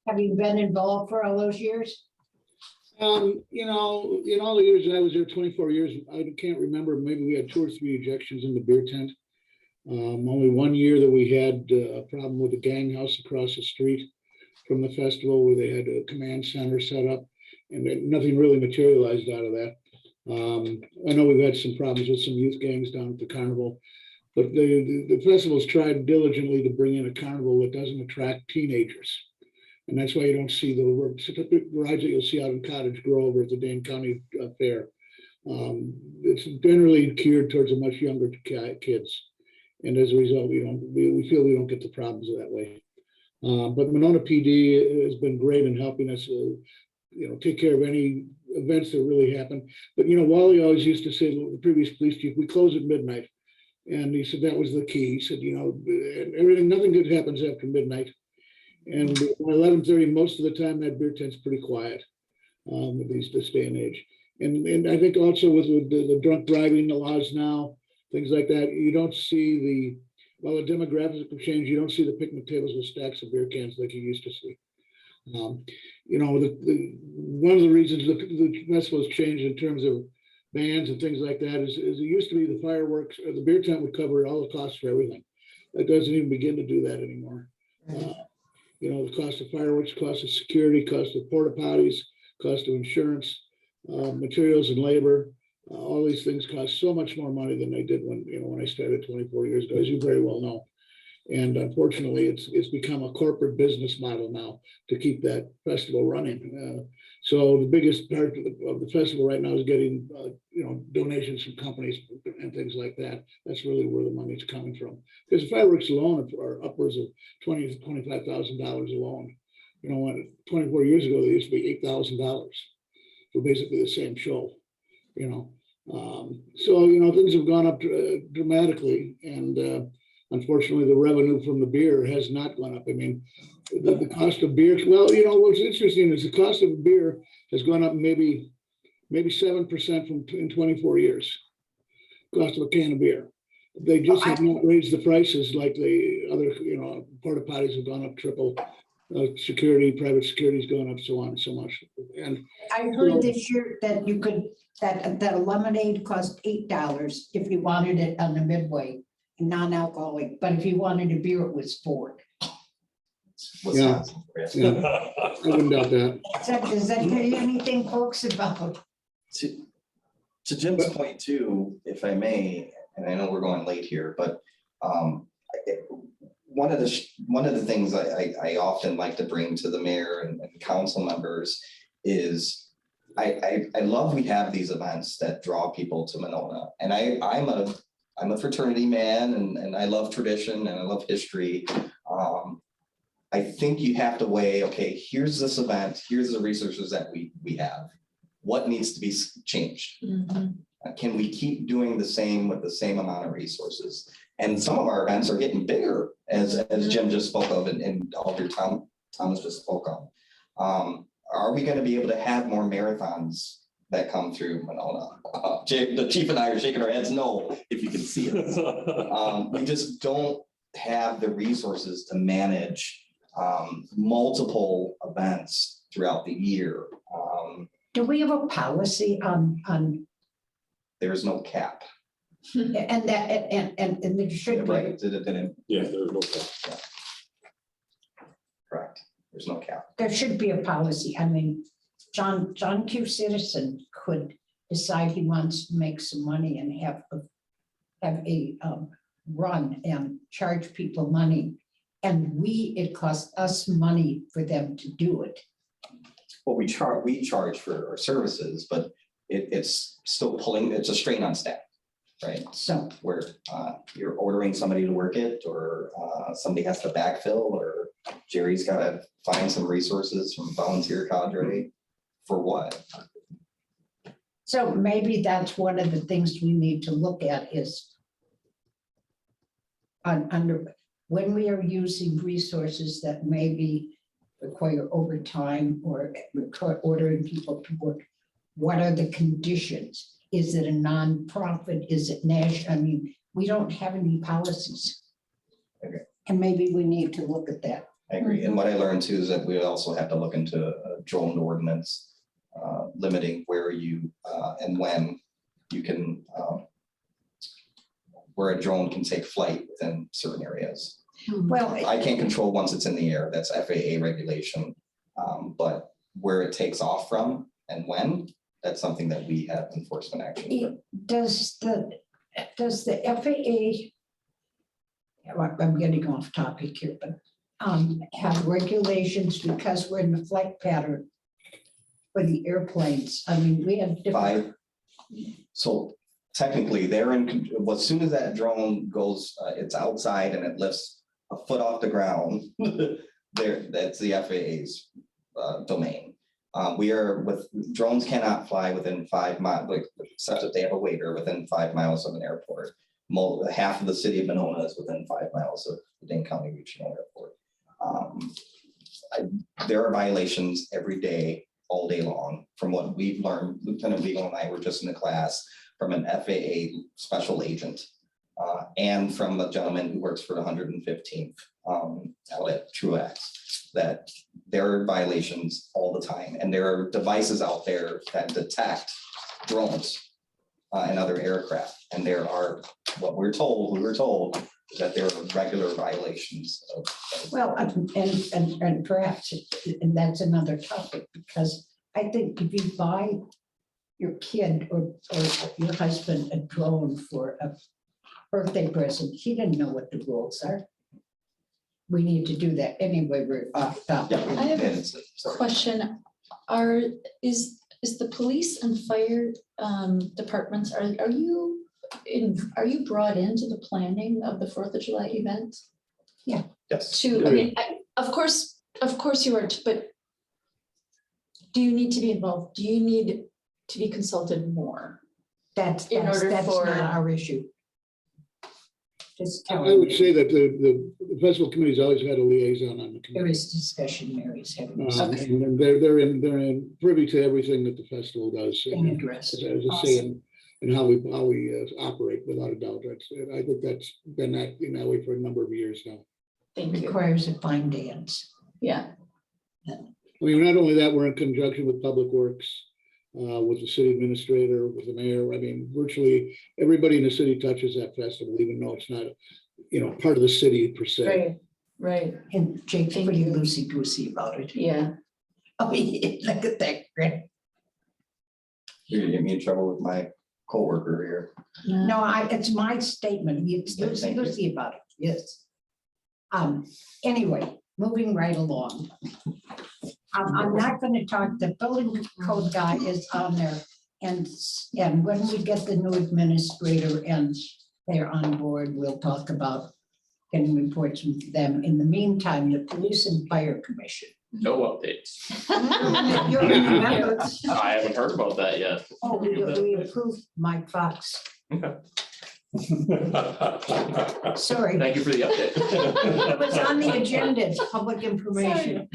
Have you been involved for all those years? You know, in all the years I was there, 24 years, I can't remember, maybe we had 2 or 3 ejections in the beer tent. Only one year that we had a problem with the gang house across the street from the festival where they had a command center set up, and nothing really materialized out of that. I know we've had some problems with some youth gangs down at the carnival, but the festival's tried diligently to bring in a carnival that doesn't attract teenagers. And that's why you don't see the rides that you'll see out in Cottage Grove or at the Dane County Fair. It's generally geared towards a much younger kids. And as a result, we feel we don't get the problems that way. But Monona PD has been great in helping us, take care of any events that really happen. But, Wally always used to say, the previous police chief, we close at midnight. And he said that was the key. He said, nothing good happens after midnight. And by 11:30, most of the time, that beer tent's pretty quiet, at least this day and age. And I think also with the drunk driving laws now, things like that, you don't see the demographics have changed, you don't see the picnic tables with stacks of beer cans like you used to see. One of the reasons the festival's changed in terms of bands and things like that is it used to be the fireworks or the beer tent would cover all the costs for everything. That doesn't even begin to do that anymore. The cost of fireworks, cost of security, cost of porta potties, cost of insurance, materials and labor. All these things cost so much more money than they did when I started 24 years ago, as you very well know. And unfortunately, it's become a corporate business model now to keep that festival running. So the biggest part of the festival right now is getting donations from companies and things like that. That's really where the money's coming from. Because the fireworks alone are upwards of $20,000 to $25,000 alone. 24 years ago, they used to be $8,000 for basically the same show. So things have gone up dramatically, and unfortunately, the revenue from the beer has not gone up. I mean, the cost of beer. Well, what's interesting is the cost of a beer has gone up maybe 7% in 24 years. Cost of a can of beer. They just have not raised the prices like the other. Porta potties have gone up triple. Security, private security's gone up so on and so much. And I heard this year that you could, that a lemonade cost $8 if you wanted it on the Midway, non-alcoholic, but if you wanted a beer, it was $4. Yeah. I wouldn't doubt that. Does that tell you anything, folks, about? To Jim's point too, if I may, and I know we're going late here, but one of the things I often like to bring to the mayor and council members is I love we have these events that draw people to Monona, and I'm a fraternity man, and I love tradition and I love history. I think you have to weigh, okay, here's this event, here's the resources that we have. What needs to be changed? Can we keep doing the same with the same amount of resources? And some of our events are getting bigger, as Jim just spoke of, and all your Thomas just spoke of. Are we going to be able to have more marathons that come through Monona? The chief and I are shaking our heads no, if you can see it. We just don't have the resources to manage multiple events throughout the year. Do we have a policy on? There's no cap. And there should be. Right. Yeah, there's no problem. Correct. There's no cap. There should be a policy. I mean, John Q. Citizen could decide he wants to make some money and have a run and charge people money. And it costs us money for them to do it. Well, we charge for our services, but it's still it's a strain on staff, right? So Where you're ordering somebody to work it, or somebody has to backfill, or Jerry's got to find some resources from volunteer cadre for what? So maybe that's one of the things we need to look at is under when we are using resources that maybe require overtime or ordering people to work, what are the conditions? Is it a nonprofit? Is it national? I mean, we don't have any policies. Okay. And maybe we need to look at that. I agree. And what I learned too is that we also have to look into a drone ordinance limiting where you and when you can, where a drone can take flight within certain areas. Well, I can't control once it's in the air, that's FAA regulation. But where it takes off from and when, that's something that we have enforcement action for. does the FAA, well, I'm getting off topic here, but have regulations because we're in the flight pattern for the airplanes? I mean, we have different. So technically, they're in, well, as soon as that drone goes, it's outside and it lifts a foot off the ground, that's the FAA's domain. We are with, drones cannot fly within 5 miles, like, except if they have a waiver within 5 miles of an airport. Half of the city of Monona is within 5 miles of the Dane County Regional Airport. There are violations every day, all day long, from what we've learned. Lieutenant Legal and I were just in a class from an FAA special agent, and from a gentleman who works for the 115th out at Truax, that there are violations all the time, and there are devices out there that detect drones and other aircraft, and there are, what we were told, that there are regular violations of. Well, and perhaps, and that's another topic, because I think if you buy your kid or your husband a drone for a birthday present, he didn't know what the rules are. We need to do that anyway, we're off topic. Yeah, I have and a question. Is the police and fire departments, are you brought into the planning of the 4th of July event? yes. Of course you are, but do you need to be involved? Do you need to be consulted more? That's In order not for- our issue. Just tell I would me, say that the festival committee's always had a liaison on the there committee. is discussion, Mary's having And they're in privy to everything that the festival does. an And address. as I say, and how we operate, without a doubt. I think that's been that way for a number of years now. Thank you. Requires a fine dance. Yeah, I mean, not only that, we're in conjunction with Public Works, with the city administrator, with the mayor. I mean, virtually everybody in the city touches that festival, even though it's not, part of the city per se. right, And Jake's Thank pretty you. loosey-goosey about it. yeah. Oh, yeah, look at that, Greg. You're gonna get me in trouble with my coworker here. No, it's my statement. It's Thank you. loosey-goosey about it, yes. Anyway, moving right along. I'm not gonna talk, the building code guy is on there. And when we get the new administrator and they're on board, we'll talk about getting reports from them. In the meantime, the police and fire commission. No updates. You remember, I haven't heard about that yet. oh, we approved Mike Fox. Okay. Sorry. Thank you for the update. It was on the agenda, it's public information.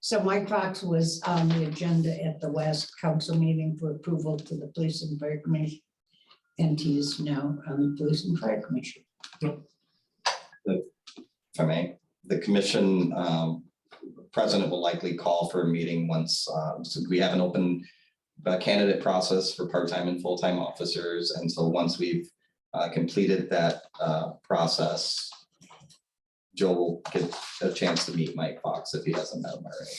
So Mike Fox was on the agenda at the last council meeting for approval to the police and fire commission. And he is now on the police and fire commission. If I may, the commission president will likely call for a meeting once, so we have an open candidate process for part-time and full-time officers. And so once we've completed that process, Joe will get a chance to meet Mike Fox if he hasn't met him already.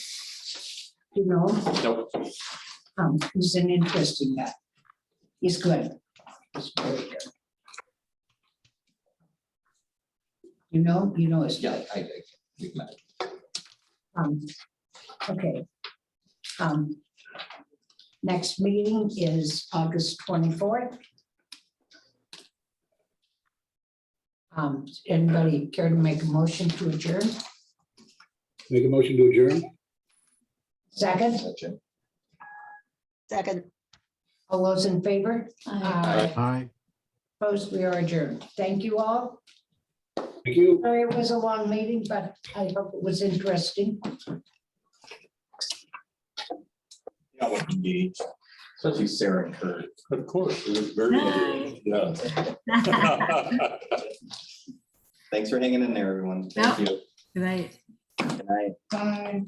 You know, Nope. he's an interesting guy. He's good. He's very good. You know his Yeah, we've met. Okay. Next meeting is August 24th. Anybody care to make a motion to adjourn? Make a motion to adjourn? Second, Jim? Second. all those in favor? Aye. Aye. Opposed, we are adjourned. Thank you all. Thank you. Sorry it was a long meeting, but I hope it was interesting. Yeah, what you need. Especially Sarah and Kurt. Of course, it was very, yeah. Thanks for hanging in there, everyone. Thank you. Good night. Good night. Bye.